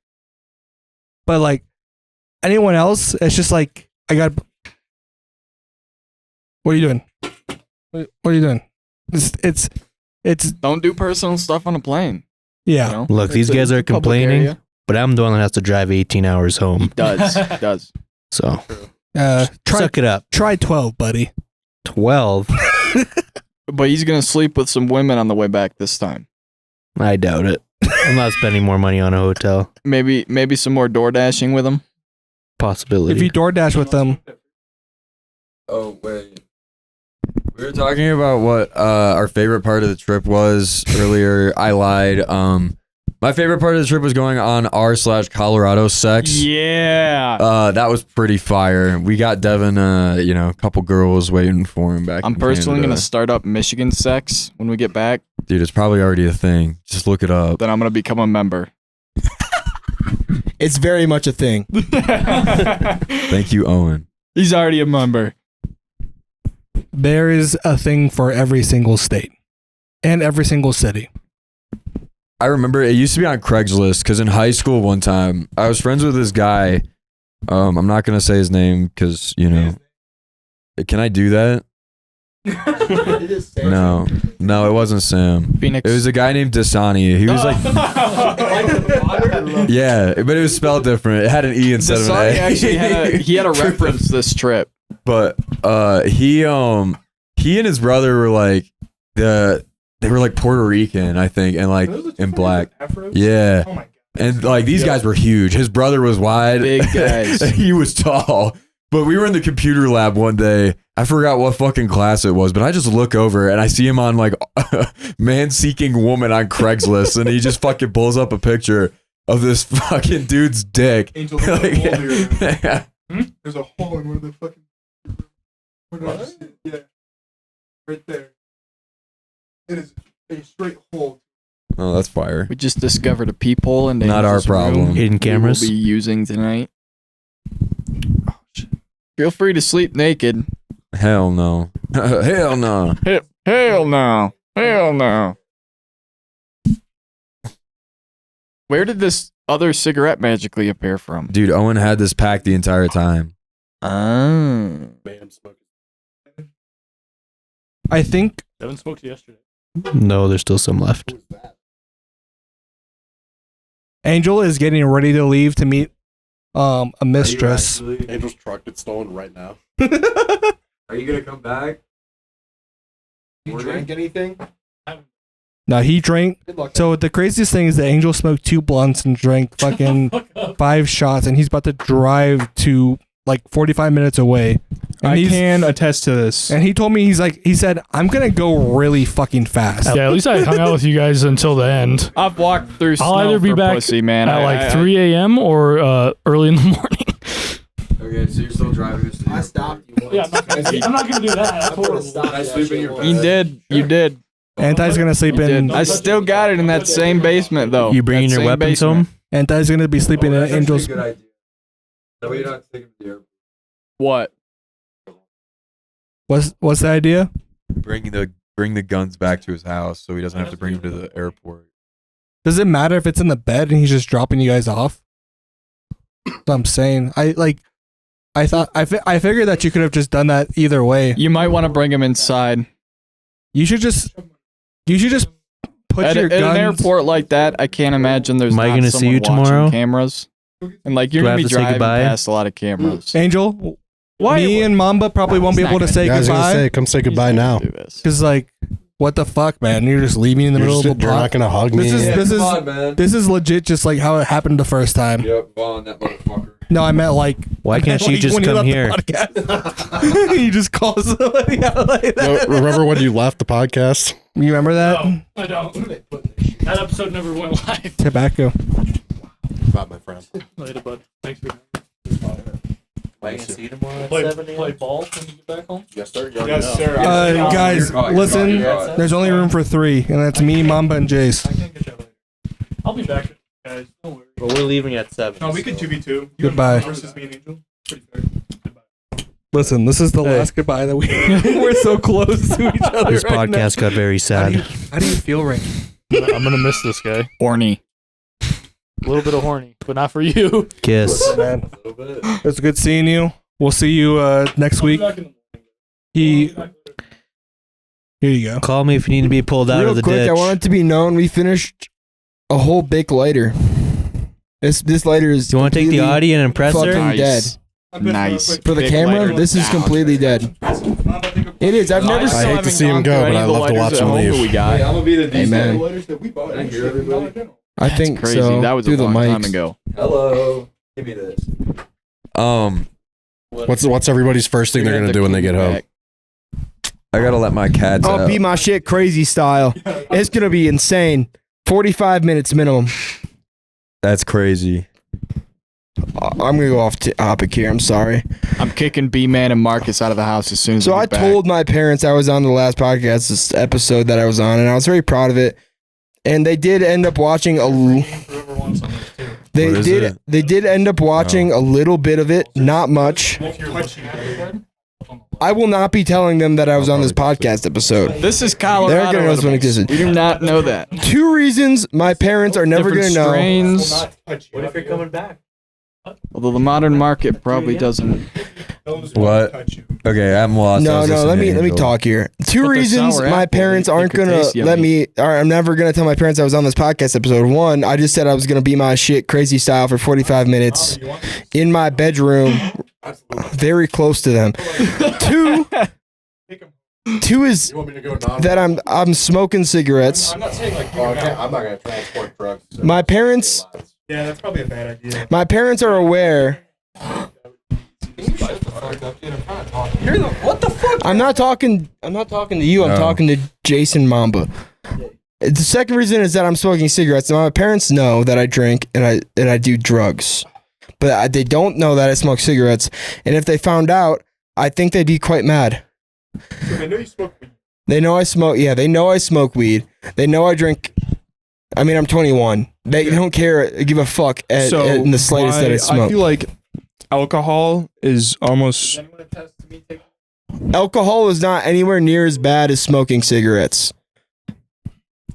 Speaker 1: but like anyone else, it's just like I got. What are you doing? What are you doing? It's
Speaker 6: Don't do personal stuff on a plane.
Speaker 1: yeah.
Speaker 6: You know?
Speaker 5: Look, these
Speaker 6: It's a
Speaker 5: guys are
Speaker 6: public
Speaker 5: complaining,
Speaker 6: area.
Speaker 5: but I'm the one that has to drive 18 hours
Speaker 6: He
Speaker 5: home.
Speaker 6: does.
Speaker 5: So
Speaker 1: Try
Speaker 5: suck it up.
Speaker 1: try 12, buddy.
Speaker 5: 12?
Speaker 6: But he's gonna sleep with some women on the way back this time.
Speaker 5: I doubt it. I'm not spending more money on a hotel.
Speaker 6: Maybe some more door dashing with him.
Speaker 5: Possibility.
Speaker 1: If you DoorDash with them,
Speaker 8: Oh wait, we were talking about what our favorite part of the trip was earlier. I lied. My favorite part of the trip was going on r/Colorado sex.
Speaker 6: Yeah.
Speaker 8: That was pretty fire. We got Devin, a couple girls waiting for him back.
Speaker 6: I'm
Speaker 8: in
Speaker 6: personally
Speaker 8: Canada.
Speaker 6: gonna start up Michigan sex when we get back.
Speaker 8: Dude, it's probably already a thing. Just look it up.
Speaker 6: Then I'm gonna become a member.
Speaker 4: It's very much a thing.
Speaker 8: Thank you, Owen.
Speaker 6: He's already a member.
Speaker 1: there is a thing for every single state and every single city.
Speaker 8: I remember it used to be on Craigslist because in high school one time I was friends with this guy. I'm not gonna say his name because Can I do that? No, it wasn't Sam.
Speaker 6: Phoenix.
Speaker 8: It was a guy named Dasani. He was like, yeah, but it was spelled different. It had an E instead of an
Speaker 6: Dasani
Speaker 8: A.
Speaker 6: actually had a reference this trip.
Speaker 8: But he and his brother were like they were like Puerto Rican, I think, and like in black. Yeah.
Speaker 1: Oh my god.
Speaker 8: And like these guys were huge. His brother was wide.
Speaker 6: Big guys.
Speaker 8: And he was tall. But we were in the computer lab one day. I forgot what fucking class it was, but I just look over and I see him on like man seeking woman on Craigslist, and he just fucking pulls up a picture of this fucking dude's dick.
Speaker 1: Angel, there's a hole here.
Speaker 8: Yeah.
Speaker 1: There's a hole in one of the fucking. Yeah, right there. It is a straight hole.
Speaker 8: Oh, that's fire.
Speaker 6: We just discovered a peephole in
Speaker 8: Not our
Speaker 6: Angel's
Speaker 8: problem.
Speaker 6: room
Speaker 5: Hidden cameras.
Speaker 6: we will be using tonight. Feel free to sleep naked.
Speaker 8: Hell no. Hell no.
Speaker 6: Hell no. Hell no. Where did this other cigarette magically appear from?
Speaker 8: Dude, Owen had this packed the entire time.
Speaker 6: Oh.
Speaker 1: I think
Speaker 7: Devin smoked yesterday.
Speaker 5: No, there's still some left.
Speaker 1: Angel is getting ready to leave to meet a mistress.
Speaker 10: Angel's truck gets stolen right now.
Speaker 8: Are you gonna come back?
Speaker 4: You drink anything?
Speaker 1: No, he drank. So the craziest thing is that Angel smoked 2 blunts and drank fucking 5 shots, and he's about to drive to like 45 minutes away. And
Speaker 3: I
Speaker 1: he's-
Speaker 3: can attest to this.
Speaker 1: And he told me he said, I'm gonna go really fucking fast.
Speaker 7: Yeah, at least I hung out with you guys until the end.
Speaker 6: I've walked through snow
Speaker 7: I'll either be
Speaker 6: for
Speaker 7: back
Speaker 6: pussy, man.
Speaker 7: at
Speaker 6: I-
Speaker 7: like
Speaker 6: I-
Speaker 7: 3 a.m. or early in the morning.
Speaker 8: Okay, so you're still driving us to
Speaker 4: I stopped you.
Speaker 7: Yeah, I'm not gonna do that. That's horrible.
Speaker 8: I sleep in your
Speaker 6: You did. You did.
Speaker 1: Anti's gonna sleep
Speaker 6: You
Speaker 1: in.
Speaker 6: did. I still got it in that same basement, though.
Speaker 5: You bringing
Speaker 6: That
Speaker 5: your
Speaker 6: same
Speaker 5: weapons
Speaker 6: basement.
Speaker 5: home?
Speaker 1: Anti's gonna be sleeping in Angel's.
Speaker 8: Good idea. That way you're not taking the airport.
Speaker 6: What?
Speaker 1: What's the idea?
Speaker 8: Bring the guns back to his house so he doesn't have to bring them to the airport.
Speaker 1: Does it matter if it's in the bed and he's just dropping you guys off? That's what I'm saying. I figured that you could have just done that either way.
Speaker 6: You might want to bring him inside.
Speaker 1: You should just put
Speaker 6: At
Speaker 1: your
Speaker 6: an
Speaker 1: guns.
Speaker 6: airport like that, I can't imagine there's
Speaker 5: Am I
Speaker 6: not
Speaker 5: gonna see
Speaker 6: someone
Speaker 5: you
Speaker 6: watching
Speaker 5: tomorrow?
Speaker 6: cameras. And like you're
Speaker 5: Do I
Speaker 6: gonna
Speaker 5: have
Speaker 6: be
Speaker 5: to say
Speaker 6: driving
Speaker 5: goodbye?
Speaker 6: past a lot of cameras.
Speaker 1: Angel,
Speaker 6: Why?
Speaker 1: me and Mamba probably won't be
Speaker 6: He's
Speaker 1: able
Speaker 6: not
Speaker 1: to say
Speaker 10: Yeah, I was gonna
Speaker 1: goodbye.
Speaker 10: say, come say goodbye now.
Speaker 6: Do this.
Speaker 1: Because like, what the fuck, man? You're just leaving in the middle of a
Speaker 10: You're not
Speaker 1: pot.
Speaker 10: gonna hug me.
Speaker 1: This is legit, just like how it happened the first time.
Speaker 8: Yep, Vaughn, that motherfucker.
Speaker 1: No, I meant like.
Speaker 5: Why can't she
Speaker 1: like
Speaker 5: just
Speaker 1: when he
Speaker 5: come
Speaker 1: left the
Speaker 5: here?
Speaker 1: podcast. You just call somebody out like that.
Speaker 10: Remember when you left the podcast?
Speaker 1: You remember that?
Speaker 7: No, I don't. That episode never went live.
Speaker 1: Tobacco.
Speaker 10: Not my friend.
Speaker 7: Later, bud. Thanks for
Speaker 5: See you tomorrow
Speaker 7: play ball when you get back home.
Speaker 10: Yes, sir.
Speaker 1: Guys, listen. There's only room for 3, and that's me, Mamba, and Jace.
Speaker 7: I can't get you later. I'll be back, guys. Don't worry.
Speaker 5: But we're leaving at 7.
Speaker 3: No, we could 2v2. You
Speaker 1: Goodbye.
Speaker 3: versus me and Angel. Pretty fair. Goodbye.
Speaker 1: Listen, this is the last goodbye that we're so close to each other.
Speaker 5: This
Speaker 1: right now.
Speaker 5: podcast got very sad.
Speaker 1: How do you feel right now?
Speaker 7: I'm gonna miss this guy.
Speaker 6: Horny.
Speaker 7: A little bit of horny, but not for you.
Speaker 5: Kiss.
Speaker 1: Man, it's good seeing you. We'll see you next week. Here you go.
Speaker 5: Call me if you need to be pulled out
Speaker 4: Real
Speaker 5: of the
Speaker 4: quick,
Speaker 5: ditch.
Speaker 4: I want it to be known we finished a whole big lighter. This lighter is.
Speaker 5: Do you want to take the
Speaker 4: completely
Speaker 5: Audi and impress her?
Speaker 4: fucking dead.
Speaker 6: Nice.
Speaker 4: For the
Speaker 6: Big
Speaker 4: camera,
Speaker 6: lighter.
Speaker 4: this is
Speaker 6: Down.
Speaker 4: completely dead. It is. I've never
Speaker 10: I
Speaker 6: still
Speaker 10: hate to
Speaker 6: haven't
Speaker 10: see him
Speaker 6: gone
Speaker 10: go,
Speaker 6: through
Speaker 10: but
Speaker 6: any
Speaker 10: I
Speaker 6: of the
Speaker 10: love to
Speaker 6: lighters
Speaker 10: watch
Speaker 6: at
Speaker 10: him
Speaker 6: home
Speaker 10: leave.
Speaker 6: that we got.
Speaker 8: I'm gonna be the
Speaker 4: Hey, man. I
Speaker 6: That's
Speaker 4: think
Speaker 6: crazy.
Speaker 4: so.
Speaker 6: That was
Speaker 4: Through
Speaker 6: a
Speaker 4: the
Speaker 6: long time
Speaker 4: mics.
Speaker 6: ago.
Speaker 8: Hello. Give me this.
Speaker 10: What's everybody's first thing they're gonna do when they get home?
Speaker 8: I gotta let my cats
Speaker 4: I'll
Speaker 8: out.
Speaker 4: beat my shit crazy style. It's gonna be insane. 45 minutes minimum.
Speaker 8: That's crazy.
Speaker 4: I'm gonna go off topic here. I'm sorry.
Speaker 6: I'm kicking B-Man and Marcus out of the house as soon as
Speaker 4: So
Speaker 6: we
Speaker 4: I
Speaker 6: get back.
Speaker 4: told my parents I was on the last podcast, this episode that I was on, and I was very proud of it. And they did end up watching They
Speaker 8: What is
Speaker 4: did.
Speaker 8: it?
Speaker 4: They did end up watching a little bit of it, not much. I will not be telling them that I was on this podcast episode.
Speaker 6: This is Colorado.
Speaker 4: They're gonna know this when it
Speaker 6: edibles.
Speaker 4: existed.
Speaker 6: We do not know that.
Speaker 4: 2 reasons my parents are never
Speaker 6: Different
Speaker 4: gonna know.
Speaker 6: strains.
Speaker 5: What if you're coming back?
Speaker 6: Although the modern market probably doesn't.
Speaker 8: What? Okay, I'm lost. I
Speaker 4: No,
Speaker 8: was
Speaker 4: no. Let
Speaker 8: listening to
Speaker 4: me
Speaker 8: Angel.
Speaker 4: talk here. 2
Speaker 6: But they're
Speaker 4: reasons
Speaker 6: sour
Speaker 4: my
Speaker 6: apple.
Speaker 4: parents
Speaker 6: They
Speaker 4: aren't
Speaker 6: could
Speaker 4: gonna
Speaker 6: taste
Speaker 4: let
Speaker 6: yummy.
Speaker 4: me. Or I'm never gonna tell my parents I was on this podcast episode. 1, I just said I was gonna be my shit crazy style for 45 minutes in my bedroom, very close to them. 2 is
Speaker 10: You want me to go
Speaker 4: that I'm smoking cigarettes.
Speaker 10: I'm not saying like I'm not gonna transport drugs.
Speaker 4: My parents.
Speaker 3: Yeah, that's probably a bad idea.
Speaker 4: My parents are aware.
Speaker 10: What the fuck?
Speaker 4: I'm not talking to you. I'm
Speaker 8: Oh.
Speaker 4: talking to Jason Mamba. The second reason is that I'm smoking cigarettes. Now, my parents know that I drink and I do drugs, but they don't know that I smoke cigarettes. And if they found out, I think they'd be quite mad.
Speaker 3: I know you smoke weed.
Speaker 4: They know I smoke. Yeah, they know I smoke weed. They know I drink I mean, I'm 21. They don't give a fuck in the slightest that I smoke.
Speaker 3: I feel like alcohol is almost.
Speaker 4: Alcohol is not anywhere near as bad as smoking cigarettes.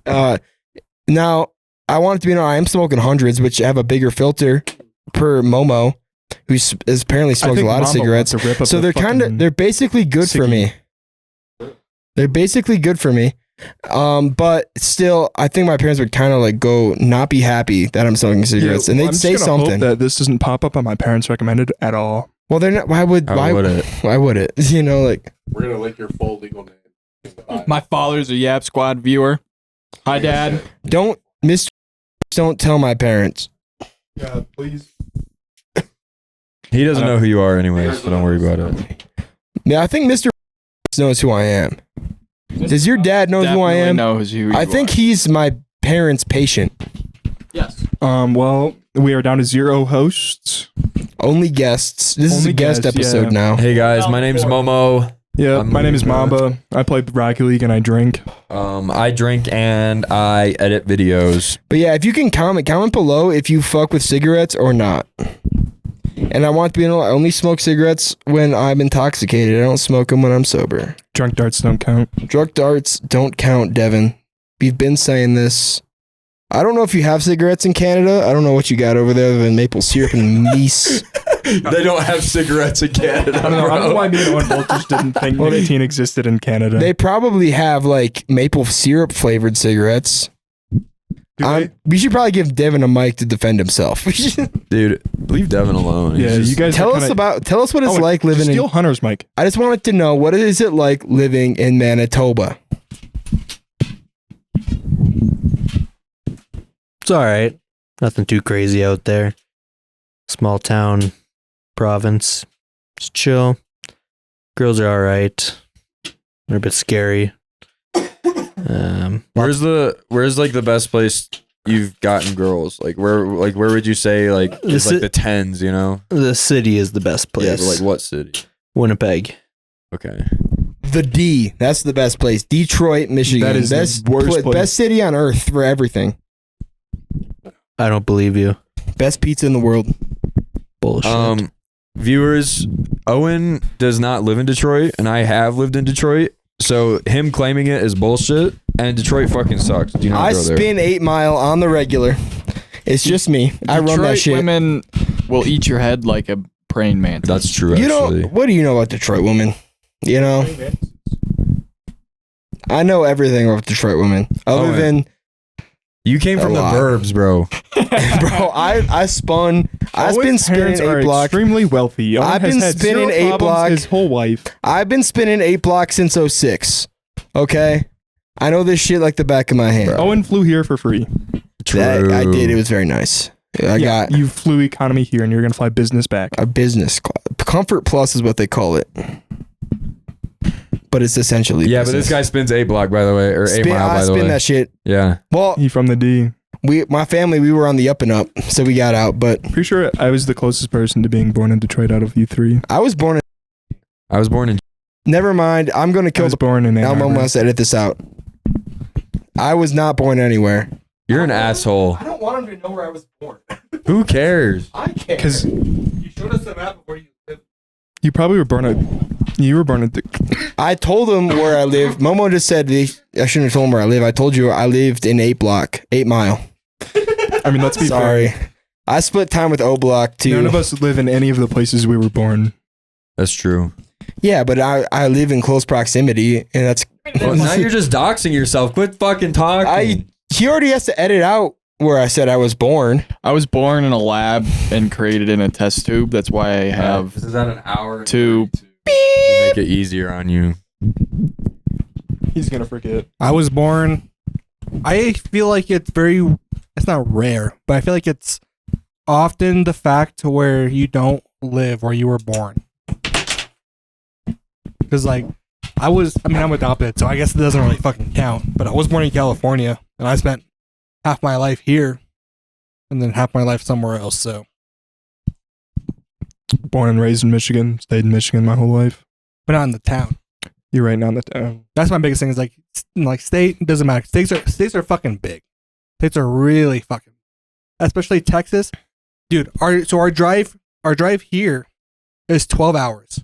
Speaker 4: Now, I want it to be known I am smoking hundreds, which have a bigger filter per Momo, who apparently smokes a lot of cigarettes. So they're basically good for me. They're basically good for me. But still, I think my parents would kind of like not be happy that I'm smoking cigarettes, and they'd say something.
Speaker 3: Hope that this doesn't pop up on my parents' recommended at all.
Speaker 4: Well, they're not. Why would it? Why would it? You know, like
Speaker 10: We're gonna link your full legal name.
Speaker 6: My father's a Yap Squad viewer. Hi, Dad.
Speaker 4: Don't tell my parents.
Speaker 10: Yeah, please.
Speaker 8: He doesn't know who you are anyway, so don't worry about it.
Speaker 4: Yeah, I think Mr. knows who I am. Does your dad know who I am?
Speaker 6: Knows who you
Speaker 4: I think he's my parents' patient.
Speaker 6: Yes.
Speaker 3: Well, we are down to 0 hosts.
Speaker 4: Only guests. This is a guest episode now.
Speaker 8: Hey guys, my name's Momo.
Speaker 3: Yeah, my name is Mamba. I play Rocket League and I drink.
Speaker 8: I drink and I edit videos.
Speaker 4: But yeah, if you can comment below if you fuck with cigarettes or not. And I want to be I only smoke cigarettes when I'm intoxicated. I don't smoke them when I'm sober.
Speaker 3: Drunk darts don't count.
Speaker 4: Drunk darts don't count, Devin. We've been saying this. I don't know if you have cigarettes in Canada. I don't know what you got over there other than maple syrup and meese.
Speaker 8: They don't have cigarettes in Canada.
Speaker 3: I don't know why me and Owen both just didn't think nicotine existed in Canada.
Speaker 4: They probably have like maple syrup flavored cigarettes. We should probably give Devin a mic to defend himself.
Speaker 8: Dude, leave Devin alone.
Speaker 3: Yeah, you guys
Speaker 4: tell us what it's like living in.
Speaker 3: Steal Hunter's mic.
Speaker 4: I just wanted to know, what is it like living in Manitoba?
Speaker 5: It's all right. Nothing too crazy out there. Small town, province. It's chill. Girls are all right. They're a bit scary.
Speaker 8: Where's like the best place you've gotten girls? Like where would you say like is like the tens? You know,
Speaker 5: the city is the best place.
Speaker 8: Yeah, but like what city?
Speaker 5: Winnipeg.
Speaker 8: Okay.
Speaker 4: The D. That's the best place. Detroit, Michigan.
Speaker 3: That is the worst place.
Speaker 4: Best city on earth for everything.
Speaker 5: I don't believe you.
Speaker 4: Best pizza in the world.
Speaker 5: Bullshit.
Speaker 8: Viewers, Owen does not live in Detroit, and I have lived in Detroit. So him claiming it is bullshit, and Detroit fucking sucks. Do you not
Speaker 4: I
Speaker 8: go there?
Speaker 4: spin 8 Mile on the regular. It's just me. I run that shit.
Speaker 6: Women will eat your head like a praying mantis.
Speaker 8: That's true. Actually,
Speaker 4: what do you know about Detroit women? You know, I know everything about Detroit women, other than
Speaker 8: you came from the burbs, bro.
Speaker 4: Bro, I've been spinning 8 blocks.
Speaker 3: Extremely wealthy.
Speaker 4: I've been spinning 8 blocks.
Speaker 3: His whole life.
Speaker 4: I've been spinning 8 blocks since 06. Okay, I know this shit like the back of my hand.
Speaker 3: Owen flew here for free.
Speaker 8: True.
Speaker 4: I did. It was very nice.
Speaker 3: You flew economy here, and you're gonna fly business back.
Speaker 4: A business class. Comfort Plus is what they call it. But it's essentially
Speaker 8: yeah.
Speaker 4: business.
Speaker 8: But this guy spins 8 block, by the way, or 8 mile, by the way.
Speaker 4: I spin that shit.
Speaker 8: Yeah.
Speaker 4: Well,
Speaker 3: he from the D.
Speaker 4: My family, we were on the up and up, so we got out. But
Speaker 3: pretty sure I was the closest person to being born in Detroit out of you three.
Speaker 4: I was born in. Never mind. I'm gonna kill.
Speaker 3: Born in.
Speaker 4: I must edit this out. I was not born anywhere.
Speaker 8: You're an asshole.
Speaker 1: I don't want him to know where I was born.
Speaker 8: Who cares?
Speaker 1: I care.
Speaker 3: Because
Speaker 1: you showed us the map before you lived.
Speaker 3: You probably were born at. You were born at.
Speaker 4: I told him where I live. Momo just said I shouldn't have told him where I live. I told you I lived in 8 Mile.
Speaker 3: I mean, let's be
Speaker 4: sorry.
Speaker 3: fair.
Speaker 4: I split time with O Block too.
Speaker 3: None of us live in any of the places we were born.
Speaker 8: That's true.
Speaker 4: Yeah, but I live in close proximity, and that's.
Speaker 8: Well, now you're just doxing yourself. Quit fucking talking.
Speaker 4: He already has to edit out where I said I was born.
Speaker 6: I was born in a lab and created in a test tube. That's why I have.
Speaker 8: This is at an hour
Speaker 6: to
Speaker 8: make it easier on you.
Speaker 3: He's gonna forget.
Speaker 1: I was born. I feel like it's not rare, but I feel like it's often the fact to where you don't live where you were born. Because I'm adopted, so I guess it doesn't really fucking count. But I was born in California, and I spent half my life here, and then half my life somewhere else. So,
Speaker 3: born and raised in Michigan, stayed in Michigan my whole life,
Speaker 1: but not in the town.
Speaker 3: You're right, not in the town.
Speaker 1: That's my biggest thing. Is like state doesn't matter. States are fucking big. States are really fucking, especially Texas, dude. Our drive here is 12 hours.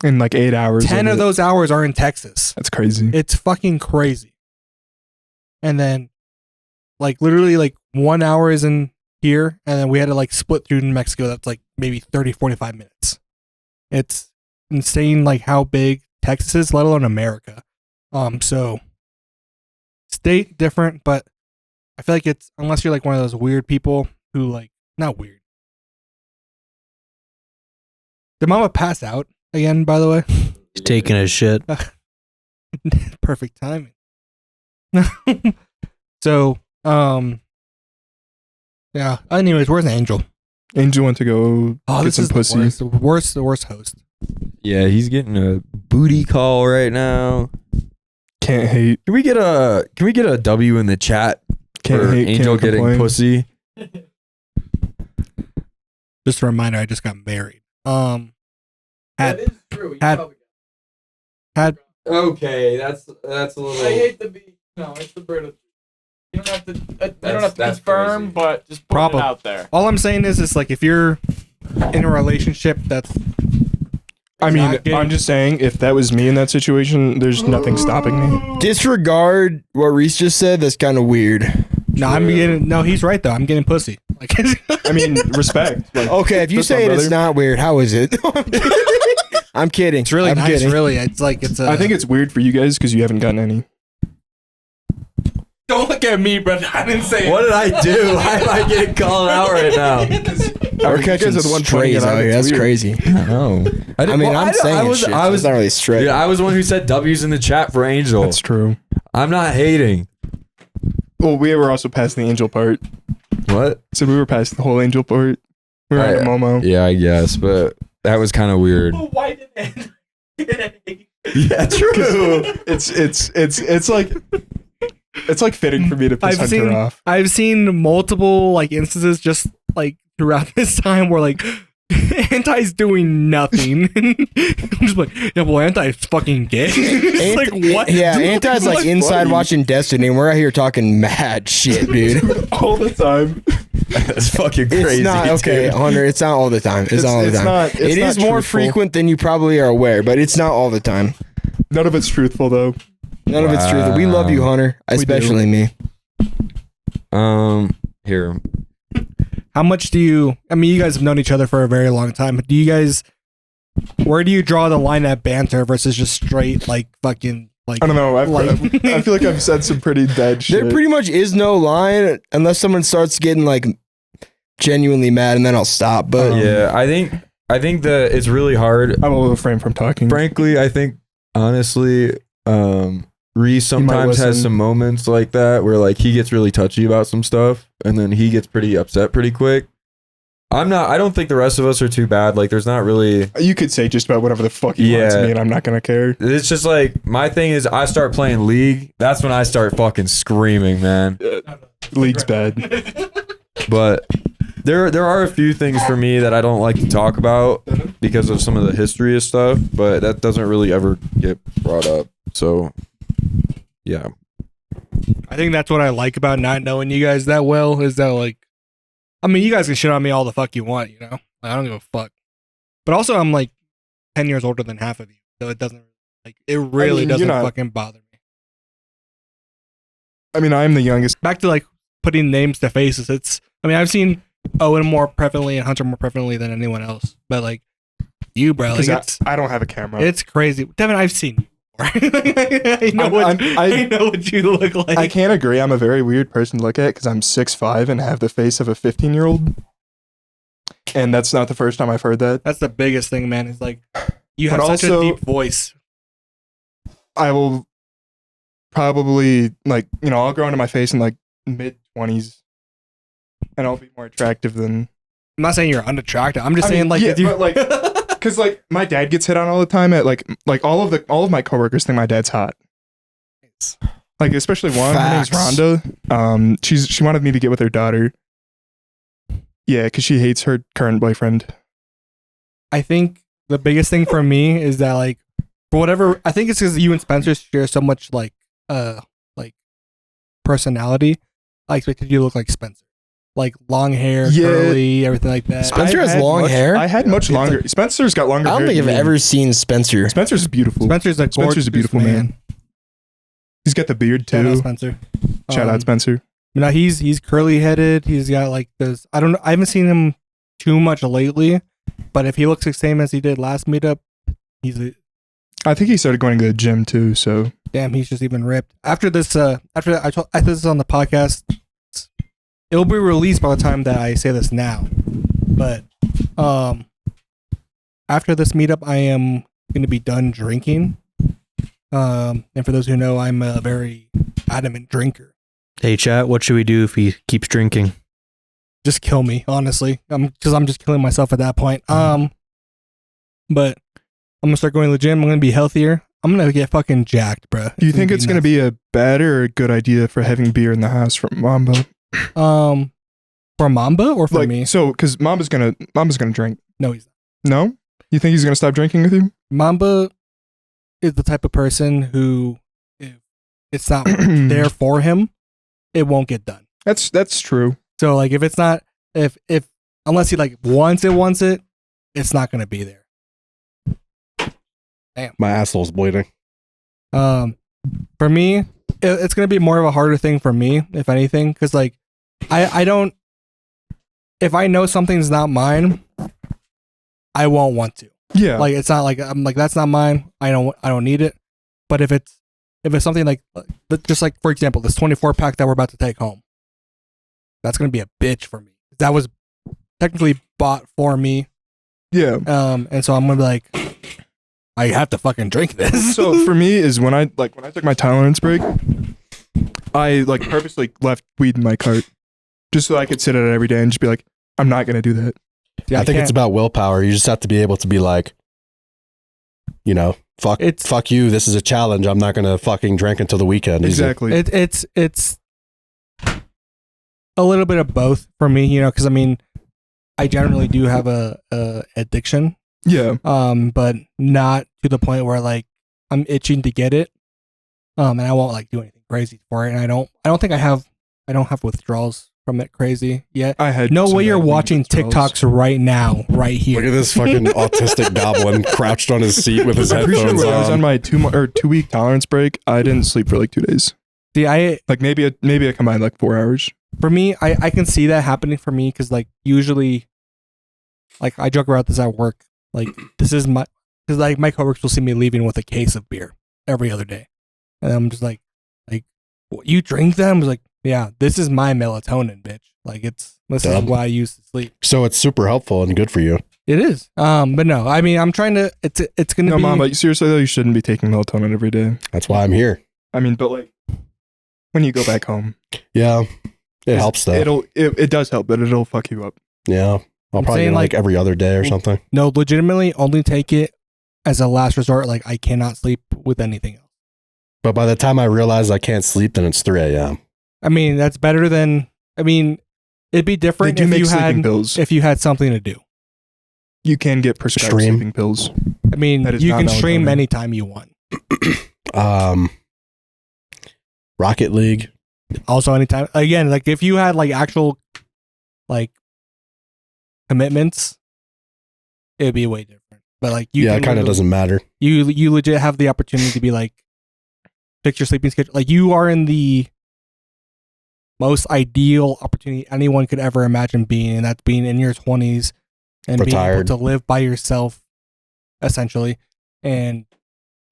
Speaker 3: In like 8 hours.
Speaker 1: 10 of those hours are in Texas.
Speaker 3: That's crazy.
Speaker 1: It's fucking crazy. And then, like, literally, like, 1 hour is in here, and then we had to, like, split through New Mexico. That's, like, maybe 30, 45 minutes. It's insane, like, how big Texas is, let alone America. So, state different, but I feel like it's, unless you're, like, one of those weird people who, like, not weird. Did Mama pass out again, by the way?
Speaker 5: He's taking a shit.
Speaker 1: Perfect timing. So, yeah. Anyways, where's Angel?
Speaker 3: Angel went to go get
Speaker 1: This
Speaker 3: some
Speaker 1: is
Speaker 3: pussy.
Speaker 1: the worst host.
Speaker 11: Yeah, he's getting a booty call right now.
Speaker 3: Can't hate.
Speaker 11: Can we get a W in the chat
Speaker 3: Can't
Speaker 11: for
Speaker 3: hate.
Speaker 11: Angel
Speaker 3: Can't
Speaker 11: getting
Speaker 3: complain.
Speaker 11: pussy?
Speaker 1: Just a reminder, I just got married. Had
Speaker 6: true.
Speaker 1: had
Speaker 11: Okay, that's a little.
Speaker 6: the beat. No, it's the British. You don't have to.
Speaker 11: That's
Speaker 6: confirm,
Speaker 11: crazy.
Speaker 6: but just put
Speaker 1: Problem.
Speaker 6: it out there.
Speaker 1: all I'm saying is like if you're in a relationship that's
Speaker 3: I mean,
Speaker 1: not getting-
Speaker 3: I'm just saying, if that was me in that situation, there's nothing stopping me.
Speaker 4: Disregard what Reese just said. That's kind of weird.
Speaker 1: no, he's right though. I'm getting pussy. Like
Speaker 3: I mean, respect. Like,
Speaker 4: Okay, if you
Speaker 3: that's my
Speaker 4: say it, it's
Speaker 3: brother.
Speaker 4: not weird. How is it? I'm kidding.
Speaker 1: it's really
Speaker 4: I'm
Speaker 1: nice.
Speaker 4: kidding.
Speaker 1: Really, it's like it's.
Speaker 3: I think it's weird for you guys because you haven't gotten any.
Speaker 1: Don't look at me, brother. I didn't say
Speaker 11: What did I do? Why am I getting called out right now?
Speaker 4: We're
Speaker 3: You
Speaker 4: catching
Speaker 3: guys are the one pointing
Speaker 4: strays
Speaker 3: it out.
Speaker 4: out here.
Speaker 3: It's
Speaker 4: That's
Speaker 3: weird.
Speaker 4: crazy.
Speaker 11: No,
Speaker 4: I mean,
Speaker 11: well,
Speaker 4: I'm saying
Speaker 11: I was,
Speaker 4: shit.
Speaker 11: I was,
Speaker 4: it's not really straight.
Speaker 11: yeah, I was the one who said W's in the chat for Angel.
Speaker 3: That's true.
Speaker 11: I'm not hating.
Speaker 3: Well, we were also past the angel part.
Speaker 11: What?
Speaker 3: So we were past the whole angel part. We were on to Momo.
Speaker 11: Yeah, I guess, but that was kind of weird.
Speaker 6: Why did it?
Speaker 11: Yeah, true.
Speaker 3: It's like fitting for me to piss Hunter off.
Speaker 1: I've seen multiple like instances just like throughout this time where like Anti's doing nothing. I'm just like, yeah, well, Anti's fucking gay. It's like what?
Speaker 4: Yeah, Anti's like inside watching Destiny, and we're out here talking mad shit, dude.
Speaker 3: All the time.
Speaker 11: That's fucking crazy.
Speaker 4: It's not okay,
Speaker 11: dude.
Speaker 4: Hunter. It's not all the time. It's not all the time. It is more frequent than you probably are aware, but it's not all the time.
Speaker 3: None of it's truthful though.
Speaker 4: None of it's true. We love you, Hunter, especially me.
Speaker 11: Here.
Speaker 1: How much do you? I mean, you guys have known each other for a very long time. But do you guys? Where do you draw the line at banter versus just straight like fucking like?
Speaker 3: I don't know.
Speaker 1: Like-
Speaker 3: I feel like I've said some pretty dead shit.
Speaker 4: There pretty much is no line unless someone starts getting like genuinely mad, and then I'll stop. But
Speaker 11: Yeah, I think that it's really hard.
Speaker 3: I'm a little refrain from talking.
Speaker 11: Frankly, I think honestly, Reese sometimes has
Speaker 3: listen.
Speaker 11: some moments like that where like he gets really touchy about some stuff and then he gets pretty upset pretty quick. I don't think the rest of us are too bad. Like there's not really.
Speaker 3: You could say just about whatever the fuck you want to
Speaker 11: Yeah.
Speaker 3: me, and I'm not gonna care.
Speaker 11: It's just like my thing is I start playing League. That's when I start fucking screaming, man.
Speaker 3: League's bad.
Speaker 11: But there are a few things for me that I don't like to talk about because of some of the history of stuff, but that doesn't really ever get brought up. So yeah.
Speaker 1: I think that's what I like about not knowing you guys that well is that like, I mean, you guys can shit on me all the fuck you want, you know? Like, I don't give a fuck. But also, I'm like 10 years older than half of you, so it doesn't like it really doesn't fucking bother me.
Speaker 3: I mean, I'm the youngest.
Speaker 1: Back to like putting names to faces. I mean, I've seen Owen more prevalently and Hunter more prevalently than anyone else, but like you, bro, like
Speaker 3: I don't have a camera.
Speaker 1: it's crazy. Devin, I've seen you before. I know what you look like.
Speaker 3: I can't agree. I'm a very weird person to look at because I'm 6'5" and have the face of a 15-year-old. And that's not the first time I've heard that.
Speaker 1: That's the biggest thing, man. Is like you
Speaker 3: But
Speaker 1: have such
Speaker 3: also-
Speaker 1: a deep voice.
Speaker 3: I will probably I'll grow into my face in like mid-20s, and I'll be more attractive than.
Speaker 1: I'm not saying you're unattractive. I'm just
Speaker 3: I
Speaker 1: saying
Speaker 3: mean,
Speaker 1: like
Speaker 3: yeah,
Speaker 1: if you
Speaker 3: but like, because like my dad gets hit on all the time at like all of my coworkers think my dad's hot. Like especially one, her name's
Speaker 4: Facts.
Speaker 3: Rhonda. She wanted me to get with her daughter. Yeah, because she hates her current boyfriend.
Speaker 1: I think the biggest thing for me is that like for whatever I think it's because you and Spencer share so much like personality I expected you to look like Spencer, like long hair,
Speaker 3: Yeah.
Speaker 1: curly, everything like that.
Speaker 4: Spencer
Speaker 3: I
Speaker 4: has
Speaker 3: had
Speaker 4: long
Speaker 3: much-
Speaker 4: hair?
Speaker 3: I had much longer. Spencer's got longer
Speaker 4: I
Speaker 3: hair.
Speaker 4: don't think I've
Speaker 3: than me.
Speaker 4: ever seen Spencer.
Speaker 3: Spencer's beautiful.
Speaker 1: Spencer's a
Speaker 3: Spencer's a beautiful man. He's got the beard
Speaker 1: Shout out
Speaker 3: too.
Speaker 1: Spencer.
Speaker 3: Shout out Spencer.
Speaker 1: No, he's curly headed. He's got like this. I don't know. I haven't seen him too much lately, but if he looks the same as he did last meetup, he's a
Speaker 3: I think he started going to the gym too. So
Speaker 1: damn. He's just even ripped. After this, after I told this is on the podcast, it'll be released by the time that I say this now. But after this meetup, I am going to be done drinking. And for those who know, I'm a very adamant drinker.
Speaker 5: Hey, chat, what should we do if he keeps drinking?
Speaker 1: Just kill me, honestly. Because I'm just killing myself at that point. But I'm gonna start going to the gym. I'm gonna be healthier. I'm gonna get fucking jacked, bro.
Speaker 3: do you think it's going to be a bad or a good idea for having beer in the house from Mamba?
Speaker 1: For Mamba or for
Speaker 3: Like,
Speaker 1: me?
Speaker 3: so because Mamba's gonna drink.
Speaker 1: No, he's not.
Speaker 3: No, you think he's gonna stop drinking with you?
Speaker 1: Mamba is the type of person who, if it's not there for him, it won't get done.
Speaker 3: That's true.
Speaker 1: So like, if it's not, if unless he like wants it, it's not gonna be there.
Speaker 10: My asshole's bleeding.
Speaker 1: For me, it's gonna be more of a harder thing for me, if anything, because like, I don't. If I know something's not mine, I won't want to.
Speaker 3: Yeah.
Speaker 1: Like it's not like I'm like that's not mine. I don't need it. But if it's something like just like for example this 24 pack that we're about to take home, that's gonna be a bitch for me. That was technically bought for me.
Speaker 3: Yeah.
Speaker 1: And so I'm gonna be like, I have to fucking drink this.
Speaker 3: So for me is when I took my tolerance break, I like purposely left weed in my cart just so I could sit at it every day and just be like, I'm not gonna do that.
Speaker 1: Yeah,
Speaker 10: I think it's about willpower. You just have to be able to be like, you know, fuck you. This is a challenge. I'm not gonna fucking drink until the weekend. Easy.
Speaker 3: Exactly.
Speaker 1: It's a little bit of both for me, you know, because I mean, I generally do have a addiction.
Speaker 3: Yeah.
Speaker 1: But not to the point where like I'm itching to get it. And I won't like do anything crazy for it. And I don't think I don't have withdrawals from it crazy yet.
Speaker 3: I had
Speaker 1: no
Speaker 3: some
Speaker 1: way you're
Speaker 3: heavy
Speaker 1: watching
Speaker 3: withdrawals.
Speaker 1: TikToks right now, right here.
Speaker 10: Look at this fucking autistic goblin crouched on his seat with his
Speaker 3: I'm pretty sure
Speaker 10: headphones
Speaker 3: when I was on
Speaker 10: on.
Speaker 3: my 2-week tolerance break, I didn't sleep for like 2 days.
Speaker 1: See,
Speaker 3: Like maybe I combined like 4 hours.
Speaker 1: for me, I can see that happening for me because like usually, like I joke about this at work. Like this is my, because like my coworkers will see me leaving with a case of beer every other day, and I'm just like, what, you drink them? I was like, yeah, this is my melatonin, bitch. Like this is
Speaker 10: Dumb.
Speaker 1: what I use to sleep.
Speaker 10: So it's super helpful and good for you.
Speaker 1: It is. But no, I mean, I'm trying to. It's gonna
Speaker 3: No,
Speaker 1: be.
Speaker 3: Mama, seriously though, you shouldn't be taking melatonin every day.
Speaker 10: That's why I'm here.
Speaker 3: I mean, but like when you go back home,
Speaker 10: Yeah, it helps though.
Speaker 3: It does help, but it'll fuck you up.
Speaker 10: Yeah, I'll
Speaker 1: I'm
Speaker 10: probably
Speaker 1: saying,
Speaker 10: get like
Speaker 1: like-
Speaker 10: every other day or something.
Speaker 1: No, legitimately, only take it as a last resort. Like I cannot sleep with anything else.
Speaker 10: But by the time I realize I can't sleep, then it's 3 a.m.
Speaker 1: I mean, that's better than. I mean, it'd be
Speaker 3: They
Speaker 1: different
Speaker 3: do
Speaker 1: if
Speaker 3: make
Speaker 1: you
Speaker 3: sleeping
Speaker 1: had
Speaker 3: pills.
Speaker 1: if you had something to do.
Speaker 3: You can get prescribed
Speaker 10: Stream.
Speaker 3: sleeping pills.
Speaker 1: I mean,
Speaker 3: That is
Speaker 1: you
Speaker 3: not
Speaker 1: can stream
Speaker 3: melatonin.
Speaker 1: anytime you want.
Speaker 10: Rocket League.
Speaker 1: Also, anytime. Again, like if you had like actual, like, commitments, it'd be way different. But like, you
Speaker 10: Yeah,
Speaker 1: can
Speaker 10: it kind of
Speaker 1: literally-
Speaker 10: doesn't matter.
Speaker 1: You legit have the opportunity to be like, fix your sleeping schedule. Like you are in the most ideal opportunity anyone could ever imagine being, and that's being in your 20s and
Speaker 10: Retired.
Speaker 1: being able to live by yourself, essentially, and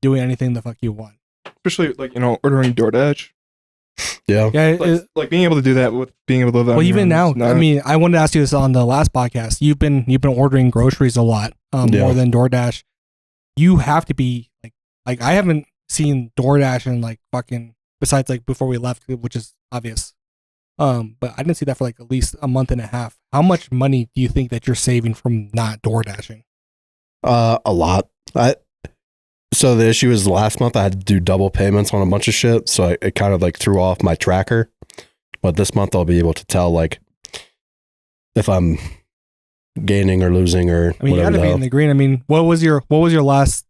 Speaker 1: doing anything the fuck you want.
Speaker 3: Especially like, ordering DoorDash.
Speaker 10: Yeah.
Speaker 1: Yeah.
Speaker 3: Like being able to do that with being able to live on
Speaker 1: Well,
Speaker 3: your
Speaker 1: even
Speaker 3: own
Speaker 1: now,
Speaker 3: is
Speaker 1: I
Speaker 3: not-
Speaker 1: mean, I wanted to ask you this on the last podcast. You've been ordering groceries a lot,
Speaker 10: Yeah.
Speaker 1: more than DoorDash. You have to be like I haven't seen DoorDash in like fucking besides like before we left, which is obvious. But I didn't see that for like at least a month and a half. How much money do you think that you're saving from not DoorDashing?
Speaker 10: A lot. So the issue is last month I had to do double payments on a bunch of shit, so it kind of like threw off my tracker. But this month I'll be able to tell like if I'm gaining or losing or
Speaker 1: I mean, you
Speaker 10: whatever.
Speaker 1: got to
Speaker 10: the
Speaker 1: be
Speaker 10: hell.
Speaker 1: in the green. I mean, what was your last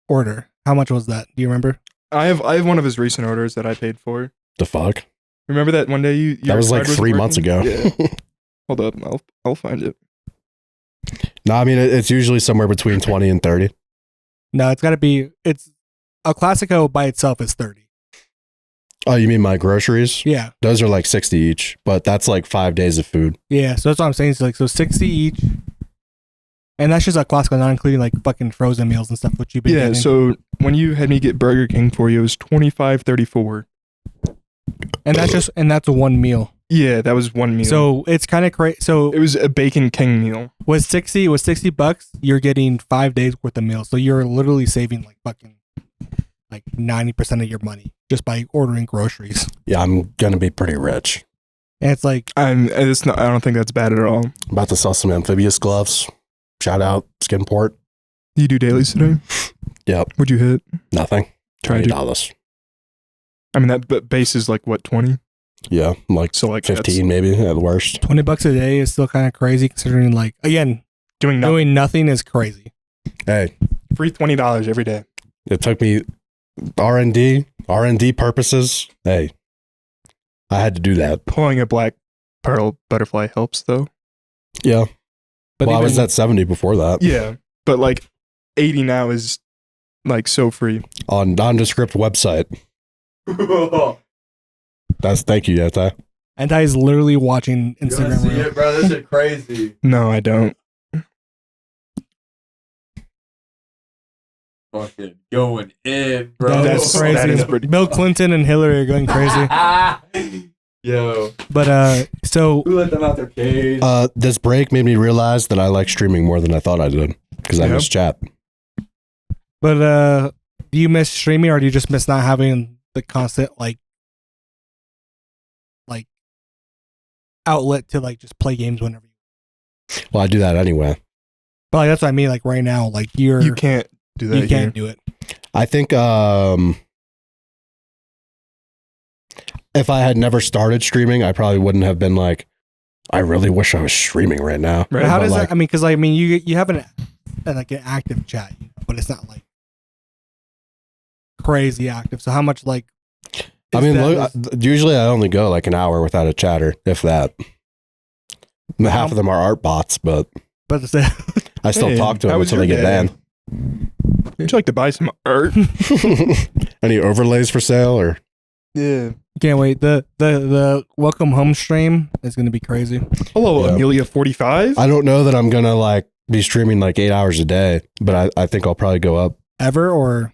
Speaker 1: order? How much was that? Do you remember?
Speaker 3: I have one of his recent orders that I paid for.
Speaker 10: The fuck?
Speaker 3: Remember that one day you
Speaker 10: That was like
Speaker 3: card wasn't
Speaker 10: 3 months
Speaker 3: working?
Speaker 10: ago.
Speaker 3: Yeah. Hold up, I'll find it.
Speaker 10: No, I mean it's usually somewhere between 20 and 30.
Speaker 1: No, it's got to be. It's a Classico by itself is 30.
Speaker 10: Oh, you mean my groceries?
Speaker 1: Yeah,
Speaker 10: Those are like 60 each, but that's like 5 days of food.
Speaker 1: yeah. So that's what I'm saying. So 60 each, and that's just a Classico, not including like fucking frozen meals and stuff. Which you've been
Speaker 3: Yeah,
Speaker 1: getting.
Speaker 3: so when you had me get Burger King for you, it was $25.34.
Speaker 1: and that's one meal.
Speaker 3: Yeah, that was one meal.
Speaker 1: So it's kind of crazy. So
Speaker 3: it was a Bacon King meal.
Speaker 1: was $60. You're getting 5 days worth of meals. So you're literally saving like fucking like 90% of your money just by ordering groceries.
Speaker 10: Yeah, I'm gonna be pretty rich.
Speaker 1: And it's like
Speaker 3: I don't think that's bad at all.
Speaker 10: I'm about to sell some amphibious gloves. Shout out Skinport.
Speaker 3: You do dailies today?
Speaker 10: Yep.
Speaker 3: What'd you hit?
Speaker 10: Nothing.
Speaker 3: Try to.
Speaker 10: $20.
Speaker 3: I mean, that base is like what, 20?
Speaker 10: Yeah, like
Speaker 3: So like
Speaker 10: 15 maybe at worst.
Speaker 1: $20 a day is still kind of crazy considering like again
Speaker 3: doing nothing.
Speaker 1: doing nothing is crazy.
Speaker 10: Hey,
Speaker 3: Free $20 every day.
Speaker 10: it took me R&D purposes. Hey, I had to do that.
Speaker 3: Pulling a black pearl butterfly helps though.
Speaker 10: Yeah.
Speaker 1: But
Speaker 10: Well, I was
Speaker 1: even-
Speaker 10: at 70 before that.
Speaker 3: Yeah, but like 80 now is like so free.
Speaker 10: On nondescript website. Thank you, Yeta.
Speaker 1: Anti is literally watching Instagram. Reel.
Speaker 11: bro? This is crazy.
Speaker 3: No, I don't.
Speaker 11: Fucking going in, bro.
Speaker 1: That's crazy.
Speaker 3: That is pretty-
Speaker 1: Bill Clinton and Hillary are going crazy.
Speaker 11: Yo,
Speaker 1: But so
Speaker 11: who let them out their cage?
Speaker 10: This break made me realize that I like streaming more than I thought I did because I
Speaker 3: Yep.
Speaker 10: miss chat.
Speaker 1: But do you miss streaming or do you just miss not having the constant like outlet to like just play games whenever you
Speaker 10: Well, I do that anyway.
Speaker 1: but like that's what I mean, like right now, like
Speaker 3: You can't do that
Speaker 1: you can't
Speaker 3: here.
Speaker 1: do it.
Speaker 10: I think if I had never started streaming, I probably wouldn't have been like, I really wish I was streaming right now.
Speaker 3: Right.
Speaker 1: But how
Speaker 10: But,
Speaker 1: does
Speaker 10: like,
Speaker 1: that I mean, because I mean you have an like an active chat, but it's not like crazy active. So how much like
Speaker 10: I
Speaker 1: is
Speaker 10: mean,
Speaker 1: that-
Speaker 10: look, usually I only go like an hour without a chatter, if that. Half of them are art bots, but
Speaker 1: but it's,
Speaker 10: I still
Speaker 3: Hey,
Speaker 10: talk to
Speaker 3: how
Speaker 10: them
Speaker 3: was
Speaker 10: until they
Speaker 3: your
Speaker 10: get
Speaker 3: day?
Speaker 10: banned.
Speaker 3: Would you like to buy some art?
Speaker 10: Any overlays for sale or?
Speaker 3: Yeah.
Speaker 1: can't wait. The welcome home stream is gonna be crazy.
Speaker 3: Hello,
Speaker 10: Yeah.
Speaker 3: Amelia 45.
Speaker 10: I don't know that I'm gonna like be streaming like 8 hours a day, but I think I'll probably go up.
Speaker 1: Ever or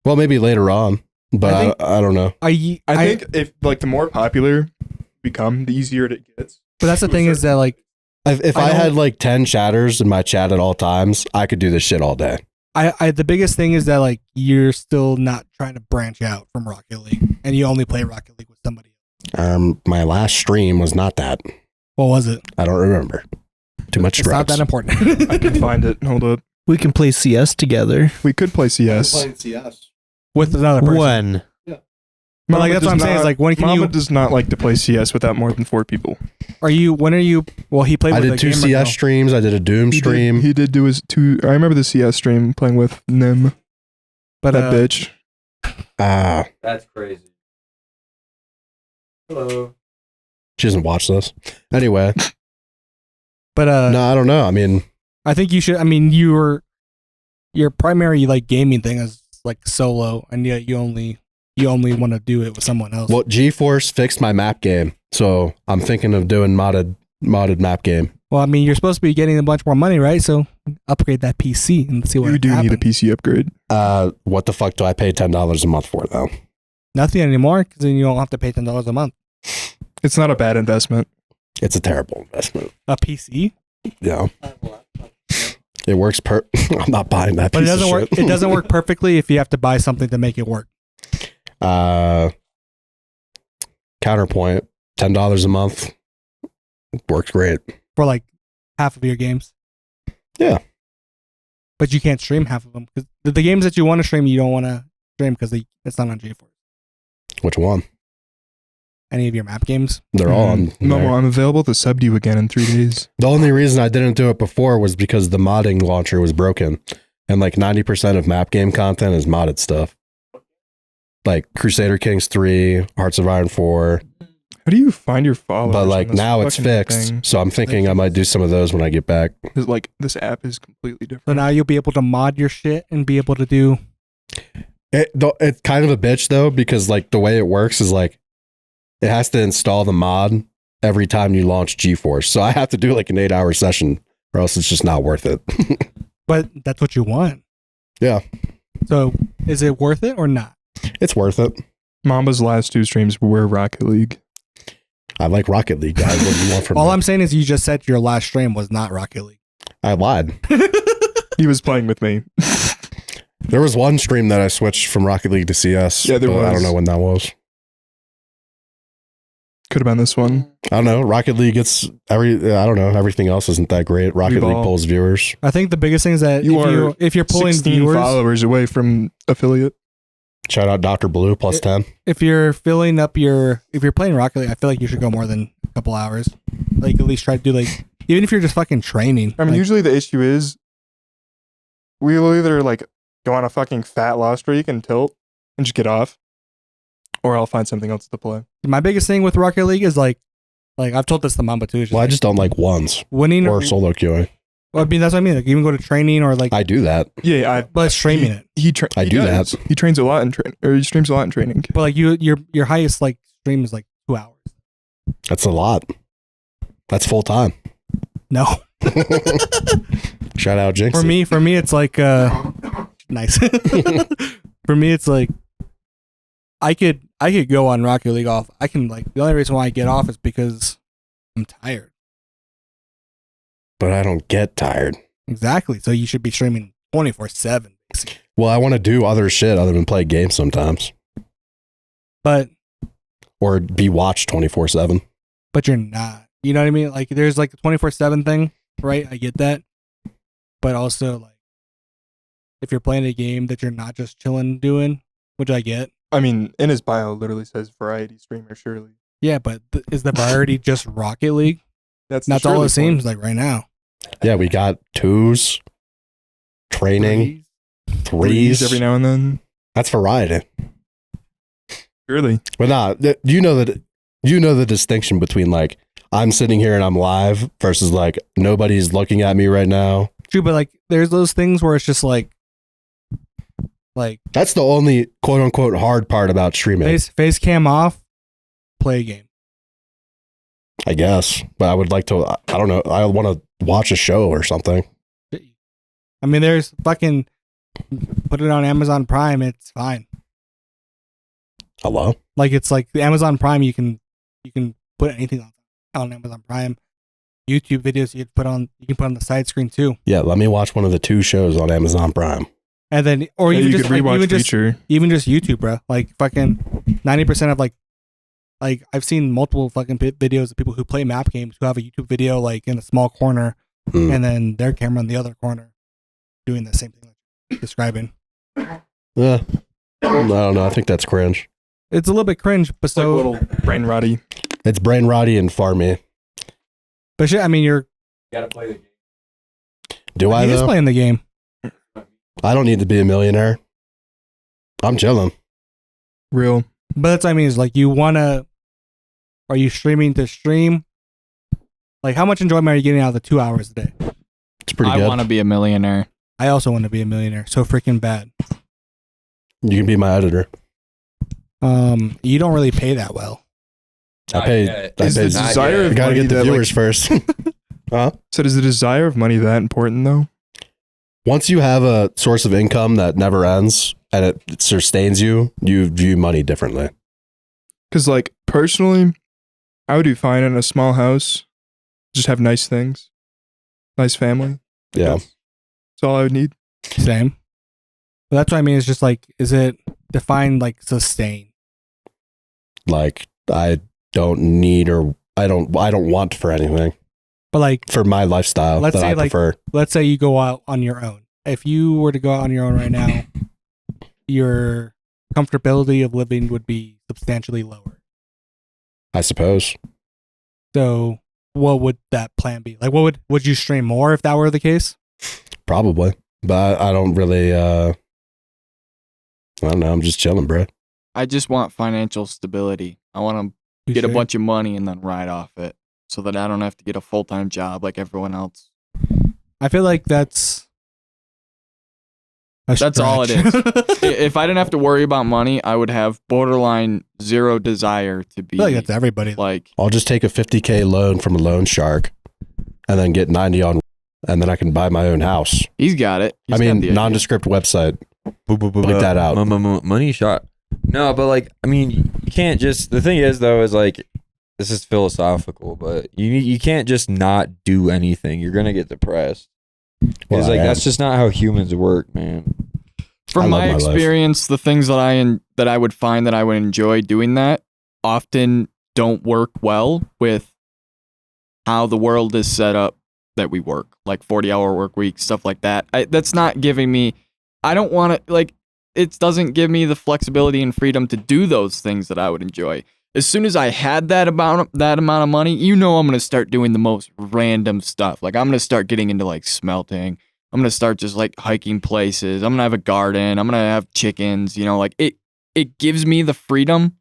Speaker 10: Well, maybe later on, but
Speaker 1: I think-
Speaker 10: I don't know.
Speaker 3: I think if like the more popular you become, the easier it gets.
Speaker 1: but that's the thing is that like
Speaker 10: If
Speaker 1: I
Speaker 10: I
Speaker 1: don't-
Speaker 10: had like 10 chatters in my chat at all times, I could do this shit all day.
Speaker 1: I the biggest thing is that like you're still not trying to branch out from Rocket League and you only play Rocket League with somebody.
Speaker 10: My last stream was not that.
Speaker 1: What was it?
Speaker 10: I don't remember. Too much
Speaker 1: It's not
Speaker 10: stripes.
Speaker 1: that important.
Speaker 3: I can find it. Hold up.
Speaker 5: We can play CS together.
Speaker 3: We could play CS.
Speaker 10: CS.
Speaker 1: With another person.
Speaker 5: When?
Speaker 1: But like
Speaker 3: Mamba
Speaker 1: that's what I'm
Speaker 3: does
Speaker 1: saying. Is
Speaker 3: not-
Speaker 1: like when can
Speaker 3: Mamba
Speaker 1: you?
Speaker 3: does not like to play CS without more than 4 people.
Speaker 1: Are you? When are you? Well, he played.
Speaker 10: I
Speaker 1: with
Speaker 10: did
Speaker 1: a
Speaker 10: 2
Speaker 1: gamer
Speaker 10: CS
Speaker 1: girl.
Speaker 10: streams. I did a Doom stream.
Speaker 3: He did do his 2. I remember the CS stream playing with Nim.
Speaker 1: but
Speaker 3: That bitch.
Speaker 11: That's crazy. Hello.
Speaker 10: She doesn't watch this. Anyway,
Speaker 1: but
Speaker 10: no, I don't know. I mean,
Speaker 1: I think you should. I mean, your primary like gaming thing is like solo, and yet you only want to do it with someone else.
Speaker 10: well, GeForce fixed my map game, so I'm thinking of doing modded map game.
Speaker 1: Well, I mean, you're supposed to be getting a bunch more money, right? So upgrade that PC and see what
Speaker 3: You do need a
Speaker 1: happens.
Speaker 3: PC upgrade.
Speaker 10: What the fuck do I pay $10 a month for though?
Speaker 1: Nothing anymore because then you don't have to pay $10 a month.
Speaker 3: It's not a bad investment.
Speaker 10: It's a terrible investment.
Speaker 1: A PC,
Speaker 10: Yeah. It works I'm not buying that
Speaker 1: but it
Speaker 10: piece
Speaker 1: doesn't
Speaker 10: of
Speaker 1: work.
Speaker 10: shit.
Speaker 1: It doesn't work perfectly if you have to buy something to make it work.
Speaker 10: Counterpoint, $10 a month works great.
Speaker 1: For like half of your games.
Speaker 10: Yeah.
Speaker 1: But you can't stream half of them because the games that you want to stream, you don't want to stream because it's not on GeForce.
Speaker 10: Which one?
Speaker 1: Any of your map games?
Speaker 10: They're all on.
Speaker 3: Momo,
Speaker 10: there.
Speaker 3: I'm available to sub you again in 3 days.
Speaker 10: The only reason I didn't do it before was because the modding launcher was broken, and like 90% of map game content is modded stuff. like Crusader Kings 3, Hearts of Iron 4.
Speaker 3: How do you find your followers?
Speaker 10: But
Speaker 3: on
Speaker 10: like
Speaker 3: this
Speaker 10: now it's
Speaker 3: fucking
Speaker 10: fixed.
Speaker 3: thing?
Speaker 10: So I'm thinking I might do some of those when I get back.
Speaker 3: 'Cause, like this app is completely different.
Speaker 1: So now you'll be able to mod your shit and be able to do.
Speaker 10: It's kind of a bitch though, because like the way it works is like it has to install the mod every time you launch GeForce. So I have to do like an 8-hour session or else it's just not worth it.
Speaker 1: But that's what you want.
Speaker 10: Yeah.
Speaker 1: So is it worth it or not?
Speaker 10: It's worth it.
Speaker 3: Mamba's last 2 streams were Rocket League.
Speaker 10: I like Rocket League, guys. What do you want from
Speaker 1: All
Speaker 10: me?
Speaker 1: I'm saying is you just said your last stream was not Rocket League.
Speaker 10: I lied.
Speaker 3: He was playing with me.
Speaker 10: There was one stream that I switched from Rocket League to CS.
Speaker 3: Yeah, there
Speaker 10: but I
Speaker 3: was.
Speaker 10: don't know when that was.
Speaker 3: Could have been this one.
Speaker 10: I don't know. Rocket League gets I don't know. Everything else isn't that great. Rocket
Speaker 3: We've
Speaker 10: League
Speaker 3: all-
Speaker 10: pulls viewers.
Speaker 1: I think the biggest thing is that
Speaker 3: You are
Speaker 1: if you're pulling
Speaker 3: 16
Speaker 1: viewers,
Speaker 3: followers away from affiliate.
Speaker 10: Shout out Dr. Blue plus 10.
Speaker 1: if you're filling up if you're playing Rocket League, I feel like you should go more than a couple hours. Like at least try to do like even if you're just fucking training.
Speaker 3: I mean,
Speaker 1: like,
Speaker 3: usually the issue is we will either like go on a fucking fat loss streak and tilt and just get off, or I'll find something else to play.
Speaker 1: my biggest thing with Rocket League is like I've told this to Mamba too. It's
Speaker 10: Well, I
Speaker 1: like
Speaker 10: just don't like ones
Speaker 1: winning
Speaker 10: or solo queuing.
Speaker 1: I mean, that's what I mean. Like even go to training or like
Speaker 10: I do that.
Speaker 3: Yeah,
Speaker 1: but streaming it.
Speaker 10: I do that.
Speaker 3: He trains a lot in training, or he streams a lot in training.
Speaker 1: But like your highest like stream is like 2 hours.
Speaker 10: That's a lot. That's full time.
Speaker 1: No.
Speaker 10: Shout out Jinx.
Speaker 1: For me it's like nice. For me it's like I could go on Rocket League off. I can like the only reason why I get off is because I'm tired.
Speaker 10: But I don't get tired.
Speaker 1: Exactly. So you should be streaming 24/7.
Speaker 10: Well, I want to do other shit other than play games sometimes.
Speaker 1: But
Speaker 10: Or be watched 24/7.
Speaker 1: but you're not. You know what I mean? Like there's like the 24/7 thing, right? I get that. But also like if you're playing a game that you're not just chilling doing, which I get.
Speaker 3: I mean, in his bio, it literally says variety streamer. Surely
Speaker 1: Yeah, but is the variety just Rocket League?
Speaker 3: that's
Speaker 1: That's all it seems like right now.
Speaker 10: Yeah, we got 2s, training, 3s.
Speaker 3: every now and then.
Speaker 10: That's variety.
Speaker 3: Surely,
Speaker 10: But nah, you know the distinction between like I'm sitting here and I'm live versus like nobody's looking at me right now.
Speaker 1: True, but like there's those things where it's just like
Speaker 10: That's the only quote unquote hard part about streaming,
Speaker 1: face cam off, play a game.
Speaker 10: I guess. But I would like to. I don't know. I want to watch a show or something.
Speaker 1: I mean, there's fucking put it on Amazon Prime. It's fine.
Speaker 10: Hello.
Speaker 1: Like it's like the Amazon Prime. You can put anything on Amazon Prime. YouTube videos you can put on the side screen too.
Speaker 10: Yeah, let me watch one of the 2 shows on Amazon Prime.
Speaker 1: And then or
Speaker 3: yeah,
Speaker 1: even
Speaker 3: you
Speaker 1: just
Speaker 3: could
Speaker 1: like,
Speaker 3: rewatch feature.
Speaker 1: even just YouTube, bro. Like fucking 90% of like I've seen multiple fucking videos of people who play map games who have a YouTube video like in a small corner and then their camera in the other corner doing the same thing like you're describing.
Speaker 10: Yeah. I don't know. I think that's cringe.
Speaker 1: It's a little bit cringe, but
Speaker 3: It's like a
Speaker 1: so
Speaker 3: little brain rotty.
Speaker 10: It's brain rotty and farmy.
Speaker 1: but shit, I mean you're
Speaker 8: Gotta play the game.
Speaker 10: Do I
Speaker 1: he is
Speaker 10: though?
Speaker 1: playing the game.
Speaker 10: I don't need to be a millionaire. I'm chilling.
Speaker 3: Real.
Speaker 1: But that's what I mean is like are you streaming to stream? Like how much enjoyment are you getting out of the 2 hours a day?
Speaker 10: It's pretty
Speaker 6: I
Speaker 10: good.
Speaker 6: want to be a millionaire.
Speaker 1: I also want to be a millionaire. So freaking bad.
Speaker 10: You can be my editor.
Speaker 1: You don't really pay that well.
Speaker 10: I paid.
Speaker 3: Is the desire
Speaker 10: I
Speaker 3: of
Speaker 10: gotta
Speaker 3: money
Speaker 10: get the
Speaker 3: that,
Speaker 10: viewers first. Huh?
Speaker 3: So is the desire of money that important though?
Speaker 10: Once you have a source of income that never ends and it sustains you, you view money differently.
Speaker 3: Because like personally, I would do fine in a small house, just have nice things, nice family.
Speaker 10: Yeah.
Speaker 3: That's all I would need.
Speaker 1: Same. But that's what I mean. It's just like, is it defined like sustain?
Speaker 10: Like I don't need or I don't want for anything.
Speaker 1: But like,
Speaker 10: For my lifestyle
Speaker 1: Let's
Speaker 10: that
Speaker 1: say,
Speaker 10: I
Speaker 1: like-
Speaker 10: prefer.
Speaker 1: let's say you go out on your own. If you were to go out on your own right now, your comfortability of living would be substantially lower.
Speaker 10: I suppose.
Speaker 1: So what would that plan be? Like what would you stream more if that were the case?
Speaker 10: Probably. But I don't really I don't know, I'm just chilling, bro.
Speaker 6: I just want financial stability. I want to get a bunch of money and then ride off it, so that I don't have to get a full-time job like everyone else.
Speaker 1: I feel like that's
Speaker 6: all it is. If I didn't have to worry about money, I would have borderline zero desire to be
Speaker 1: I feel like that's everybody.
Speaker 6: like.
Speaker 10: I'll just take a 50K loan from a loan shark and then get 90 on, and then I can buy my own house.
Speaker 6: He's got it.
Speaker 10: I mean, nondescript website. Bleep that out.
Speaker 8: Money shot. No, but like, I mean, you can't just. The thing is, though, is like, this is philosophical, but you can't just not do anything. You're gonna get depressed. Because like that's just not how humans work, man.
Speaker 6: From my experience, the things that I would find that I would enjoy doing that often don't work well with how the world is set up that we work, like 40-hour work weeks, stuff like that. That's not giving me. I don't want to like. It doesn't give me the flexibility and freedom to do those things that I would enjoy. As soon as I had that amount of money, I'm going to start doing the most random stuff. Like I'm going to start getting into like smelting. I'm going to start just like hiking places. I'm going to have a garden. I'm going to have chickens, like it gives me the freedom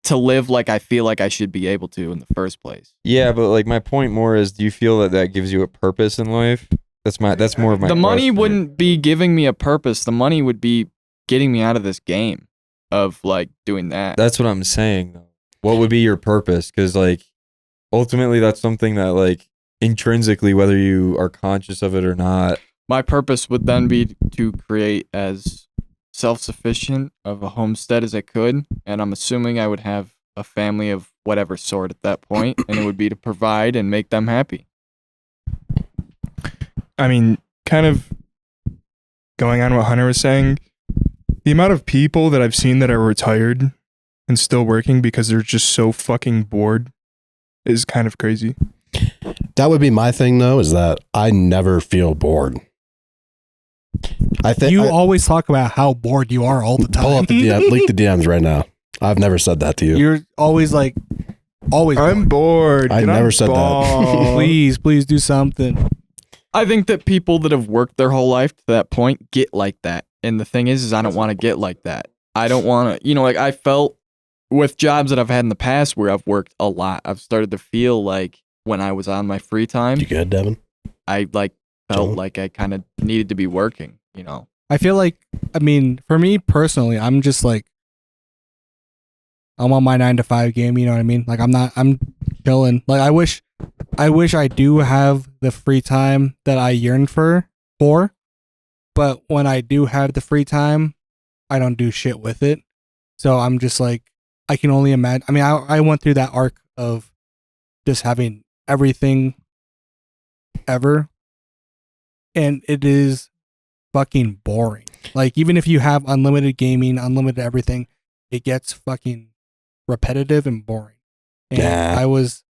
Speaker 6: to live like I feel like I should be able to in the first place.
Speaker 8: Yeah, but like my point more is, do you feel that gives you a purpose in life? That's more of my.
Speaker 6: The money
Speaker 8: question.
Speaker 6: wouldn't be giving me a purpose. The money would be getting me out of this game of like doing that.
Speaker 8: That's what I'm saying though. What would be your purpose? Because like ultimately that's something that like intrinsically, whether you are conscious of it or not.
Speaker 6: My purpose would then be to create as self-sufficient of a homestead as I could, and I'm assuming I would have a family of whatever sort at that point, and it would be to provide and make them happy.
Speaker 3: I mean, kind of going on what Hunter was saying, the amount of people that I've seen that are retired and still working because they're just so fucking bored is kind of crazy.
Speaker 10: That would be my thing, though, is that I never feel bored. I think
Speaker 1: you always talk about how bored you are all the time.
Speaker 10: Pull up the DM, leak the DMs right now. I've never said that to you.
Speaker 1: You're always like,
Speaker 3: I'm bored.
Speaker 10: I never said that.
Speaker 1: Please do something.
Speaker 6: I think that people that have worked their whole life to that point get like that. And the thing is I don't want to get like that. I don't want to, like I felt with jobs that I've had in the past where I've worked a lot, I've started to feel like when I was on my free time,
Speaker 10: You good, Devin?
Speaker 6: I like felt like I kind of needed to be working,
Speaker 1: I feel like, I mean, for me personally, I'm just like, I'm on my 9-to-5 game, you know what I mean? Like I'm chilling. Like I wish I do have the free time that I yearn for, but when I do have the free time, I don't do shit with it. So I'm just like, I can only imagine. I mean, I went through that arc of just having everything ever, and it is fucking boring. Like even if you have unlimited gaming, unlimited everything, it gets fucking repetitive and boring. And I was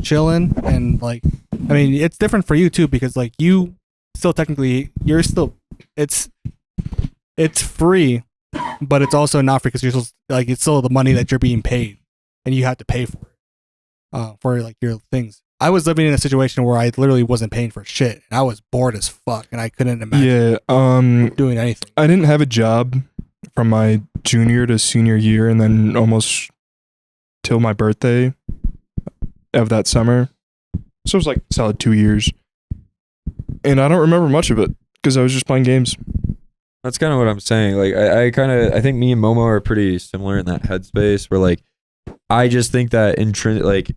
Speaker 1: chilling, and like, I mean, it's different for you too, because like you still technically, it's free, but it's also not free because you're still, like, it's still the money that you're being paid, and you have to pay for it, for like your things. I was living in a situation where I literally wasn't paying for shit, and I was bored as fuck, and I couldn't imagine doing anything.
Speaker 3: I didn't have a job from my junior to senior year, and then almost till my birthday of that summer. So it was like a solid 2 years. And I don't remember much of it because I was just playing games.
Speaker 8: That's kind of what I'm saying. Like I think me and Momo are pretty similar in that headspace where like I just think that like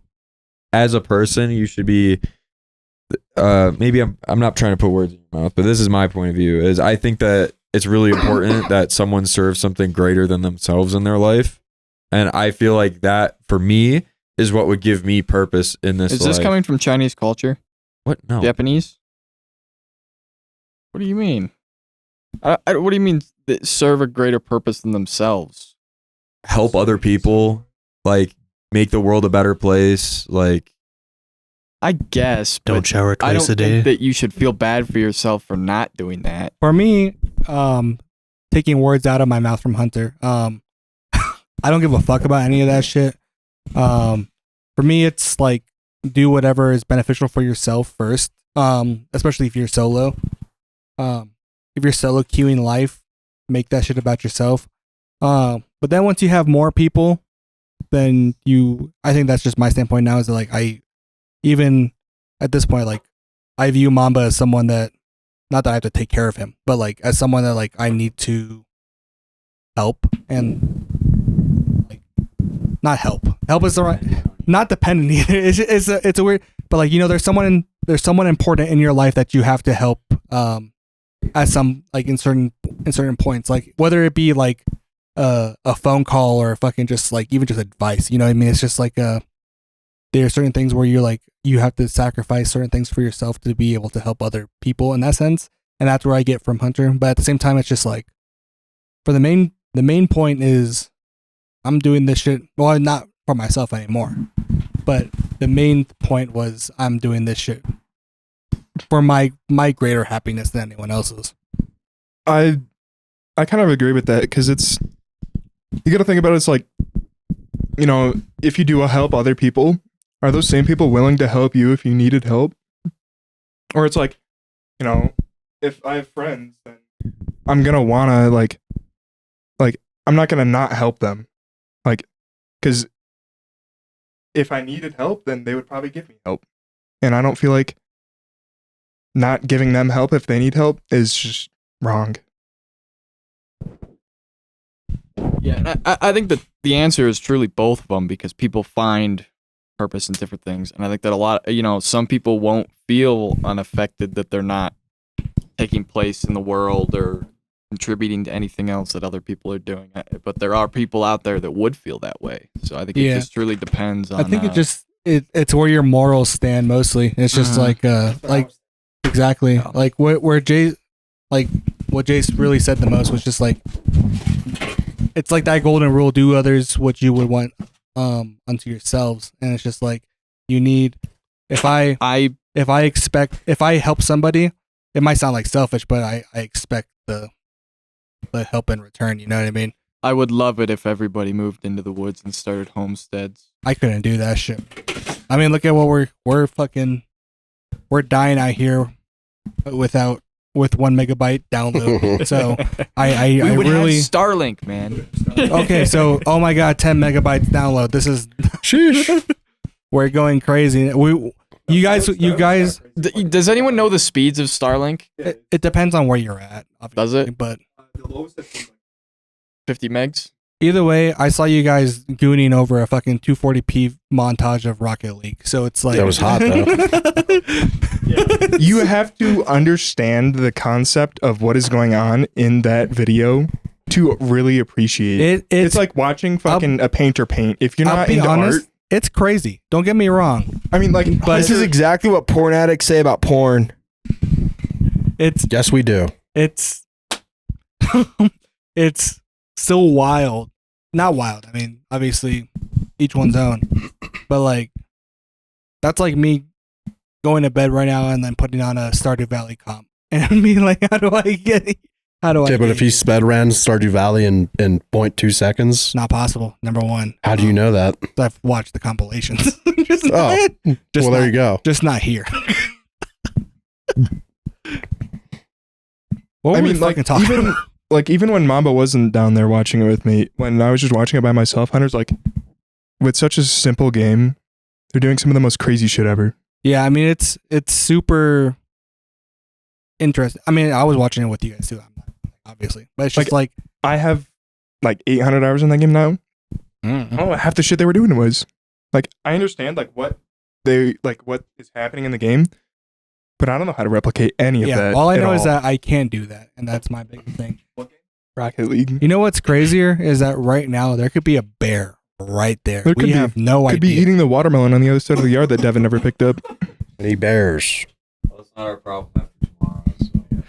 Speaker 8: as a person you should be maybe I'm not trying to put words in your mouth, but this is my point of view, is I think that it's really important that someone serves something greater than themselves in their life. And I feel like that for me is what would give me purpose in this life.
Speaker 6: Is this coming from Chinese culture?
Speaker 8: What? No.
Speaker 6: Japanese? What do you mean? What do you mean that serve a greater purpose than themselves?
Speaker 8: Help other people, like make the world a better place, like
Speaker 6: I guess.
Speaker 5: Don't shower twice a day.
Speaker 6: I don't think that you should feel bad for yourself for not doing that.
Speaker 1: For me, taking words out of my mouth from Hunter, I don't give a fuck about any of that shit. For me, it's like, do whatever is beneficial for yourself first, especially if you're solo. If you're solo queuing life, make that shit about yourself. But then once you have more people, then I think that's just my standpoint now, is that like even at this point, like I view Mamba as someone that, not that I have to take care of him, but like as someone that like I need to help, and like not help is the right, not dependent either. It's a weird, but like, there's someone important in your life that you have to help at some, like in certain points, like whether it be like a phone call or fucking just like even just advice, you know what I mean? It's just like there are certain things where you're like, you have to sacrifice certain things for yourself to be able to help other people in that sense, and that's where I get from Hunter. But at the same time, it's just like, for the main point is, I'm doing this shit, well, not for myself anymore, but the main point was, I'm doing this shit for my greater happiness than anyone else's.
Speaker 3: I kind of agree with that, because you got to think about it, it's like, if you do help other people, are those same people willing to help you if you needed help? Or it's like, if I have friends, then I'm gonna wanna like I'm not gonna not help them, like, because if I needed help, then they would probably give me help, and I don't feel like not giving them help if they need help is just wrong.
Speaker 6: Yeah, and I think that the answer is truly both of them, because people find purpose in different things, and I think that a lot, some people won't feel unaffected that they're not taking place in the world or contributing to anything else that other people are doing, but there are people out there that would feel that way. So I think it just truly depends on.
Speaker 1: I think it's where your morals stand mostly. It's just like exactly like where Jay, like what Jace really said the most was just like, it's like that golden rule: do others what you would want unto yourselves. And it's just like, you need, if I help somebody, it might sound like selfish, but I expect the help in return, you know what I mean?
Speaker 6: I would love it if everybody moved into the woods and started homesteads.
Speaker 1: I couldn't do that shit. I mean, look at what we're dying out here with 1 megabyte download. So I
Speaker 6: we would
Speaker 1: really
Speaker 6: have Starlink, man.
Speaker 1: Okay, so oh my god, 10 megabytes download. This is
Speaker 2: Sheesh.
Speaker 1: we're going crazy. You guys
Speaker 6: Does anyone know the speeds of Starlink?
Speaker 1: it depends on where you're at, obviously,
Speaker 6: Does it?
Speaker 1: but
Speaker 6: 50 megs?
Speaker 1: either way, I saw you guys gooning over a fucking 240p montage of Rocket League. So it's like,
Speaker 2: That was hot though.
Speaker 3: You have to understand the concept of what is going on in that video to really appreciate it. It's like watching fucking a painter paint. If you're not into art,
Speaker 1: it's crazy. Don't get me wrong.
Speaker 3: I mean, like,
Speaker 4: But this is exactly what porn addicts say about porn.
Speaker 1: It's
Speaker 2: Yes, we do.
Speaker 1: it's it's still wild. Not wild. I mean, obviously, each one's own. But like, that's like me going to bed right now and then putting on a Stardew Valley comp and being like, how do I get it?
Speaker 2: Okay, but if he sped ran Stardew Valley in 0.2 seconds,
Speaker 1: not possible. Number one.
Speaker 2: How do you know that?
Speaker 1: I've watched the compilations.
Speaker 2: Well, there you go.
Speaker 1: Just not here.
Speaker 3: I mean, like, even when Mamba wasn't down there watching it with me, when I was just watching it by myself, Hunter's like, with such a simple game, they're doing some of the most crazy shit ever.
Speaker 1: Yeah, I mean, it's super interesting. I mean, I was watching it with you guys too, obviously, but it's just like
Speaker 3: I have like 800 hours in that game now. I don't know what half the shit they were doing was. Like, I understand what is happening in the game, but I don't know how to replicate any of that.
Speaker 1: All I know is that I can't do that, and that's my big thing.
Speaker 3: Rocket League.
Speaker 1: You know what's crazier is that right now there could be a bear right there.
Speaker 3: There
Speaker 1: We have no idea.
Speaker 3: Could be eating the watermelon on the other side of the yard that Devin never picked up.
Speaker 2: Any bears?
Speaker 11: Well, it's not our problem after tomorrow. So yeah.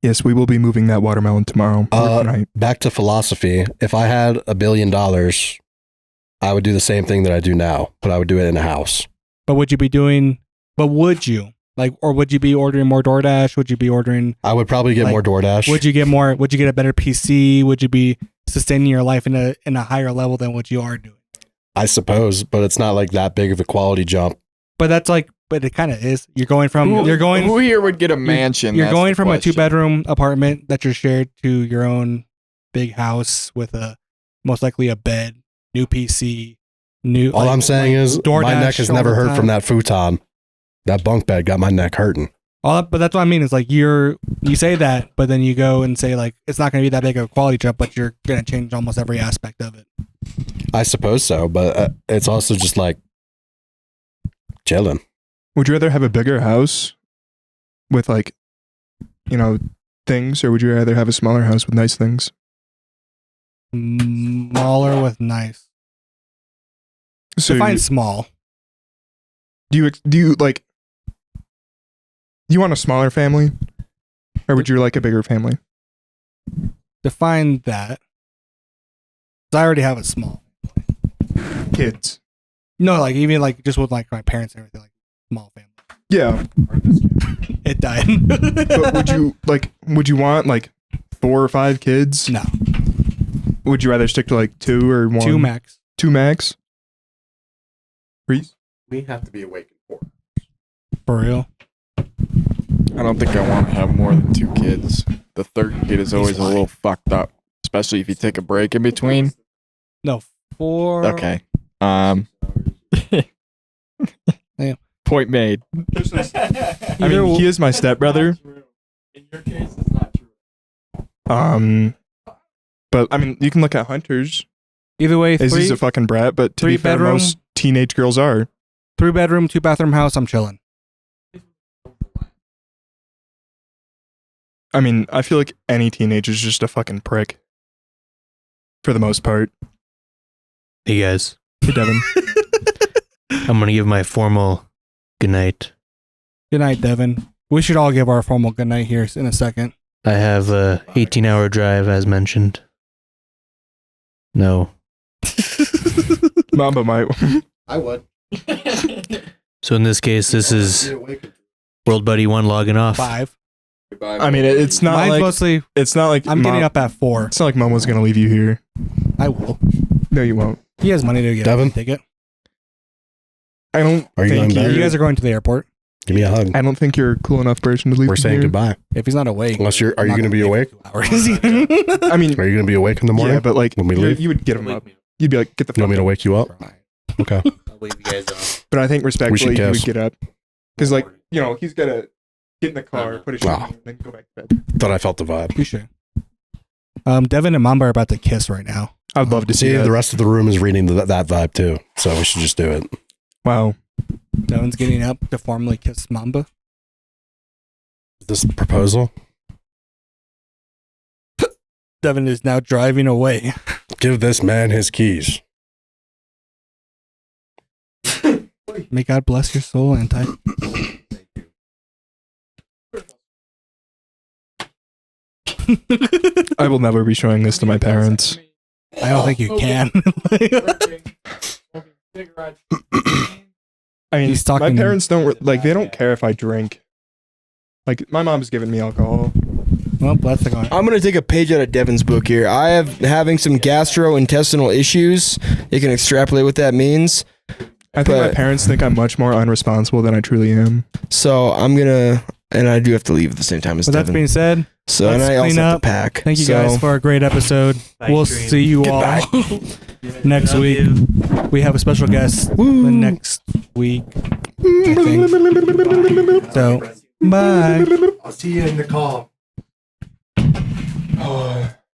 Speaker 3: Yes, we will be moving that watermelon tomorrow. Or tonight.
Speaker 2: Back to philosophy. If I had $1 billion, I would do the same thing that I do now, but I would do it in a house.
Speaker 1: But would you be doing? But would you or would you be ordering more DoorDash? Would you be ordering?
Speaker 2: I would probably get more DoorDash.
Speaker 1: Would you get more? Would you get a better PC? Would you be sustaining your life in a higher level than what you are doing?
Speaker 2: I suppose, but it's not like that big of a quality jump
Speaker 1: But that's like, but it kind of is. You're going from
Speaker 6: Who here would get a mansion?
Speaker 1: You're
Speaker 6: That's
Speaker 1: going
Speaker 6: the
Speaker 1: from a
Speaker 6: question.
Speaker 1: 2-bedroom apartment that you're shared to your own big house with most likely a bed, new PC, new.
Speaker 10: All I'm saying is, my
Speaker 1: DoorDash
Speaker 10: neck has
Speaker 1: all
Speaker 10: never
Speaker 1: the
Speaker 10: hurt from
Speaker 1: time.
Speaker 10: that futon. That bunk bed got my neck hurting.
Speaker 1: But that's what I mean. Is like you say that, but then you go and say like it's not going to be that big of a quality jump, but you're going to change almost every aspect of it.
Speaker 10: I suppose so, but it's also just like chilling.
Speaker 3: Would you rather have a bigger house with like, things, or would you rather have a smaller house with nice things?
Speaker 1: Smaller with nice.
Speaker 3: So
Speaker 1: Define small.
Speaker 3: do you want a smaller family, or would you like a bigger family?
Speaker 1: Define that. 'Cause I already have a small.
Speaker 3: Kids.
Speaker 1: No, like even like just with like my parents and everything, like small family.
Speaker 3: Yeah,
Speaker 1: It died.
Speaker 3: but would you want like 4 or 5 kids?
Speaker 1: No,
Speaker 3: Would you rather stick to like 2 or 1?
Speaker 1: 2 max.
Speaker 3: 2 max. Reese?
Speaker 10: We have to be awake for.
Speaker 1: For real.
Speaker 6: I don't think I want to have more than 2 kids. The third kid is always a little fucked up, especially if you take a break in between.
Speaker 1: No, 4.
Speaker 6: Okay.
Speaker 1: Yeah.
Speaker 6: Point made.
Speaker 3: I mean, he is my stepbrother.
Speaker 6: In your case, it's not true.
Speaker 3: But I mean, you can look at Hunter's.
Speaker 1: Either way,
Speaker 3: Is he's a fucking brat, but to be fair,
Speaker 1: 3-bedroom.
Speaker 3: most teenage girls are.
Speaker 1: 3-bedroom, 2-bathroom house. I'm chilling.
Speaker 3: I mean, I feel like any teenager's just a fucking prick. For the most part.
Speaker 5: Hey guys,
Speaker 3: Hey, Devin.
Speaker 5: I'm gonna give my formal good night.
Speaker 1: Good night, Devin. We should all give our formal good night here in a second.
Speaker 5: I have a 18-hour drive as mentioned. No.
Speaker 3: Mamba might.
Speaker 10: I would.
Speaker 5: So in this case, this is World Buddy 1 logging off.
Speaker 1: 5.
Speaker 3: I mean, it's not
Speaker 1: Mine's
Speaker 3: like
Speaker 1: mostly.
Speaker 3: it's not like
Speaker 1: I'm getting up at 4.
Speaker 3: It's not like Momo's gonna leave you here.
Speaker 1: I will.
Speaker 3: No, you won't.
Speaker 1: He has money to get
Speaker 10: Devin?
Speaker 1: a ticket.
Speaker 3: I don't
Speaker 10: Are you
Speaker 3: think
Speaker 10: going back?
Speaker 1: You guys are going to the airport.
Speaker 10: Give me a hug.
Speaker 3: I don't think you're a cool enough person to leave.
Speaker 10: We're
Speaker 3: from
Speaker 10: saying
Speaker 3: here.
Speaker 10: goodbye.
Speaker 1: If he's not awake.
Speaker 10: Unless are you
Speaker 1: I'm not
Speaker 10: going to be
Speaker 1: leave
Speaker 10: awake?
Speaker 1: for 2 hours.
Speaker 3: I mean,
Speaker 10: Are you going to be awake in the morning?
Speaker 3: yeah, but like
Speaker 10: when we leave?
Speaker 3: you would get him up. You'd be like, get the
Speaker 10: You
Speaker 3: fuck
Speaker 10: want me to
Speaker 3: up.
Speaker 10: wake you up? Okay.
Speaker 5: I'll wave you guys off.
Speaker 3: But I think respectfully, he would
Speaker 10: kiss.
Speaker 3: get up because, like, he's gotta get in the car, put his shit
Speaker 10: Wow.
Speaker 3: on, and then go back to bed.
Speaker 10: Thought I felt the vibe.
Speaker 1: You should. Devin and Mamba are about to kiss right now.
Speaker 3: I'd love to see
Speaker 10: See,
Speaker 3: that.
Speaker 10: the rrest of the room is reading that vibe too. So we should just do it.
Speaker 3: Wow.
Speaker 1: Devin's getting up to formally kiss Mamba.
Speaker 10: This proposal?
Speaker 1: Devin is now driving away.
Speaker 10: Give this man his keys.
Speaker 1: May God bless your soul, Anti.
Speaker 3: I will never be showing this to my parents.
Speaker 1: I don't think you can.
Speaker 3: I mean,
Speaker 1: He's talking-
Speaker 3: my parents they don't care if I drink. Like, my mom's giving me alcohol.
Speaker 1: Well, that's the guy.
Speaker 4: I'm gonna take a page out of Devin's book here. I have having some gastrointestinal issues. You can extrapolate what that means.
Speaker 3: I think my
Speaker 4: But-
Speaker 3: parents think I'm much more unresponsible than I truly am.
Speaker 4: So I'm gonna, and I do have to leave at the same time as
Speaker 1: With that
Speaker 4: Devin.
Speaker 1: being said,
Speaker 4: So and
Speaker 1: let's
Speaker 4: I also
Speaker 1: clean
Speaker 4: have
Speaker 1: up.
Speaker 4: to pack.
Speaker 1: thank you
Speaker 4: So-
Speaker 1: guys for a great episode.
Speaker 5: Bye,
Speaker 1: We'll
Speaker 5: Dream.
Speaker 1: see you all next
Speaker 5: Love
Speaker 1: week.
Speaker 5: you.
Speaker 1: We have a special guest the next week, I think. So, bye.
Speaker 10: I'll see you in the call.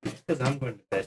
Speaker 5: Because I'm going to bed.